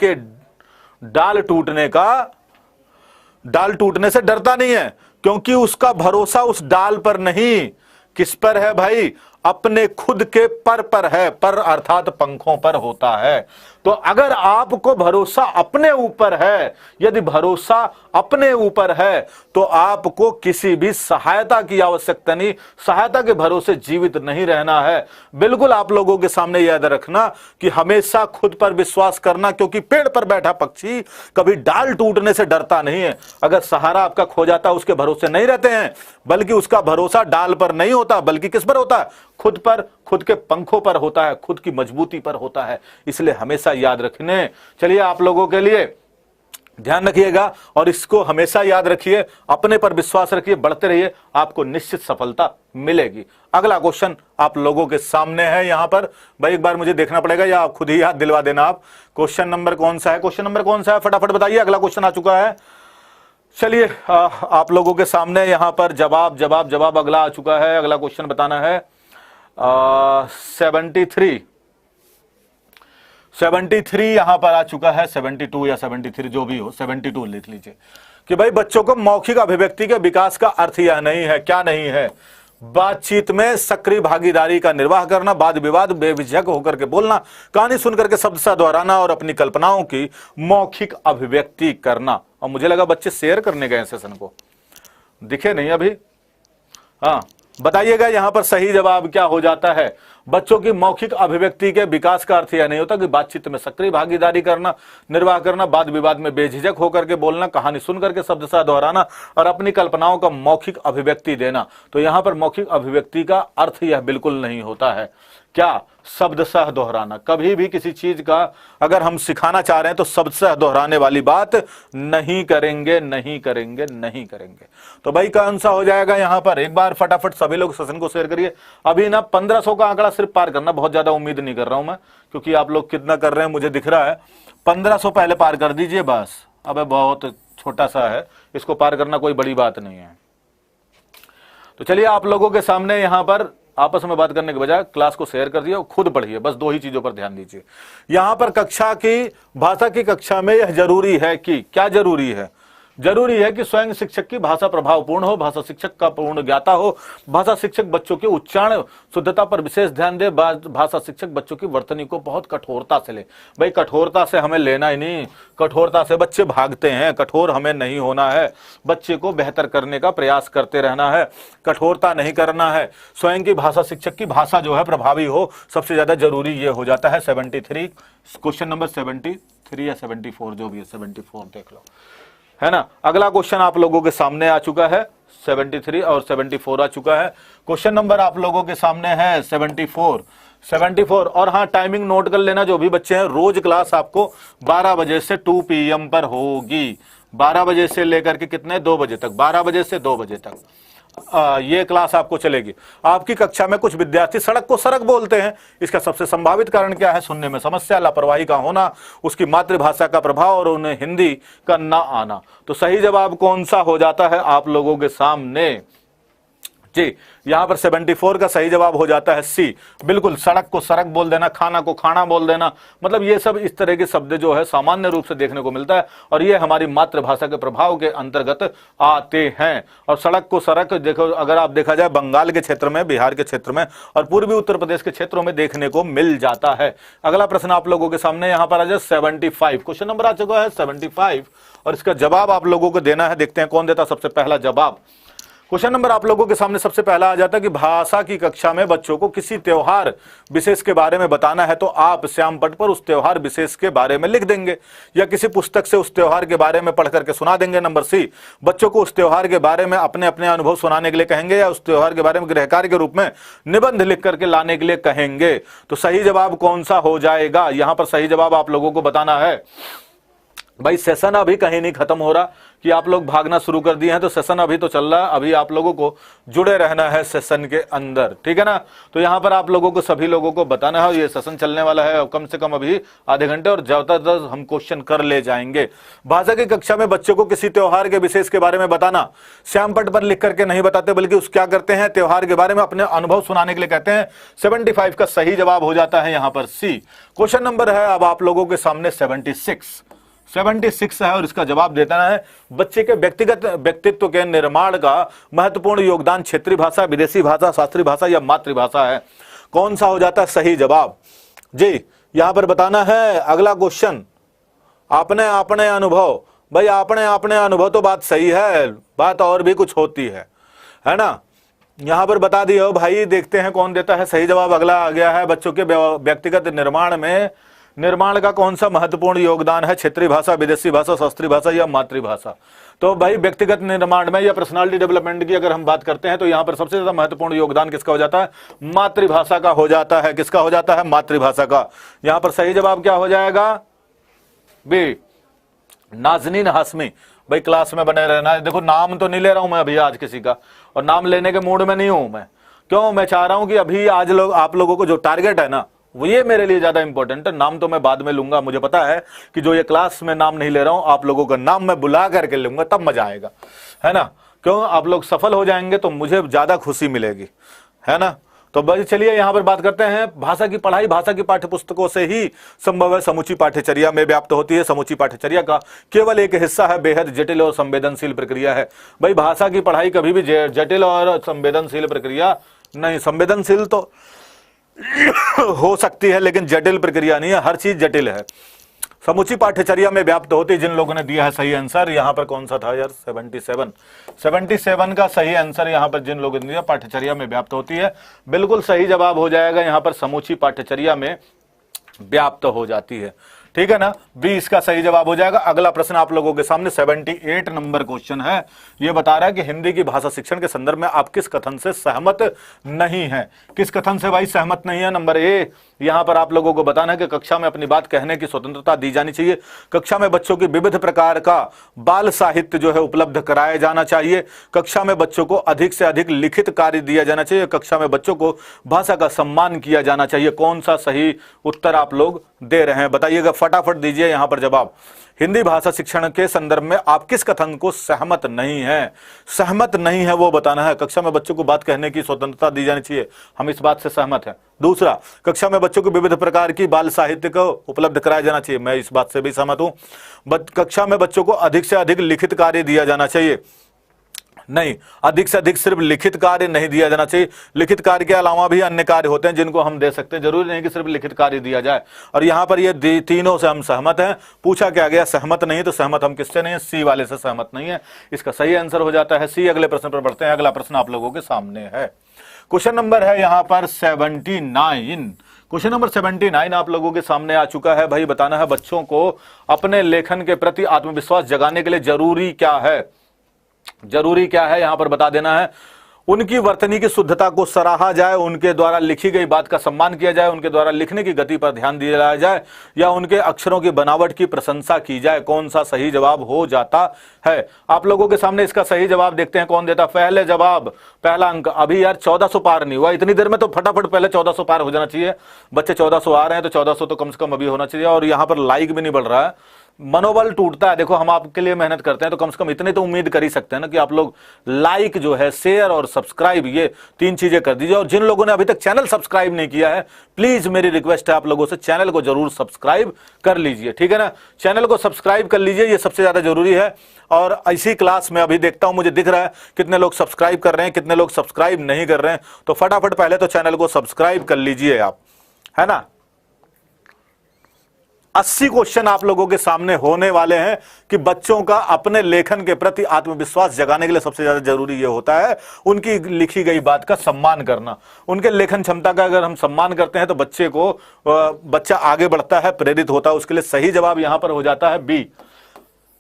से डरता नहीं है, क्योंकि उसका भरोसा उस डाल पर नहीं, किस पर है भाई, अपने खुद के पर है, पर अर्थात पंखों पर होता है। तो अगर आपको भरोसा अपने ऊपर है, यदि भरोसा अपने ऊपर है तो आपको किसी भी सहायता की आवश्यकता नहीं, सहायता के भरोसे जीवित नहीं रहना है। बिल्कुल आप लोगों के सामने याद रखना कि हमेशा खुद पर विश्वास करना, क्योंकि पेड़ पर बैठा पक्षी कभी डाल टूटने से डरता नहीं है। अगर सहारा आपका खो जाता उसके भरोसे नहीं रहते हैं, बल्कि उसका भरोसा डाल पर नहीं होता, बल्कि किस पर होता है, खुद पर, खुद के पंखों पर होता है, खुद की मजबूती पर होता है। इसलिए हमेशा याद रखने। चलिए आप लोगों के लिए ध्यान रखिएगा और इसको हमेशा याद रखिए, अपने पर विश्वास रखिए, बढ़ते रहिए, आपको निश्चित सफलता मिलेगी। अगला क्वेश्चन आप लोगों के सामने है यहां पर। भाई एक बार मुझे देखना पड़ेगा या आप खुद ही याद दिलवा देना। आप क्वेश्चन नंबर कौन सा है, क्वेश्चन नंबर कौन सा है, फटाफट बताइए। अगला क्वेश्चन आ चुका है। चलिए आप लोगों के सामने यहां पर जवाब जवाब जवाब अगला आ चुका है। अगला क्वेश्चन बताना है 73 यहां पर आ चुका है। 72 या 73 जो भी हो, 72 लिख लीजिए कि भाई बच्चों को मौखिक अभिव्यक्ति के विकास का अर्थ यह नहीं है, क्या नहीं है, बातचीत में सक्रिय भागीदारी का निर्वाह करना, वाद विवाद बेझिझक होकर के बोलना, कहानी सुनकर के शब्द सा दोहराना और अपनी कल्पनाओं की मौखिक अभिव्यक्ति करना। और मुझे लगा बच्चे शेयर करने गए सेशन को, दिखे नहीं अभी। हाँ बताइएगा यहां पर सही जवाब क्या हो जाता है। बच्चों की मौखिक अभिव्यक्ति के विकास का अर्थ यह नहीं होता कि बातचीत में सक्रिय भागीदारी करना, निर्वाह करना, वाद विवाद में बेझिझक होकर के बोलना, कहानी सुनकर के शब्द सा दोहराना और अपनी कल्पनाओं का मौखिक अभिव्यक्ति देना। तो यहां पर मौखिक अभिव्यक्ति का अर्थ यह बिल्कुल नहीं होता है क्या, शब्द सह दोहराना। कभी भी किसी चीज का अगर हम सिखाना चाह रहे हैं तो शब्द सह दोहराने वाली बात नहीं करेंगे, नहीं करेंगे, नहीं करेंगे। तो भाई कौन सा हो जाएगा यहां पर, एक बार फटाफट सभी लोग सेशन को शेयर करिए। अभी ना 1500 का आंकड़ा सिर्फ पार करना, बहुत ज्यादा उम्मीद नहीं कर रहा हूं मैं, क्योंकि आप लोग कितना कर रहे हैं मुझे दिख रहा है। 1500 पहले पार कर दीजिए बस। अब बहुत छोटा सा है, इसको पार करना कोई बड़ी बात नहीं है। तो चलिए आप लोगों के सामने यहां पर आपस में बात करने के बजाय क्लास को शेयर कर दिया और खुद पढ़िए, बस 2 ही चीजों पर ध्यान दीजिए। यहां पर कक्षा की भाषा की कक्षा में यह जरूरी है कि, क्या जरूरी है, जरूरी है कि स्वयं शिक्षक की भाषा प्रभावपूर्ण हो, भाषा शिक्षक का पूर्ण ज्ञाता हो, भाषा शिक्षक बच्चों के उच्चारण शुद्धता पर विशेष ध्यान दे, भाषा शिक्षक बच्चों की वर्तनी को बहुत कठोरता से ले। भाई कठोरता से हमें लेना ही नहीं, कठोरता से बच्चे भागते हैं, कठोर हमें नहीं होना है, बच्चे को बेहतर करने का प्रयास करते रहना है, कठोरता नहीं करना है। स्वयं की भाषा शिक्षक की भाषा जो है प्रभावी हो, सबसे ज्यादा जरूरी ये हो जाता है। 73 क्वेश्चन नंबर 73 या 74 जो भी है, 74 देख लो, है ना। अगला क्वेश्चन आप लोगों के सामने आ चुका है, 73 और 74 आ चुका है। क्वेश्चन नंबर आप लोगों के सामने है 74। और हाँ टाइमिंग नोट कर लेना, जो भी बच्चे हैं, रोज क्लास आपको 12 बजे से 2 PM पर होगी। 12 बजे से लेकर के कितने, 2 बजे तक, 12 बजे से 2 बजे तक ये क्लास आपको चलेगी। आपकी कक्षा में कुछ विद्यार्थी सड़क को सरक बोलते हैं, इसका सबसे संभावित कारण क्या है, सुनने में समस्या, लापरवाही का होना, उसकी मातृभाषा का प्रभाव और उन्हें हिंदी का ना आना। तो सही जवाब कौन सा हो जाता है आप लोगों के सामने जी। यहां पर 74 का सही जवाब हो जाता है सी, बिल्कुल। सड़क को सड़क बोल देना, खाना को खाना बोल देना, मतलब ये सब इस तरह के शब्द जो है सामान्य रूप से देखने को मिलता है और ये हमारी मातृभाषा के प्रभाव के अंतर्गत आते हैं। और सड़क को सड़क देखो, अगर आप देखा जाए बंगाल के क्षेत्र में, बिहार के क्षेत्र में और पूर्वी उत्तर प्रदेश के क्षेत्रों में देखने को मिल जाता है। अगला प्रश्न आप लोगों के सामने यहां पर आ जाए 75, क्वेश्चन नंबर आ चुका है 75 और इसका जवाब आप लोगों को देना है। देखते हैं कौन देता सबसे पहला जवाब। क्वेश्चन नंबर आप लोगों के सामने सबसे पहला आ जाता है कि भाषा की कक्षा में बच्चों को किसी त्योहार विशेष के बारे में बताना है तो आप श्याम पट पर उस त्योहार विशेष के बारे में लिख देंगे या किसी पुस्तक से उस त्योहार के बारे में पढ़ करके सुना देंगे। नंबर सी, बच्चों को उस त्योहार के बारे में अपने अपने अनुभव सुनाने के लिए कहेंगे या उस त्योहार के बारे में गृह कार्य के रूप में निबंध लिख करके लाने के लिए कहेंगे। तो सही जवाब कौन सा हो जाएगा, यहां पर सही जवाब आप लोगों को बताना है। भाई सेशन अभी कहीं नहीं खत्म हो रहा कि आप लोग भागना शुरू कर दिए हैं, तो सेशन अभी तो चल रहा है, अभी आप लोगों को जुड़े रहना है सेशन के अंदर, ठीक है ना। तो यहां पर आप लोगों को, सभी लोगों को बताना है, ये सेशन चलने वाला है कम से कम अभी आधे घंटे और ज्यादातर हम क्वेश्चन कर ले जाएंगे। भाषा की कक्षा में बच्चों को किसी त्योहार के विशेष के बारे में बताना, श्याम पट पर लिख करके नहीं बताते बल्कि उस क्या करते हैं, त्योहार के बारे में अपने अनुभव सुनाने के लिए कहते हैं। 75 का सही जवाब हो जाता है यहां पर सी। क्वेश्चन नंबर है अब आप लोगों के सामने 76 है और इसका जवाब देना है बच्चे के व्यक्तिगत व्यक्तित्व के निर्माण का महत्वपूर्ण योगदान क्षेत्रीय भाषा, विदेशी भाषा, शास्त्रीय भाषा या मातृभाषा है। कौन सा हो जाता है सही जवाब जी, यहां पर बताना है। अगला क्वेश्चन, आपने अपने अनुभव, भाई आपने अपने अनुभव तो बात सही है, बात और भी कुछ होती है ना। यहां पर बता दिया भाई, देखते हैं कौन देता है सही जवाब। अगला आ गया है बच्चों के व्यक्तिगत निर्माण का कौन सा महत्वपूर्ण योगदान है, क्षेत्रीय भाषा, विदेशी भाषा, शास्त्रीय भाषा या मातृभाषा। तो भाई व्यक्तिगत निर्माण में या पर्सनालिटी डेवलपमेंट की अगर हम बात करते हैं तो यहां पर सबसे ज्यादा महत्वपूर्ण योगदान किसका हो जाता है, मातृभाषा का हो जाता है। किसका हो जाता है, मातृभाषा का। यहां पर सही जवाब क्या हो जाएगा बी, नाजनीन हाशमी, भाई क्लास में बने रहना है। देखो नाम तो नहीं ले रहा हूं मैं अभी आज किसी का, और नाम लेने के मूड में नहीं हूं मैं। क्यों? मैं चाह रहा हूं कि अभी आज आप लोगों को जो टारगेट है ना, वो ये मेरे लिए ज्यादा इंपॉर्टेंट है। नाम तो मैं बाद में लूंगा, मुझे पता है कि जो ये क्लास में नाम नहीं ले रहा हूं, आप लोगों का नाम मैं बुला करके लूंगा, तब मजा आएगा, है ना। क्यों? आप लोग सफल हो जाएंगे तो मुझे ज्यादा खुशी मिलेगी, है ना। तो भाई चलिए यहां पर बात करते हैं। भाषा की पढ़ाई भाषा की पाठ्य पुस्तकों से ही संभव है, समूची पाठ्यचर्या में व्याप्त होती है। समूची पाठ्यचर्या का केवल एक हिस्सा है, बेहद जटिल और संवेदनशील प्रक्रिया है। भाई भाषा की पढ़ाई कभी भी जटिल और संवेदनशील प्रक्रिया नहीं, संवेदनशील तो हो सकती है लेकिन जटिल प्रक्रिया नहीं है, हर चीज जटिल है। समूची पाठ्यचर्या में व्याप्त होती है। जिन लोगों ने दिया है सही आंसर, यहां पर कौन सा था यार, 77 का सही आंसर यहां पर जिन लोगों ने दिया, पाठ्यचर्या में व्याप्त होती है, बिल्कुल सही जवाब हो जाएगा यहां पर, समूची पाठ्यचर्या में व्याप्त हो जाती है। ठीक है ना, 20 का सही जवाब हो जाएगा। अगला प्रश्न आप लोगों के सामने 78 नंबर क्वेश्चन है। यह बता रहा है कि हिंदी की भाषा शिक्षण के संदर्भ में आप किस कथन से सहमत नहीं है। किस कथन से भाई सहमत नहीं है? नंबर ए, यहां पर आप लोगों को बताना है कि कक्षा में अपनी बात कहने की स्वतंत्रता दी जानी चाहिए। कक्षा में बच्चों की विविध प्रकार का बाल साहित्य जो है उपलब्ध कराया जाना चाहिए। कक्षा में बच्चों को अधिक से अधिक लिखित कार्य दिया जाना चाहिए। कक्षा में बच्चों को भाषा का सम्मान किया जाना चाहिए। कौन सा सही उत्तर आप लोग दे रहे हैं बताइएगा, फटाफट दीजिए यहां पर जवाब। हिंदी भाषा शिक्षण के संदर्भ में आप किस कथन को सहमत नहीं है? सहमत नहीं है वो बताना है। कक्षा में बच्चों को बात कहने की स्वतंत्रता दी जानी चाहिए, हम इस बात से सहमत हैं। दूसरा, कक्षा में बच्चों को विविध प्रकार की बाल साहित्य को उपलब्ध कराया जाना चाहिए, मैं इस बात से भी सहमत हूं। कक्षा में बच्चों को अधिक से अधिक लिखित कार्य दिया जाना चाहिए, नहीं, अधिक से अधिक सिर्फ लिखित कार्य नहीं दिया जाना चाहिए। लिखित कार्य के अलावा भी अन्य कार्य होते हैं जिनको हम दे सकते हैं, जरूरी नहीं कि सिर्फ लिखित कार्य दिया जाए। और यहां पर ये तीनों से हम सहमत हैं। पूछा क्या गया, सहमत नहीं, तो सहमत हम किससे नहीं है? सी वाले से सहमत नहीं है। इसका सही आंसर हो जाता है सी। अगले प्रश्न पर बढ़ते हैं। अगला प्रश्न आप लोगों के सामने है, क्वेश्चन नंबर है यहां पर 79। क्वेश्चन नंबर 79 आप लोगों के सामने आ चुका है। भाई बताना है बच्चों को अपने लेखन के प्रति आत्मविश्वास जगाने के लिए जरूरी क्या है? जरूरी क्या है यहां पर बता देना है। उनकी वर्तनी की शुद्धता को सराहा जाए, उनके द्वारा लिखी गई बात का सम्मान किया जाए, उनके द्वारा लिखने की गति पर ध्यान दिया जाए, या उनके अक्षरों की बनावट की प्रशंसा की जाए। कौन सा सही जवाब हो जाता है? आप लोगों के सामने इसका सही जवाब देखते हैं कौन देता। पहले जवाब, पहला अंक। अभी यार 1400 पार नहीं हुआ, इतनी देर में तो फटाफट पहले 1400 पार हो जाना चाहिए। बच्चे 1400 आ रहे हैं तो 1400 तो कम से कम अभी होना चाहिए। और यहां पर लाइक भी नहीं बढ़ रहा है, मनोबल टूटता है। देखो हम आपके लिए मेहनत करते हैं तो कम से कम इतने तो उम्मीद कर ही सकते हैं ना कि आप लोग लाइक जो है, शेयर और सब्सक्राइब, ये 3 चीजें कर दीजिए। और जिन लोगों ने अभी तक चैनल सब्सक्राइब नहीं किया है, प्लीज मेरी रिक्वेस्ट है आप लोगों से, चैनल को जरूर सब्सक्राइब कर लीजिए, ठीक है ना। चैनल को सब्सक्राइब कर लीजिए, ये सबसे ज्यादा जरूरी है। और इसी क्लास में अभी देखता हूं, मुझे दिख रहा है कितने लोग सब्सक्राइब कर रहे हैं, कितने लोग सब्सक्राइब नहीं कर रहे हैं। तो फटाफट पहले तो चैनल को सब्सक्राइब कर लीजिए आप, है ना। 80 क्वेश्चन आप लोगों के सामने होने वाले हैं कि बच्चों का अपने लेखन के प्रति आत्मविश्वास जगाने के लिए सबसे ज्यादा जरूरी यह होता है उनकी लिखी गई बात का सम्मान करना। उनके लेखन क्षमता का अगर हम सम्मान करते हैं तो बच्चा आगे बढ़ता है, प्रेरित होता है। उसके लिए सही जवाब यहां पर हो जाता है बी,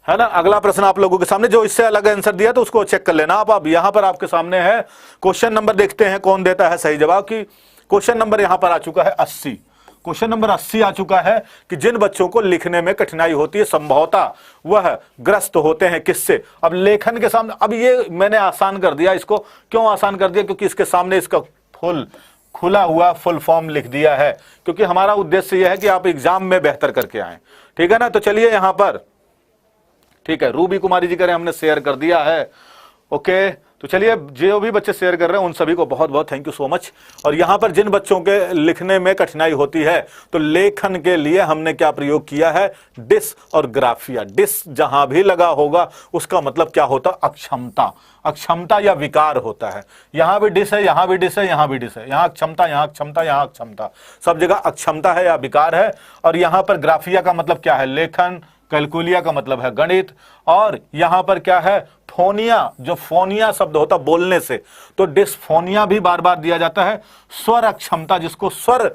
है ना। अगला प्रश्न आप लोगों के सामने, जो इससे अलग आंसर दिया तो उसको चेक कर लेना आप। अब यहां पर आपके सामने है क्वेश्चन नंबर, देखते हैं कौन देता है सही जवाब। की क्वेश्चन नंबर यहां पर आ चुका है 80। क्वेश्चन नंबर 80 आ चुका है कि जिन बच्चों को लिखने में कठिनाई होती है संभवतः वह ग्रस्त होते हैं किससे। अब लेखन के सामने, अब ये मैंने आसान कर दिया इसको। क्यों आसान कर दिया? क्योंकि इसके सामने इसका खुला हुआ फुल फॉर्म लिख दिया है, क्योंकि हमारा उद्देश्य यह है कि आप एग्जाम में बेहतर करके आए, ठीक है ना। तो चलिए यहां पर, ठीक है, रूबी कुमारी जी करें, हमने शेयर कर दिया है, ओके। तो चलिए जो भी बच्चे शेयर कर रहे हैं उन सभी को बहुत बहुत थैंक यू सो मच। और यहां पर जिन बच्चों के लिखने में कठिनाई होती है तो लेखन के लिए हमने क्या प्रयोग किया है? डिस और ग्राफिया। डिस जहां भी लगा होगा उसका मतलब क्या होता? अक्षमता, अक्षमता या विकार होता है। यहां भी डिस है, यहां भी डिस है, यहां भी डिस है, यहां क्षमता, यहां क्षमता, यहां क्षमता, सब जगह अक्षमता है या विकार है। और यहां पर ग्राफिया का मतलब क्या है? लेखन। कैलकुलिया का मतलब है गणित। और यहां पर क्या है? फोनिया, जो फोनिया शब्द होता बोलने से, तो डिस्फोनिया भी बार बार दिया जाता है। स्वर अक्षमता, जिसको स्वर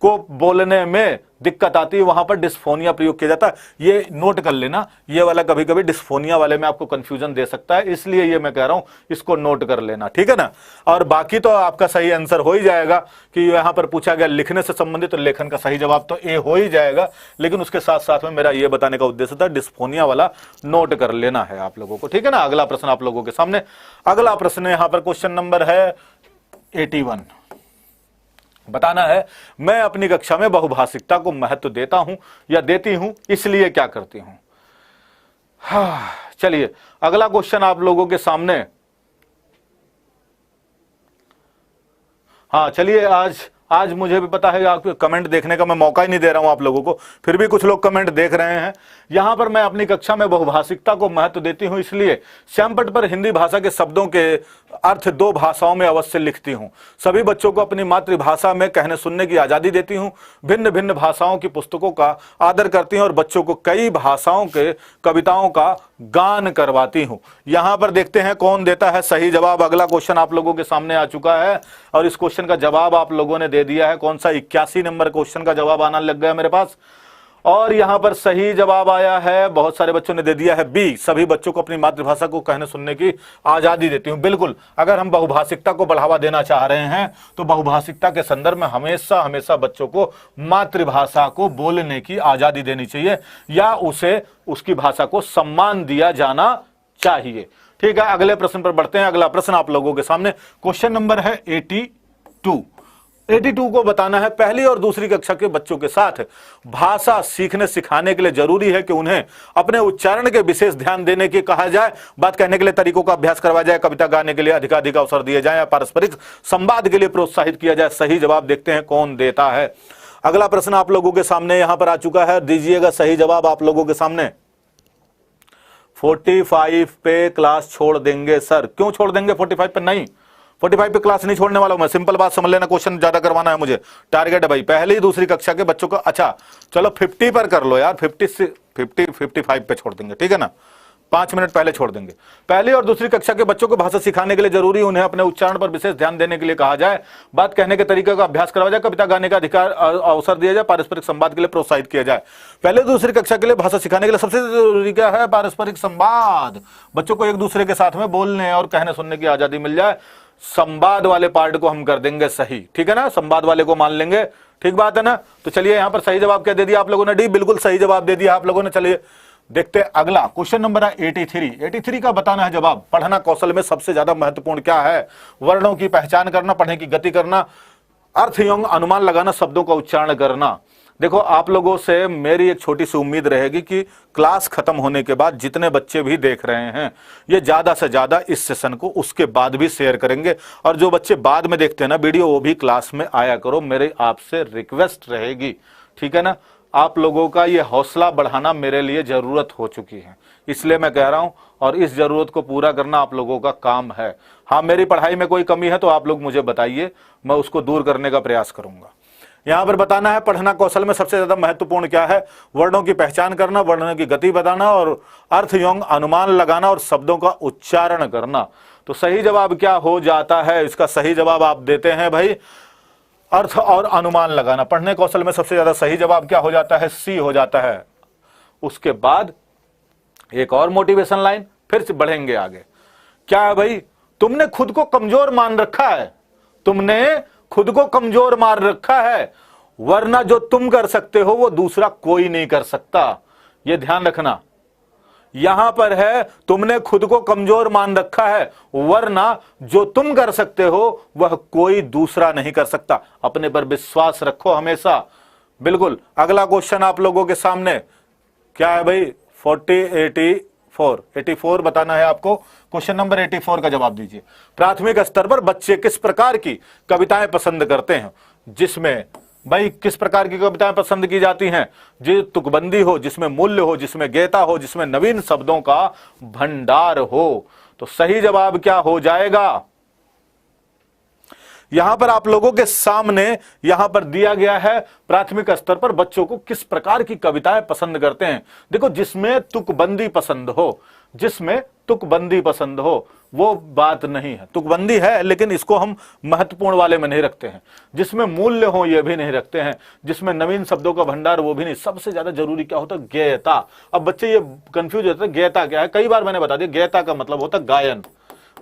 को बोलने में दिक्कत आती है वहां पर डिस्फोनिया प्रयोग किया जाता है। ये नोट कर लेना, ये वाला कभी कभी डिस्फोनिया वाले में आपको कंफ्यूजन दे सकता है, इसलिए ये मैं कह रहा हूं इसको नोट कर लेना, ठीक है ना। और बाकी तो आपका सही आंसर हो ही जाएगा कि यहां पर पूछा गया लिखने से संबंधित, तो लेखन का सही जवाब तो ए हो ही जाएगा, लेकिन उसके साथ साथ में मेरा ये बताने का उद्देश्य था डिस्फोनिया वाला नोट कर लेना है आप लोगों को, ठीक है ना। अगला प्रश्न आप लोगों के सामने, अगला प्रश्न यहां पर क्वेश्चन नंबर है 81। बताना है मैं अपनी कक्षा में बहुभाषिकता को महत्व देता हूं या देती हूं, इसलिए क्या करती हूं। चलिए अगला क्वेश्चन आप लोगों के सामने। हाँ चलिए, आज मुझे भी पता है आपको कमेंट देखने का मैं मौका ही नहीं दे रहा हूं आप लोगों को, फिर भी कुछ लोग कमेंट देख रहे हैं। यहां पर मैं अपनी कक्षा में बहुभाषिकता को महत्व देती हूं, इसलिए श्यामपट्ट पर हिंदी भाषा के शब्दों के अर्थ 2 भाषाओं में अवश्य लिखती हूं। सभी बच्चों को अपनी मातृभाषा में कहने सुनने की आजादी देती हूं। भिन्न भिन्न भाषाओं की पुस्तकों का आदर करती हूं और बच्चों को कई भाषाओं के कविताओं का गान करवाती हूं। यहां पर देखते हैं कौन देता है सही जवाब। अगला क्वेश्चन आप लोगों के सामने आ चुका है और इस क्वेश्चन का जवाब आप लोगों ने दे दिया है। कौन सा 81 नंबर क्वेश्चन का जवाब आना लग गया मेरे पास, और यहां पर सही जवाब आया है, बहुत सारे बच्चों ने दे दिया है बी, सभी बच्चों को अपनी मातृभाषा को कहने सुनने की आजादी देती हूं। बिल्कुल, अगर हम बहुभाषिकता को बढ़ावा देना चाह रहे हैं तो बहुभाषिकता के संदर्भ में हमेशा हमेशा बच्चों को मातृभाषा को बोलने की आजादी देनी चाहिए या उसे उसकी भाषा को सम्मान दिया जाना चाहिए। ठीक है, अगले प्रश्न पर बढ़ते हैं। अगला प्रश्न आप लोगों के सामने क्वेश्चन नंबर है 82 को बताना है पहली और दूसरी कक्षा के बच्चों के साथ भाषा सीखने सिखाने के लिए जरूरी है कि उन्हें अपने उच्चारण के विशेष ध्यान देने की कहा जाए, बात कहने के लिए तरीकों का अभ्यास करवाया जाए, कविता गाने के लिए अधिकाधिक अवसर दिए जाए या पारस्परिक संवाद के लिए प्रोत्साहित किया जाए। सही जवाब देखते हैं कौन देता है। अगला प्रश्न आप लोगों के सामने यहां पर आ चुका है, दीजिएगा सही जवाब आप लोगों के सामने। 45 पे क्लास छोड़ देंगे सर, क्यों छोड़ देंगे 45 पे? नहीं, 45 पे क्लास नहीं छोड़ने वाला हूं मैं, सिंपल बात समझ लेना, क्वेश्चन ज्यादा करवाना है मुझे, टारगेट है भाई पहली दूसरी कक्षा के बच्चों का। अच्छा चलो 50 पर कर लो यार, 55 पे छोड़ देंगे, ठीक है ना, 5 मिनट पहले छोड़ देंगे। पहली और दूसरी कक्षा के बच्चों को भाषा सिखाने के लिए जरूरी उन्हें अपने उच्चारण पर विशेष ध्यान देने के लिए कहा जाए, बात कहने के तरीके का अभ्यास करवाया जाए, कविता गाने का अधिकार अवसर दिया जाए, पारस्परिक संवाद के लिए प्रोत्साहित किया जाए। पहले दूसरी कक्षा के लिए भाषा सिखाने के लिए सबसे जरूरी क्या है? पारस्परिक संवाद, बच्चों को एक दूसरे के साथ में बोलने और कहने सुनने की आजादी मिल जाए। संवाद वाले पार्ट को हम कर देंगे सही, ठीक है ना, संवाद वाले को मान लेंगे, ठीक बात है ना। तो चलिए यहां पर सही जवाब क्या दे दिया आप लोगों ने? डी, बिल्कुल सही जवाब दे दिया आप लोगों ने। चलिए देखते हैं अगला क्वेश्चन नंबर है 83 का बताना है जवाब। पढ़ना कौशल में सबसे ज्यादा महत्वपूर्ण क्या है? वर्णों की पहचान करना, पढ़ने की गति करना, अर्थ एवं अनुमान लगाना, शब्दों का उच्चारण करना। देखो आप लोगों से मेरी एक छोटी सी उम्मीद रहेगी कि क्लास खत्म होने के बाद जितने बच्चे भी देख रहे हैं ये ज्यादा से ज्यादा इस सेशन को उसके बाद भी शेयर करेंगे, और जो बच्चे बाद में देखते हैं ना वीडियो, वो भी क्लास में आया करो, मेरी आपसे रिक्वेस्ट रहेगी, ठीक है ना। आप लोगों का ये हौसला बढ़ाना मेरे लिए जरूरत हो चुकी है, इसलिए मैं कह रहा हूं, और इस जरूरत को पूरा करना आप लोगों का काम है। हाँ, मेरी पढ़ाई में कोई कमी है तो आप लोग मुझे बताइए, मैं उसको दूर करने का प्रयास करूंगा। यहां पर बताना है पढ़ना कौशल में सबसे ज्यादा महत्वपूर्ण क्या है? वर्णों की पहचान करना, वर्णों की गति बताना और अर्थ एवं अनुमान लगाना और शब्दों का उच्चारण करना। तो सही जवाब क्या हो जाता है? इसका सही जवाब आप देते हैं भाई अर्थ और अनुमान लगाना। पढ़ने कौशल में सबसे ज्यादा सही जवाब क्या हो जाता है? सी हो जाता है। उसके बाद एक और मोटिवेशन लाइन, फिर से बढ़ेंगे आगे। क्या है भाई? तुमने खुद को कमजोर मान रखा है, तुमने खुद को कमजोर मान रखा है, वरना जो तुम कर सकते हो वो दूसरा कोई नहीं कर सकता। यह ध्यान रखना, यहां पर है तुमने खुद को कमजोर मान रखा है, वरना जो तुम कर सकते हो वह कोई दूसरा नहीं कर सकता। अपने पर विश्वास रखो हमेशा। बिल्कुल, अगला क्वेश्चन आप लोगों के सामने क्या है भाई? 84 बताना है आपको। क्वेश्चन नंबर 84 का जवाब दीजिए। प्राथमिक स्तर पर बच्चे किस प्रकार की कविताएं पसंद करते हैं? जिसमें भाई किस प्रकार की कविताएं पसंद की जाती हैं? जो तुकबंदी हो, जिसमें मूल्य हो, जिसमें गीता हो, जिसमें नवीन शब्दों का भंडार हो। तो सही जवाब क्या हो जाएगा? यहां पर आप लोगों के सामने यहां पर दिया गया है प्राथमिक स्तर पर बच्चों को किस प्रकार की कविताएं पसंद करते हैं। देखो, जिसमें तुकबंदी पसंद हो, जिसमें तुकबंदी पसंद हो, वो बात नहीं है। तुकबंदी है लेकिन इसको हम महत्वपूर्ण वाले में नहीं रखते हैं, जिसमें मूल्य हो ये भी नहीं रखते हैं, जिसमें नवीन शब्दों का भंडार वो भी नहीं। सबसे ज्यादा जरूरी क्या होता है? गेयता। अब बच्चे ये कंफ्यूज होते हैं, गेयता क्या है? कई बार मैंने बता दिया, गेयता का मतलब होता है गायन।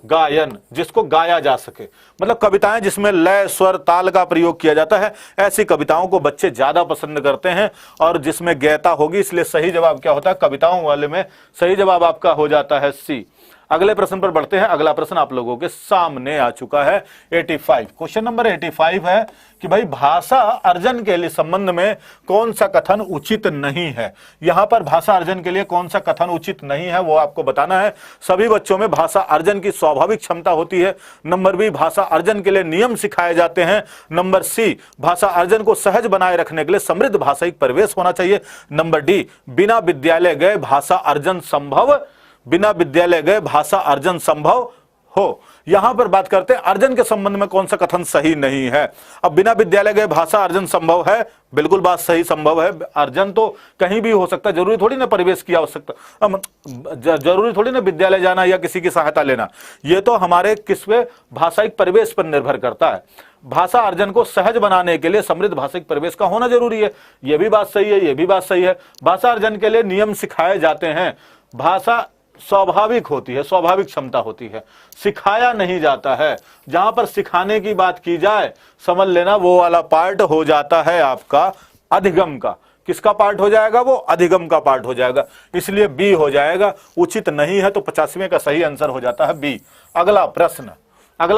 गायन जिसको गाया जा सके, मतलब कविताएं जिसमें लय स्वर ताल का प्रयोग किया जाता है, ऐसी कविताओं को बच्चे ज्यादा पसंद करते हैं और जिसमें गयता होगी। इसलिए सही जवाब क्या होता है? कविताओं वाले में सही जवाब आपका हो जाता है सी। अगले प्रश्न पर बढ़ते हैं। अगला प्रश्न आप लोगों के सामने आ चुका है 85। क्वेश्चन नंबर 85 है कि भाई भाषा अर्जन के लिए संबंध में कौन सा कथन उचित नहीं है। यहां पर भाषा अर्जन के लिए कौन सा कथन उचित नहीं है वो आपको बताना है। सभी बच्चों में भाषा अर्जन की स्वाभाविक क्षमता होती है। नंबर बी, भाषा अर्जन के लिए नियम सिखाए जाते हैं। नंबर सी, भाषा अर्जन को सहज बनाए रखने के लिए समृद्ध भाषाई परिवेश होना चाहिए। नंबर डी, बिना विद्यालय गए भाषा अर्जन संभव, बिना विद्यालय गए भाषा अर्जन संभव हो। यहां पर बात करते हैं अर्जन के संबंध में कौन सा कथन सही नहीं है। अब बिना विद्यालय गए भाषा अर्जन संभव है, बिल्कुल बात सही, संभव है। अर्जन तो कहीं भी हो सकता है, जरूरी थोड़ी ना परिवेश की आवश्यकता, जरूरी थोड़ी ना विद्यालय जाना या किसी की सहायता लेना। यह तो हमारे किसपे? भाषाई परिवेश पर निर्भर करता है। भाषा अर्जन को सहज बनाने के लिए समृद्ध भाषिक परिवेश का होना जरूरी है। यह भी बात सही है, यह भी बात सही है। भाषा अर्जन के लिए नियम सिखाए जाते हैं। भाषा स्वाभाविक होती है, स्वाभाविक क्षमता होती है, सिखाया नहीं जाता है। जहां पर सिखाने की बात की जाए, समझ लेना वो वाला पार्ट हो जाता है आपका अधिगम का। किसका पार्ट हो जाएगा? वो अधिगम का पार्ट हो जाएगा। इसलिए बी हो जाएगा, उचित नहीं है। तो 85वें का सही आंसर हो जाता है बी। अगला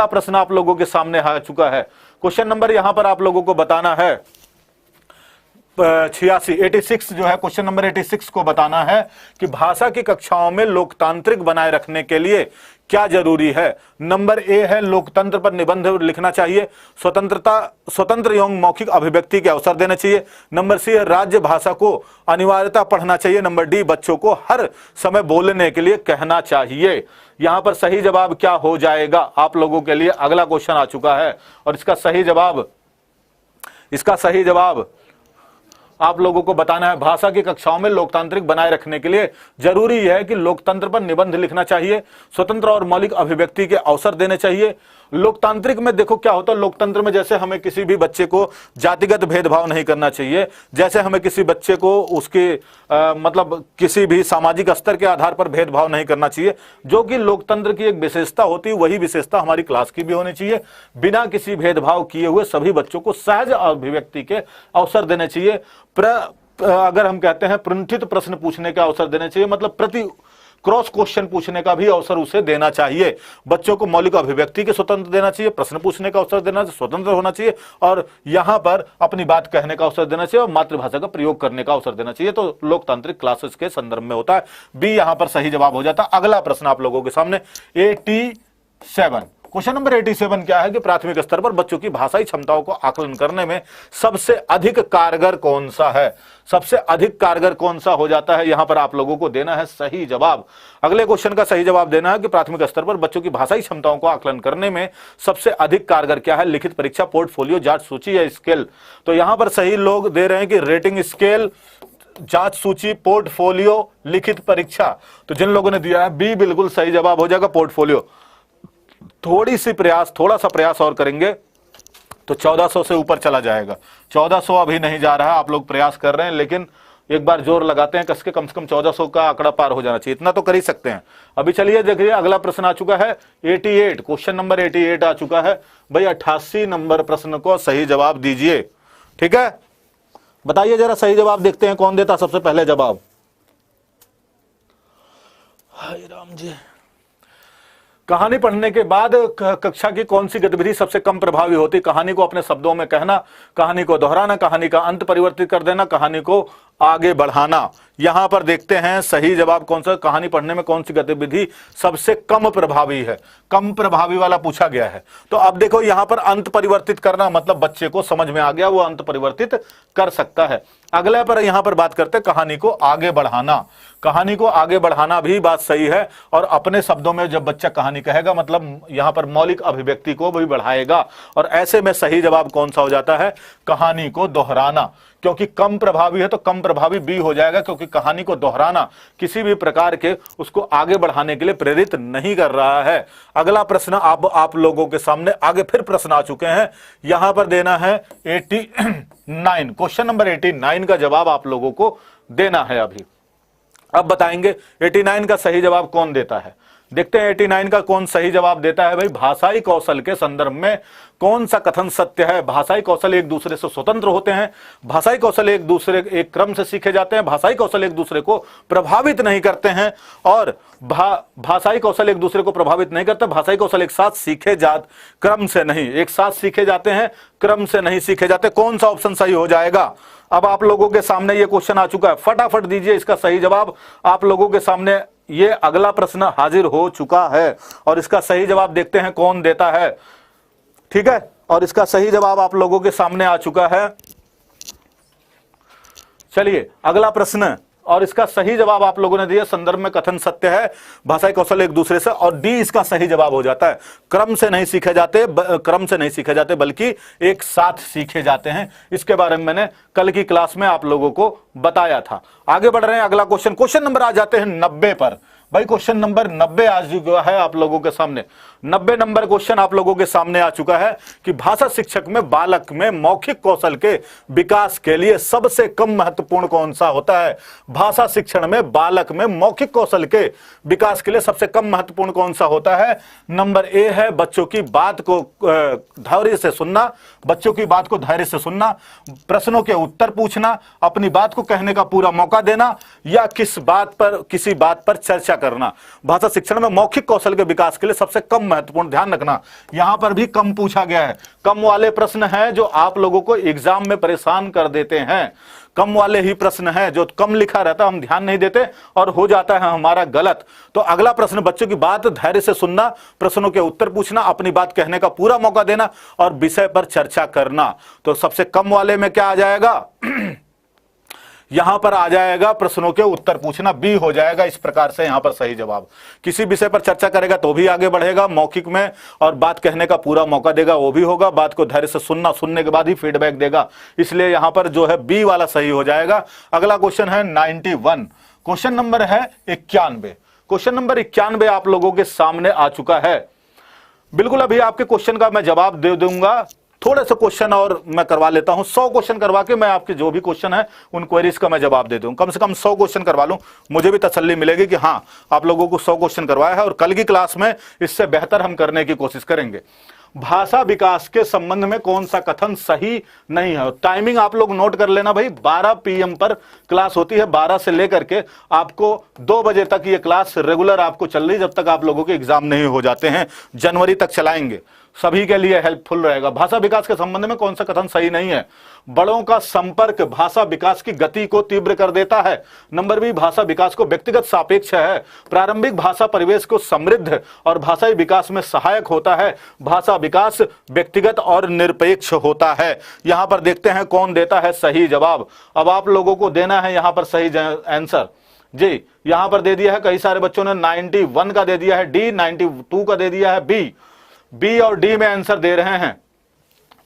प्रश्न आप लोगों के सामने आ चुका है। क्वेश्चन नंबर यहां पर आप लोगों को बताना है 86 जो है, क्वेश्चन नंबर 86 को बताना है कि भाषा की कक्षाओं में लोकतांत्रिक बनाए रखने के लिए क्या जरूरी है। नंबर ए है, लोकतंत्र पर निबंध लिखना चाहिए। स्वतंत्र एवं मौखिक अभिव्यक्ति के अवसर देना चाहिए। नंबर सी है, राज्य भाषा को अनिवार्यता पढ़ना चाहिए। नंबर डी, बच्चों को हर समय बोलने के लिए कहना चाहिए। यहां पर सही जवाब क्या हो जाएगा आप लोगों के लिए? अगला क्वेश्चन आ चुका है और इसका सही जवाब आप लोगों को बताना है। भाषा की कक्षाओं में लोकतांत्रिक बनाए रखने के लिए जरूरी है कि लोकतंत्र पर निबंध लिखना चाहिए, स्वतंत्र और मौलिक अभिव्यक्ति के अवसर देने चाहिए। लोकतांत्रिक में देखो क्या होता है, लोकतंत्र में जैसे हमें किसी भी बच्चे को जातिगत भेदभाव नहीं करना चाहिए, जैसे हमें किसी बच्चे को उसके मतलब किसी भी सामाजिक स्तर के आधार पर भेदभाव नहीं करना चाहिए, जो कि लोकतंत्र की एक विशेषता होती है। वही विशेषता हमारी क्लास की भी होनी चाहिए। बिना किसी भेदभाव किए हुए सभी बच्चों को सहज अभिव्यक्ति के अवसर देने चाहिए। अगर हम कहते हैं प्रनुठित प्रश्न पूछने का अवसर देना चाहिए, मतलब क्रॉस क्वेश्चन पूछने का भी अवसर उसे देना चाहिए। बच्चों को मौलिक अभिव्यक्ति के स्वतंत्र देना चाहिए, प्रश्न पूछने का अवसर देना, स्वतंत्र होना चाहिए और यहां पर अपनी बात कहने का अवसर देना चाहिए और मातृभाषा का प्रयोग करने का अवसर देना चाहिए। तो लोकतांत्रिक क्लासेस के संदर्भ में होता है। बी यहां पर सही जवाब हो जाता है। अगला प्रश्न आप लोगों के सामने 87। क्वेश्चन नंबर 87 क्या है कि प्राथमिक स्तर पर बच्चों की भाषाई क्षमताओं को आकलन करने में सबसे अधिक कारगर कौन सा है। सबसे अधिक कारगर कौन सा हो जाता है, यहां पर आप लोगों को देना है सही जवाब। अगले क्वेश्चन का सही जवाब देना है कि प्राथमिक स्तर पर बच्चों की भाषाई क्षमताओं को आकलन करने में सबसे अधिक कारगर क्या है। लिखित परीक्षा, पोर्टफोलियो, जांच सूची या स्केल। तो यहां पर सही लोग दे रहे हैं कि रेटिंग स्केल, जांच सूची, पोर्टफोलियो, लिखित परीक्षा। तो जिन लोगों ने दिया है बी बिल्कुल सही जवाब हो जाएगा, पोर्टफोलियो। थोड़ा सा प्रयास और करेंगे तो 1400 से ऊपर चला जाएगा। 1400 अभी नहीं जा रहा है, आप लोग प्रयास कर रहे हैं, लेकिन एक बार जोर लगाते हैं कसके, कम से कम 1400 का आंकड़ा पार हो जाना चाहिए। इतना तो कर ही सकते हैं। अभी चलिए देखिए अगला प्रश्न आ चुका है 88। क्वेश्चन नंबर 88 आ चुका है। भाई 88 नंबर प्रश्न को सही जवाब दीजिए, ठीक है। बताइए जरा सही जवाब, देखते हैं कौन देता सबसे पहले जवाब। हाय राम जी। कहानी पढ़ने के बाद कक्षा की कौन सी गतिविधि सबसे कम प्रभावी होती? कहानी को अपने शब्दों में कहना, कहानी को दोहराना, कहानी का अंत परिवर्तित कर देना, कहानी को आगे बढ़ाना। यहां पर देखते हैं सही जवाब कौन सा। कहानी पढ़ने में कौन सी गतिविधि सबसे कम प्रभावी है? कम प्रभावी वाला पूछा गया है। तो अब देखो यहां पर अंत परिवर्तित करना, मतलब बच्चे को समझ में आ गया, वो अंत परिवर्तित कर सकता है। अगले पर यहां पर बात करते हैं कहानी को आगे बढ़ाना। कहानी को आगे बढ़ाना भी बात सही है, और अपने शब्दों में जब बच्चा कहानी कहेगा मतलब यहां पर मौलिक अभिव्यक्ति को भी बढ़ाएगा। और ऐसे में सही जवाब कौन सा हो जाता है? कहानी को दोहराना, क्योंकि कम प्रभावी है तो कम प्रभावी बी हो जाएगा, क्योंकि कहानी को दोहराना किसी भी प्रकार के उसको आगे बढ़ाने के लिए प्रेरित नहीं कर रहा है। अगला प्रश्न आप लोगों के सामने आगे फिर प्रश्न आ चुके हैं। यहां पर देना है 89, क्वेश्चन नंबर 89 का जवाब आप लोगों को देना है अभी। अब बताएंगे 89 का सही जवाब कौन देता है। देखते हैं 89 का कौन सही जवाब देता है। भाई, भाषाई कौशल के संदर्भ में कौन सा कथन सत्य है? भाषाई कौशल एक दूसरे से स्वतंत्र होते हैं, भाषाई कौशल एक क्रम से सीखे जाते हैं, भाषाई कौशल एक दूसरे को प्रभावित नहीं करते हैं, और भाषाई कौशल एक दूसरे को प्रभावित नहीं करते। भाषाई कौशल एक साथ सीखे जाते, क्रम से नहीं, एक साथ सीखे जाते हैं, क्रम से नहीं सीखे जाते। कौन सा ऑप्शन सही हो जाएगा? अब आप लोगों के सामने ये क्वेश्चन आ चुका है, फटाफट दीजिए इसका सही जवाब। आप लोगों के सामने ये अगला प्रश्न हाजिर हो चुका है, और इसका सही जवाब देखते हैं कौन देता है। ठीक है, और इसका सही जवाब आप लोगों के सामने आ चुका है। चलिए अगला प्रश्न, और इसका सही जवाब आप लोगों ने दिया, संदर्भ में कथन सत्य है, भाषाई कौशल एक दूसरे से, और डी इसका सही जवाब हो जाता है। क्रम से नहीं सीखे जाते बल्कि एक साथ सीखे जाते हैं। इसके बारे में मैंने कल की क्लास में आप लोगों को बताया था। आगे बढ़ रहे हैं, अगला क्वेश्चन नंबर आ जाते हैं 90 पर। भाई, क्वेश्चन नंबर 90 आ चुका है आप लोगों के सामने। 90 नंबर क्वेश्चन आप लोगों के सामने आ चुका है कि भाषा शिक्षक में बालक में मौखिक कौशल के विकास के लिए सबसे कम महत्वपूर्ण कौन सा होता है? भाषा शिक्षण में बालक में मौखिक कौशल के विकास के लिए सबसे कम महत्वपूर्ण कौन सा होता है? नंबर ए है बच्चों की बात को धैर्य से सुनना, बच्चों की बात को धैर्य से सुनना, प्रश्नों के उत्तर पूछना, अपनी बात को कहने का पूरा मौका देना, या किसी बात पर चर्चा करना। भाषा शिक्षण में मौखिक कौशल के विकास के लिए सबसे कम महत्वपूर्ण, ध्यान रखना यहां पर भी कम पूछा गया है। कम वाले प्रश्न हैं जो आप लोगों को एग्जाम में परेशान कर देते हैं। कम वाले ही प्रश्न हैं जो कम लिखा रहता, हम ध्यान नहीं देते और हो जाता है हमारा गलत। तो अगला प्रश्न, बच्चों की बात धैर्य से सुनना, प्रश्नों के उत्तर पूछना, अपनी बात कहने का पूरा मौका देना और विषय पर चर्चा करना। तो सबसे कम वाले में क्या आ जाएगा? यहां पर आ जाएगा प्रश्नों के उत्तर पूछना, बी हो जाएगा। इस प्रकार से यहां पर सही जवाब। किसी विषय पर चर्चा करेगा तो भी आगे बढ़ेगा मौखिक में, और बात कहने का पूरा मौका देगा वो भी होगा। बात को धैर्य से सुनना, सुनने के बाद ही फीडबैक देगा, इसलिए यहां पर जो है बी वाला सही हो जाएगा। अगला क्वेश्चन है 91, क्वेश्चन नंबर है 91। क्वेश्चन नंबर 91 आप लोगों के सामने आ चुका है। बिल्कुल अभी आपके क्वेश्चन का मैं जवाब दे दूंगा। थोड़े से क्वेश्चन और मैं करवा लेता हूं, 100 क्वेश्चन करवा के मैं आपके जो भी क्वेश्चन है उन क्वेरीज का मैं जवाब दे दूं। कम से कम 100 क्वेश्चन करवा लूं, मुझे भी तसल्ली मिलेगी कि हाँ आप लोगों को 100 क्वेश्चन करवाया है, और कल की क्लास में इससे बेहतर हम करने की कोशिश करेंगे। भाषा विकास के संबंध में कौन सा कथन सही नहीं है? टाइमिंग आप लोग नोट कर लेना भाई, 12 PM पर क्लास होती है, 12 से लेकर के आपको 2 बजे तक ये क्लास रेगुलर आपको चल रही, जब तक आप लोगों के एग्जाम नहीं हो जाते हैं। जनवरी तक चलाएंगे, सभी के लिए हेल्पफुल रहेगा। भाषा विकास के संबंध में कौन सा कथन सही नहीं है? बड़ों का संपर्क भाषा विकास की गति को तीव्र कर देता है। नंबर बी, भाषा विकास को व्यक्तिगत सापेक्ष है। प्रारंभिक भाषा परिवेश को समृद्ध और भाषाई विकास में सहायक होता है। भाषा विकास व्यक्तिगत और निरपेक्ष होता है। यहां पर देखते हैं कौन देता है सही जवाब। अब आप लोगों को देना है यहां पर सही आंसर जी। यहां पर दे दिया है, कई सारे बच्चों ने 91 का दे दिया है डी, 92 का दे दिया है बी और डी में आंसर दे रहे हैं।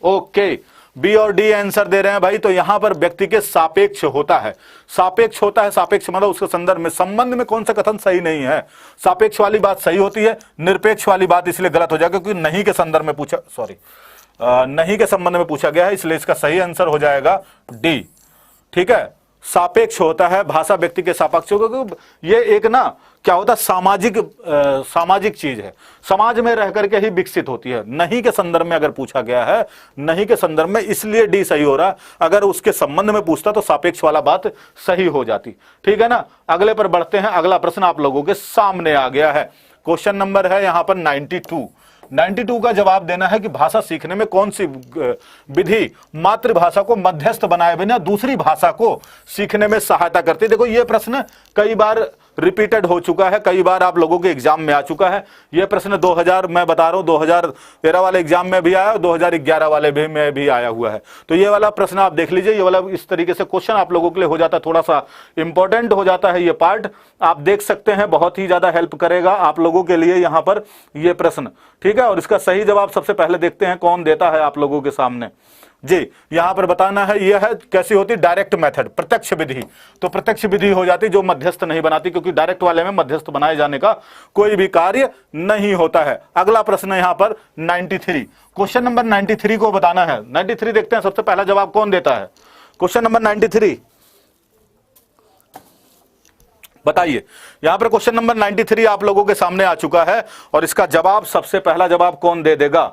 ओके, बी और डी आंसर दे रहे हैं भाई। तो यहां पर व्यक्ति के सापेक्ष होता है, सापेक्ष होता है। सापेक्ष मतलब उसके संदर्भ में, संबंध में कौन सा कथन सही नहीं है? सापेक्ष वाली बात सही होती है, निरपेक्ष वाली बात इसलिए गलत हो जाएगा क्योंकि नहीं के संदर्भ में पूछा, नहीं के संबंध में पूछा गया है, इसलिए इसका सही आंसर हो जाएगा डी। ठीक है, सापेक्ष होता है, भाषा व्यक्ति के सापेक्ष होगा, क्योंकि ये एक ना क्या होता है, सामाजिक चीज है, समाज में रह करके ही विकसित होती है। नहीं के संदर्भ में अगर पूछा गया है, नहीं के संदर्भ में, इसलिए डी सही हो रहा। अगर उसके संबंध में पूछता तो सापेक्ष वाला बात सही हो जाती। ठीक है ना, अगले पर बढ़ते हैं। अगला प्रश्न आप लोगों के सामने आ गया है। क्वेश्चन नंबर है यहां पर 92 का जवाब देना है कि भाषा सीखने में कौन सी विधि मातृभाषा को मध्यस्थ बनाए बिना दूसरी भाषा को सीखने में सहायता करती है। देखो ये प्रश्न कई बार रिपीटेड हो चुका है, कई बार आप लोगों के एग्जाम में आ चुका है। यह प्रश्न 2000 मैं बता रहा हूं 2013 वाले एग्जाम में भी आया और 2011 वाले में भी आया हुआ है। तो ये वाला प्रश्न आप देख लीजिए, ये वाला इस तरीके से क्वेश्चन आप लोगों के लिए हो जाता है, थोड़ा सा इंपॉर्टेंट हो जाता है ये पार्ट, आप देख सकते हैं, बहुत ही ज्यादा हेल्प करेगा आप लोगों के लिए यहां पर ये प्रश्न, ठीक है। और इसका सही जवाब सबसे पहले देखते हैं कौन देता है आप लोगों के सामने जी। यहां पर बताना है यह है कैसी होती, डायरेक्ट मेथड, प्रत्यक्ष विधि। तो प्रत्यक्ष विधि हो जाती जो मध्यस्थ नहीं बनाती, क्योंकि डायरेक्ट वाले में मध्यस्थ बनाए जाने का कोई भी कार्य नहीं होता है। अगला प्रश्न यहां पर 93, क्वेश्चन नंबर 93 को बताना है। 93 देखते हैं सबसे पहला जवाब कौन देता है। क्वेश्चन नंबर 93 बताइए। यहां पर क्वेश्चन नंबर 93 आप लोगों के सामने आ चुका है और इसका जवाब सबसे पहला जवाब कौन दे देगा।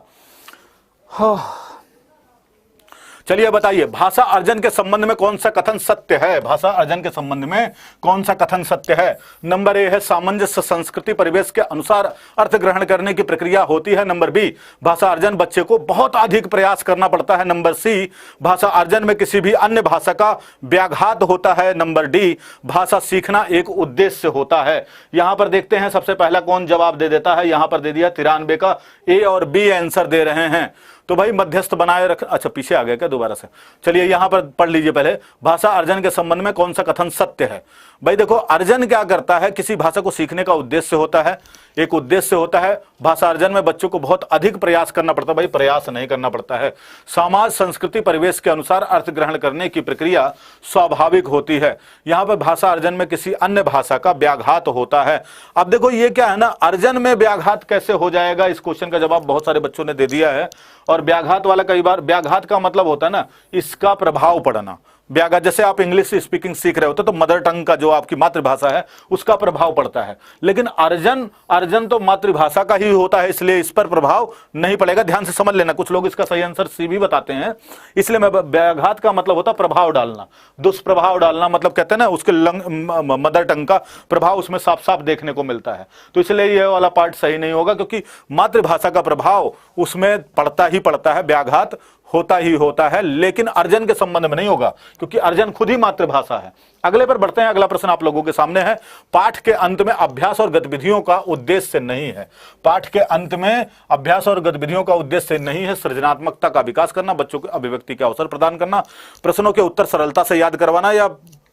चलिए बताइए, भाषा अर्जन के संबंध में कौन सा कथन सत्य है। भाषा अर्जन के संबंध में कौन सा कथन सत्य है। नंबर ए है सामंजस्य संस्कृति परिवेश के अनुसार अर्थ ग्रहण करने की प्रक्रिया होती है। नंबर बी, भाषा अर्जन बच्चे को बहुत अधिक प्रयास करना पड़ता है। नंबर सी, भाषा अर्जन में किसी भी अन्य भाषा का व्याघात होता है। नंबर डी, भाषा सीखना एक उद्देश्य होता है। यहां पर देखते हैं सबसे पहला कौन जवाब दे देता है। यहां पर दे दिया 93 का ए और बी आंसर दे रहे हैं। तो भाई मध्यस्थ बनाए रख, अच्छा पीछे आ गया क्या दोबारा से। चलिए यहां पर पढ़ लीजिए पहले, भाषा अर्जन के संबंध में कौन सा कथन सत्य है। भाई देखो, अर्जन क्या करता है, किसी भाषा को सीखने का उद्देश्य होता है, एक उद्देश्य होता है। भाषा अर्जन में बच्चों को बहुत अधिक प्रयास करना पड़ता है। भाई प्रयास नहीं करना पड़ता है। समाज संस्कृति परिवेश के अनुसार अर्थ ग्रहण करने की प्रक्रिया स्वाभाविक होती है। यहां पर भाषा अर्जन में किसी अन्य भाषा का व्याघात होता है। अब देखो ये क्या है ना, अर्जन में व्याघात कैसे हो जाएगा, इस क्वेश्चन का जवाब बहुत सारे बच्चों ने दे दिया है। और व्याघात वाला कई बार, व्याघात का मतलब होता है ना इसका प्रभाव पड़ना। व्याघात, जैसे आप इंग्लिश स्पीकिंग सीख रहे होते तो मदर टंग का जो आपकी मातृभाषा है उसका प्रभाव पड़ता है। लेकिन अर्जन तो मातृभाषा का ही होता है, इसलिए इस पर प्रभाव नहीं पड़ेगा। ध्यान से समझ लेना, कुछ लोग इसका सही आंसर सी भी बताते हैं। इसलिए मैं, व्याघात का मतलब होता है प्रभाव डालना, दुष्प्रभाव डालना, मतलब कहते हैं ना उसके मदर टंग का प्रभाव उसमें साफ साफ देखने को मिलता है। तो इसलिए यह वाला पार्ट सही नहीं होगा, क्योंकि मातृभाषा का प्रभाव उसमें पड़ता ही पड़ता है, व्याघात होता ही होता है, लेकिन अर्जन के संबंध में नहीं होगा, क्योंकि अर्जन खुद ही मातृभाषा है। अगले पर बढ़ते हैं। अगला प्रश्न आप लोगों के सामने है, पाठ के अंत में अभ्यास और गतिविधियों का उद्देश्य नहीं है। पाठ के अंत में अभ्यास और गतिविधियों का उद्देश्य नहीं है सृजनात्मकता का विकास करना, बच्चों को अभिव्यक्ति के अवसर प्रदान करना, प्रश्नों के उत्तर सरलता से याद करवाना या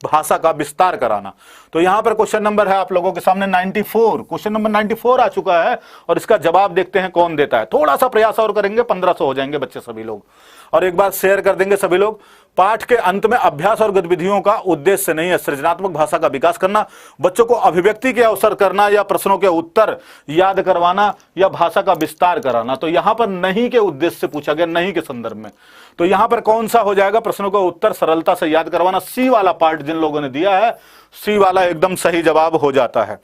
भाषा का विस्तार कराना। तो यहां पर क्वेश्चन नंबर है आप लोगों के सामने 94, क्वेश्चन नंबर 94 आ चुका है और इसका जवाब देखते हैं कौन देता है। थोड़ा सा प्रयास और करेंगे, 1500 हो जाएंगे बच्चे सभी लोग, और एक बार शेयर कर देंगे सभी लोग। पाठ के अंत में अभ्यास और गतिविधियों का उद्देश्य नहीं है सृजनात्मक भाषा का विकास करना, बच्चों को अभिव्यक्ति के अवसर करना या प्रश्नों के उत्तर याद करवाना या भाषा का विस्तार कराना। तो यहां पर नहीं के उद्देश्य से पूछा गया, नहीं के संदर्भ में। तो यहां पर कौन सा हो जाएगा, प्रश्नों का उत्तर सरलता से याद करवाना। सी वाला पार्ट जिन लोगों ने दिया है, सी वाला एकदम सही जवाब हो जाता है,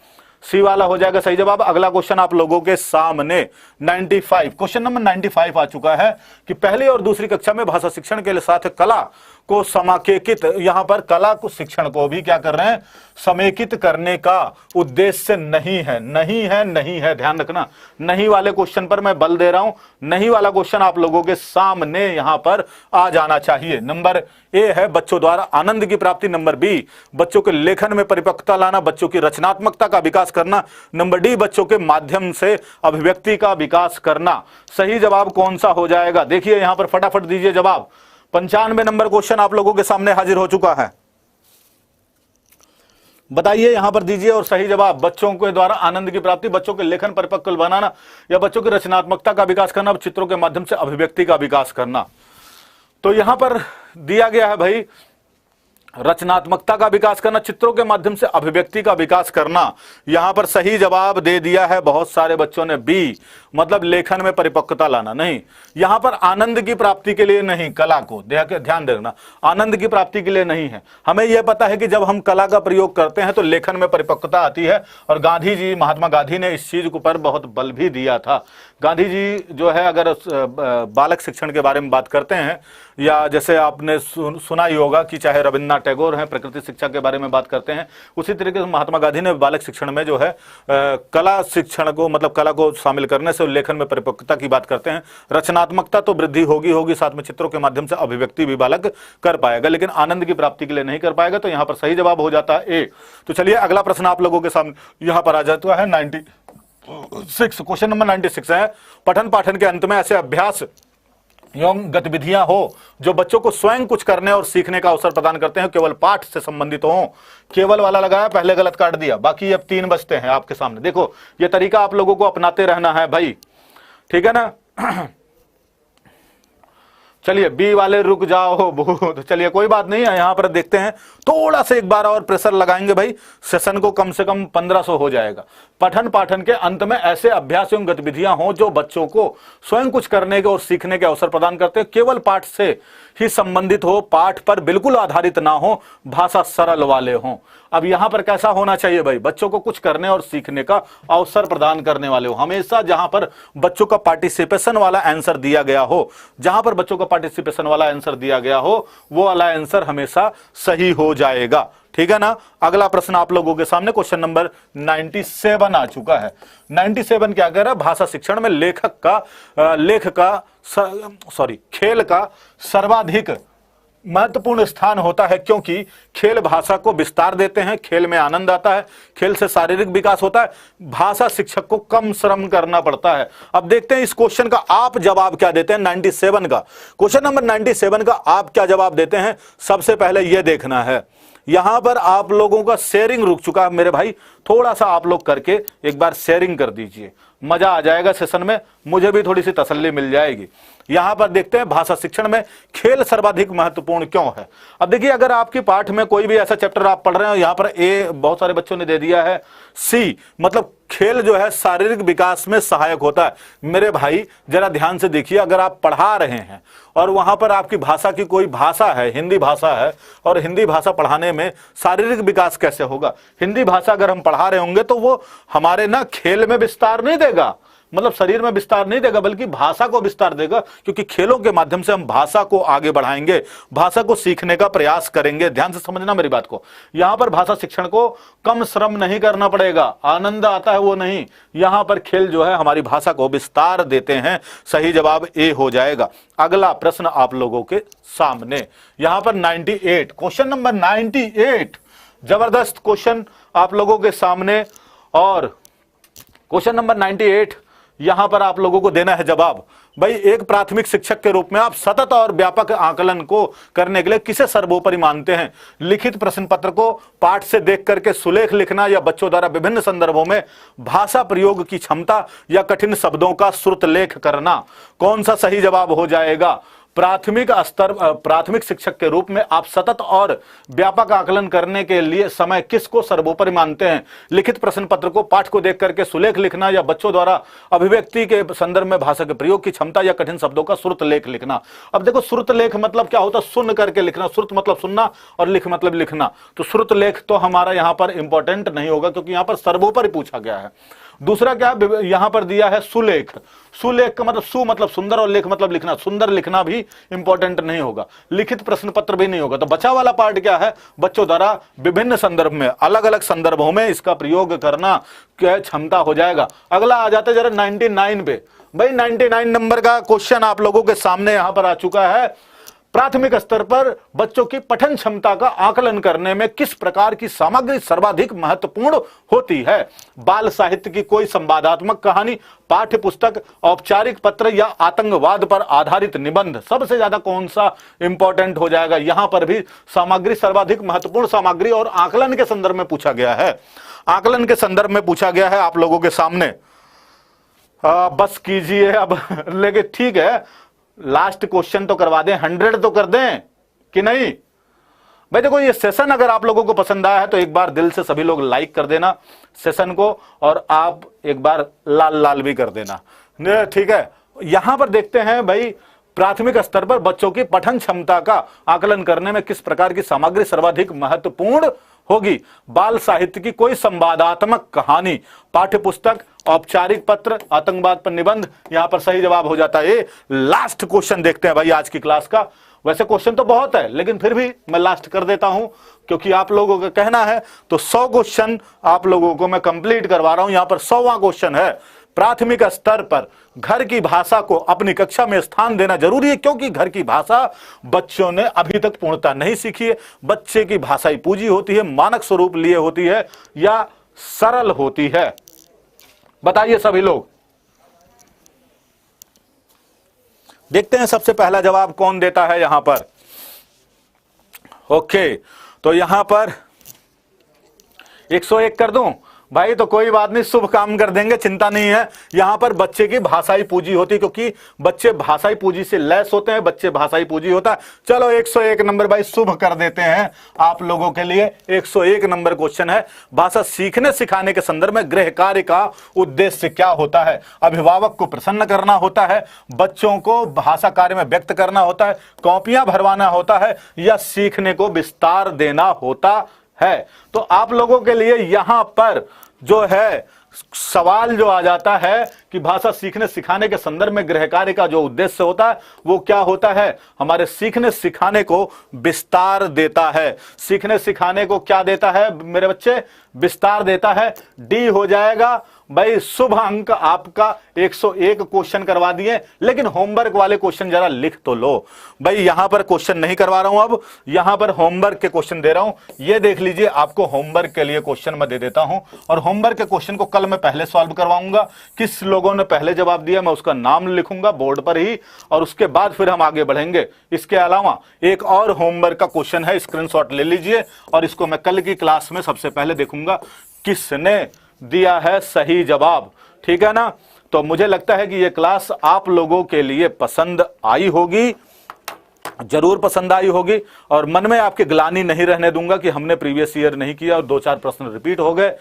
सी वाला हो जाएगा सही जवाब। अगला क्वेश्चन आप लोगों के सामने 95, क्वेश्चन नंबर 95 आ चुका है कि पहली और दूसरी कक्षा में भाषा शिक्षण के साथ कला को समाकेकित, यहां पर कला को शिक्षण को भी क्या कर रहे हैं, समेकित करने का उद्देश्य नहीं है। नहीं है, नहीं है, ध्यान रखना, नहीं वाले क्वेश्चन पर मैं बल दे रहा हूं। नहीं वाला क्वेश्चन आप लोगों के सामने यहां पर आ जाना चाहिए। नंबर ए है बच्चों द्वारा आनंद की प्राप्ति। नंबर बी, बच्चों के लेखन में परिपक्वता लाना, बच्चों की रचनात्मकता का विकास करना। नंबर डी, बच्चों के माध्यम से अभिव्यक्ति का विकास करना। सही जवाब कौन सा हो जाएगा, देखिए यहां पर फटाफट दीजिए जवाब। 95 नंबर क्वेश्चन आप लोगों के सामने हाजिर हो चुका है, बताइए यहां पर दीजिए और सही जवाब। बच्चों के द्वारा आनंद की प्राप्ति, बच्चों के लेखन परिपक्व बनाना या बच्चों की रचनात्मकता का विकास करना, चित्रों के माध्यम से अभिव्यक्ति का विकास करना। तो यहां पर दिया गया है भाई रचनात्मकता का विकास करना, चित्रों के माध्यम से अभिव्यक्ति का विकास करना। यहां पर सही जवाब दे दिया है बहुत सारे बच्चों ने बी, मतलब लेखन में परिपक्वता लाना। नहीं, यहां पर आनंद की प्राप्ति के लिए नहीं, कला को ध्यान देना, आनंद की प्राप्ति के लिए नहीं है। हमें यह पता है कि जब हम कला का प्रयोग करते हैं तो लेखन में परिपक्वता आती है, और गांधी जी, महात्मा गांधी ने इस चीज पर बहुत बल भी दिया था। गांधी जी जो है, अगर बालक शिक्षण के बारे में बात करते हैं, या जैसे आपने सुना ही होगा कि चाहे रविन्द्रनाथ रविन्द्रनाथ टैगोर हैं, प्रकृति शिक्षा के बारे में बात करते हैं। उसी तरीके से महात्मा गांधी ने बालक शिक्षण में जो है कला शिक्षण को, मतलब कला को शामिल करने से लेखन में परिपक्वता की बात करते हैं। रचनात्मकता तो वृद्धि होगी, साथ में चित्रों के माध्यम से अभिव्यक्ति भी बालक कर पाएगा, लेकिन आनंद की प्राप्ति के लिए नहीं कर पाएगा। तो यहां पर सही जवाब हो जाता है ए। तो चलिए अगला प्रश्न आप लोगों के सामने यहां पर आ जाता है 96। क्वेश्चन नंबर 96 है, पठन पाठन के अंत में ऐसे अभ्यास एवं गतिविधियां हो जो बच्चों को स्वयं कुछ करने और सीखने का अवसर प्रदान करते हैं, केवल पाठ से संबंधित हो। केवल वाला लगाया, पहले गलत काट दिया, बाकी अब 3 बचते हैं आपके सामने। देखो ये तरीका आप लोगों को अपनाते रहना है भाई, ठीक है ना। चलिए बी वाले रुक जाओ तो चलिए कोई बात नहीं है, यहां पर देखते हैं थोड़ा सा एक बार और प्रेशर लगाएंगे भाई, सेशन को कम से कम 1500 हो जाएगा। पठन पाठन के अंत में ऐसे अभ्यास एवं गतिविधियां हों जो बच्चों को स्वयं कुछ करने के और सीखने के अवसर प्रदान करते हैं, केवल पाठ से ही संबंधित हो, पाठ पर बिल्कुल आधारित ना हो, भाषा सरल वाले हों। अब यहां पर कैसा होना चाहिए भाई, बच्चों को कुछ करने और सीखने का अवसर प्रदान करने वाले हो। हमेशा जहां पर बच्चों का पार्टिसिपेशन वाला आंसर दिया गया हो, जहां पर बच्चों का पार्टिसिपेशन वाला आंसर दिया गया हो, वो वाला आंसर हमेशा सही हो जाएगा, ठीक है ना। अगला प्रश्न आप लोगों के सामने क्वेश्चन नंबर 97 आ चुका है। 97 क्या कह रहा है, भाषा शिक्षण में खेल का सर्वाधिक महत्वपूर्ण स्थान होता है, क्योंकि खेल भाषा को विस्तार देते हैं, खेल में आनंद आता है, खेल से शारीरिक विकास होता है, भाषा शिक्षक को कम श्रम करना पड़ता है। अब देखते हैं इस क्वेश्चन का आप जवाब क्या देते हैं। 97 का क्वेश्चन नंबर 97 का आप क्या जवाब देते हैं, सबसे पहले यह देखना है। यहां पर आप लोगों का शेयरिंग रुक चुका है मेरे भाई, थोड़ा सा आप लोग करके एक बार शेयरिंग कर दीजिए, मजा आ जाएगा सेशन में, मुझे भी थोड़ी सी तसल्ली मिल जाएगी। यहां पर देखते हैं भाषा शिक्षण में खेल सर्वाधिक महत्वपूर्ण क्यों है। अब देखिए अगर आपकी पाठ में कोई भी ऐसा चैप्टर आप पढ़ रहे हो, यहां पर ए बहुत सारे बच्चों ने दे दिया है, सी मतलब खेल जो है शारीरिक विकास में सहायक होता है। मेरे भाई जरा ध्यान से देखिए, अगर आप पढ़ा रहे हैं और वहां पर आपकी भाषा की कोई भाषा है, हिंदी भाषा है, और हिंदी भाषा पढ़ाने में शारीरिक विकास कैसे होगा। हिंदी भाषा अगर हम पढ़ा रहे होंगे तो वो हमारे ना खेल में विस्तार नहीं देगा, मतलब शरीर में विस्तार नहीं देगा, बल्कि भाषा को विस्तार देगा, क्योंकि खेलों के माध्यम से हम भाषा को आगे बढ़ाएंगे, भाषा को सीखने का प्रयास करेंगे। ध्यान से समझना मेरी बात को, यहां पर भाषा शिक्षण को कम श्रम नहीं करना पड़ेगा, आनंद आता है वो नहीं, यहां पर खेल जो है हमारी भाषा को विस्तार देते हैं। सही जवाब ए हो जाएगा। अगला प्रश्न आप लोगों के सामने यहां पर 98, क्वेश्चन नंबर 98, जबरदस्त क्वेश्चन आप लोगों के सामने। और क्वेश्चन नंबर 98 यहां पर आप लोगों को देना है जवाब। भाई एक प्राथमिक शिक्षक के रूप में आप सतत और व्यापक आकलन को करने के लिए किसे सर्वोपरि मानते हैं। लिखित प्रश्न पत्र को पाठ से देख करके सुलेख लिखना, या बच्चों द्वारा विभिन्न संदर्भों में भाषा प्रयोग की क्षमता, या कठिन शब्दों का श्रुत लेख करना। कौन सा सही जवाब हो जाएगा। प्राथमिक शिक्षक के रूप में आप सतत और व्यापक आकलन करने के लिए समय किसको सर्वोपरि मानते हैं। लिखित प्रश्न पत्र को पाठ को देख करके सुलेख लिखना, या बच्चों द्वारा अभिव्यक्ति के संदर्भ में भाषा के प्रयोग की क्षमता, या कठिन शब्दों का श्रुत लेख लिखना। अब देखो श्रुत लेख मतलब क्या होता है, सुन करके लिखना, श्रुत मतलब सुनना और लिख मतलब लिखना। तो श्रुत लेख तो हमारा यहां पर इंपॉर्टेंट नहीं होगा, क्योंकि यहां पर सर्वोपरि पूछा गया है। दूसरा क्या यहां पर दिया है सुलेख। सुलेख का मतलब सु मतलब सुंदर और लेख मतलब लिखना, सुंदर लिखना भी इंपॉर्टेंट नहीं होगा, लिखित प्रश्न पत्र भी नहीं होगा। तो बचा वाला पार्ट क्या है, बच्चों द्वारा विभिन्न संदर्भ में, अलग अलग संदर्भों में इसका प्रयोग करना क्या क्षमता हो जाएगा। अगला आ जाता है जरा 99 पे। भाई 99 नंबर का क्वेश्चन आप लोगों के सामने यहां पर आ चुका है। प्राथमिक स्तर पर बच्चों की पठन क्षमता का आकलन करने में किस प्रकार की सामग्री सर्वाधिक महत्वपूर्ण होती है। बाल साहित्य की कोई संवादात्मक कहानी, पाठ्य पुस्तक, औपचारिक पत्र, या आतंकवाद पर आधारित निबंध। सबसे ज्यादा कौन सा इंपॉर्टेंट हो जाएगा। यहां पर भी सामग्री सर्वाधिक महत्वपूर्ण सामग्री और आकलन के संदर्भ में पूछा गया है। आकलन के संदर्भ में पूछा गया है आप लोगों के सामने। बस कीजिए अब, लेकिन ठीक है लास्ट क्वेश्चन तो करवा दें, 100 तो कर दें कि नहीं। भाई देखो ये सेशन अगर आप लोगों को पसंद आया है तो एक बार दिल से सभी लोग लाइक कर देना सेशन को, और आप एक बार लाल लाल भी कर देना, ठीक है। यहां पर देखते हैं भाई प्राथमिक स्तर पर बच्चों की पठन क्षमता का आकलन करने में किस प्रकार की सामग्री सर्वाधिक महत्वपूर्ण होगी। बाल साहित्य की कोई संवादात्मक कहानी, पाठ्य पुस्तक, औपचारिक पत्र, आतंकवाद पर निबंध। यहां पर सही जवाब हो जाता है। लास्ट क्वेश्चन देखते हैं भाई आज की क्लास का, वैसे क्वेश्चन तो बहुत है, लेकिन फिर भी मैं लास्ट कर देता हूं क्योंकि आप लोगों का कहना है। तो 100 क्वेश्चन आप लोगों को मैं कंप्लीट करवा रहा हूं। यहां पर 100वां क्वेश्चन है, प्राथमिक स्तर पर घर की भाषा को अपनी कक्षा में स्थान देना जरूरी है, क्योंकि घर की भाषा बच्चों ने अभी तक पूर्णता नहीं सीखी है। बच्चे की भाषाई पूंजी होती है, मानक स्वरूप लिए होती है या सरल होती है। बताइए सभी लोग, देखते हैं सबसे पहला जवाब कौन देता है यहां पर। ओके, तो यहां पर 101 कर दूं भाई, तो कोई बात नहीं, शुभ काम कर देंगे, चिंता नहीं है। यहां पर बच्चे की भाषाई पूंजी होती है, क्योंकि बच्चे भाषाई पूंजी से लैस होते हैं, बच्चे भाषाई पूंजी होता है। चलो 101 नंबर भाई शुभ कर देते हैं आप लोगों के लिए। 101 नंबर क्वेश्चन है, भाषा सीखने सिखाने के संदर्भ में गृह कार्य का उद्देश्य क्या होता है? अभिभावक को प्रसन्न करना होता है, बच्चों को भाषा कार्य में व्यक्त करना होता है, कॉपियां भरवाना होता है, या सीखने को विस्तार देना होता है? तो आप लोगों के लिए यहां पर जो है सवाल जो आ जाता है कि भाषा सीखने सिखाने के संदर्भ में गृह कार्य का जो उद्देश्य होता है वो क्या होता है? हमारे सीखने सिखाने को विस्तार देता है। सीखने सिखाने को क्या देता है मेरे बच्चे? विस्तार देता है। डी हो जाएगा भाई। शुभ अंक आपका 101 क्वेश्चन करवा दिए, लेकिन होमवर्क वाले क्वेश्चन जरा लिख तो लो भाई। यहां पर क्वेश्चन नहीं करवा रहा हूं, अब यहां पर होमवर्क के क्वेश्चन दे रहा हूं। ये देख लीजिए, आपको होमवर्क के लिए क्वेश्चन मैं दे देता हूं, और होमवर्क के क्वेश्चन को कल मैं पहले सॉल्व करवाऊंगा। किस लोगों ने पहले जवाब दिया मैं उसका नाम लिखूंगा बोर्ड पर ही, और उसके बाद फिर हम आगे बढ़ेंगे। इसके अलावा एक और होमवर्क का क्वेश्चन है, स्क्रीनशॉट ले लीजिए, और इसको मैं कल की क्लास में सबसे पहले देखूंगा किसने दिया है सही जवाब। ठीक है ना? तो मुझे लगता है कि यह क्लास आप लोगों के लिए पसंद आई होगी, जरूर पसंद आई होगी, और मन में आपके ग्लानि नहीं रहने दूंगा कि हमने प्रीवियस ईयर नहीं किया और 2-4 प्रश्न रिपीट हो गए।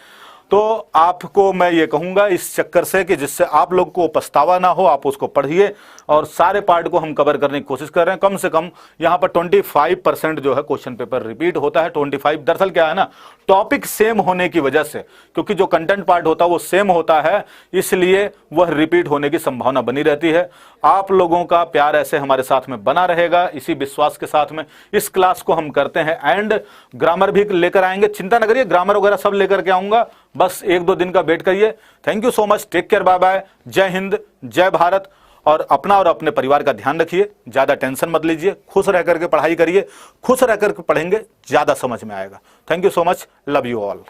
तो आपको मैं ये कहूंगा इस चक्कर से कि जिससे आप लोग को पछतावा ना हो, आप उसको पढ़िए, और सारे पार्ट को हम कवर करने की कोशिश कर रहे हैं। कम से कम यहां पर 25% जो है क्वेश्चन पेपर रिपीट होता है। 25 दरअसल क्या है ना, टॉपिक सेम होने की वजह से, क्योंकि जो कंटेंट पार्ट होता है वो सेम होता है, इसलिए वह रिपीट होने की संभावना बनी रहती है। आप लोगों का प्यार ऐसे हमारे साथ में बना रहेगा, इसी विश्वास के साथ में इस क्लास को हम करते हैं। एंड ग्रामर भी लेकर आएंगे, चिंता न करिए, ग्रामर वगैरह सब लेकर के आऊंगा, बस 1-2 दिन का वेट करिए। Thank you so much, take care, bye bye, जय हिंद, जय भारत। और अपना और अपने परिवार का ध्यान रखिए, ज्यादा टेंशन मत लीजिए, खुश रह करके पढ़ाई करिए, खुश रह करके पढ़ेंगे ज्यादा समझ में आएगा। Thank you so much, love you all.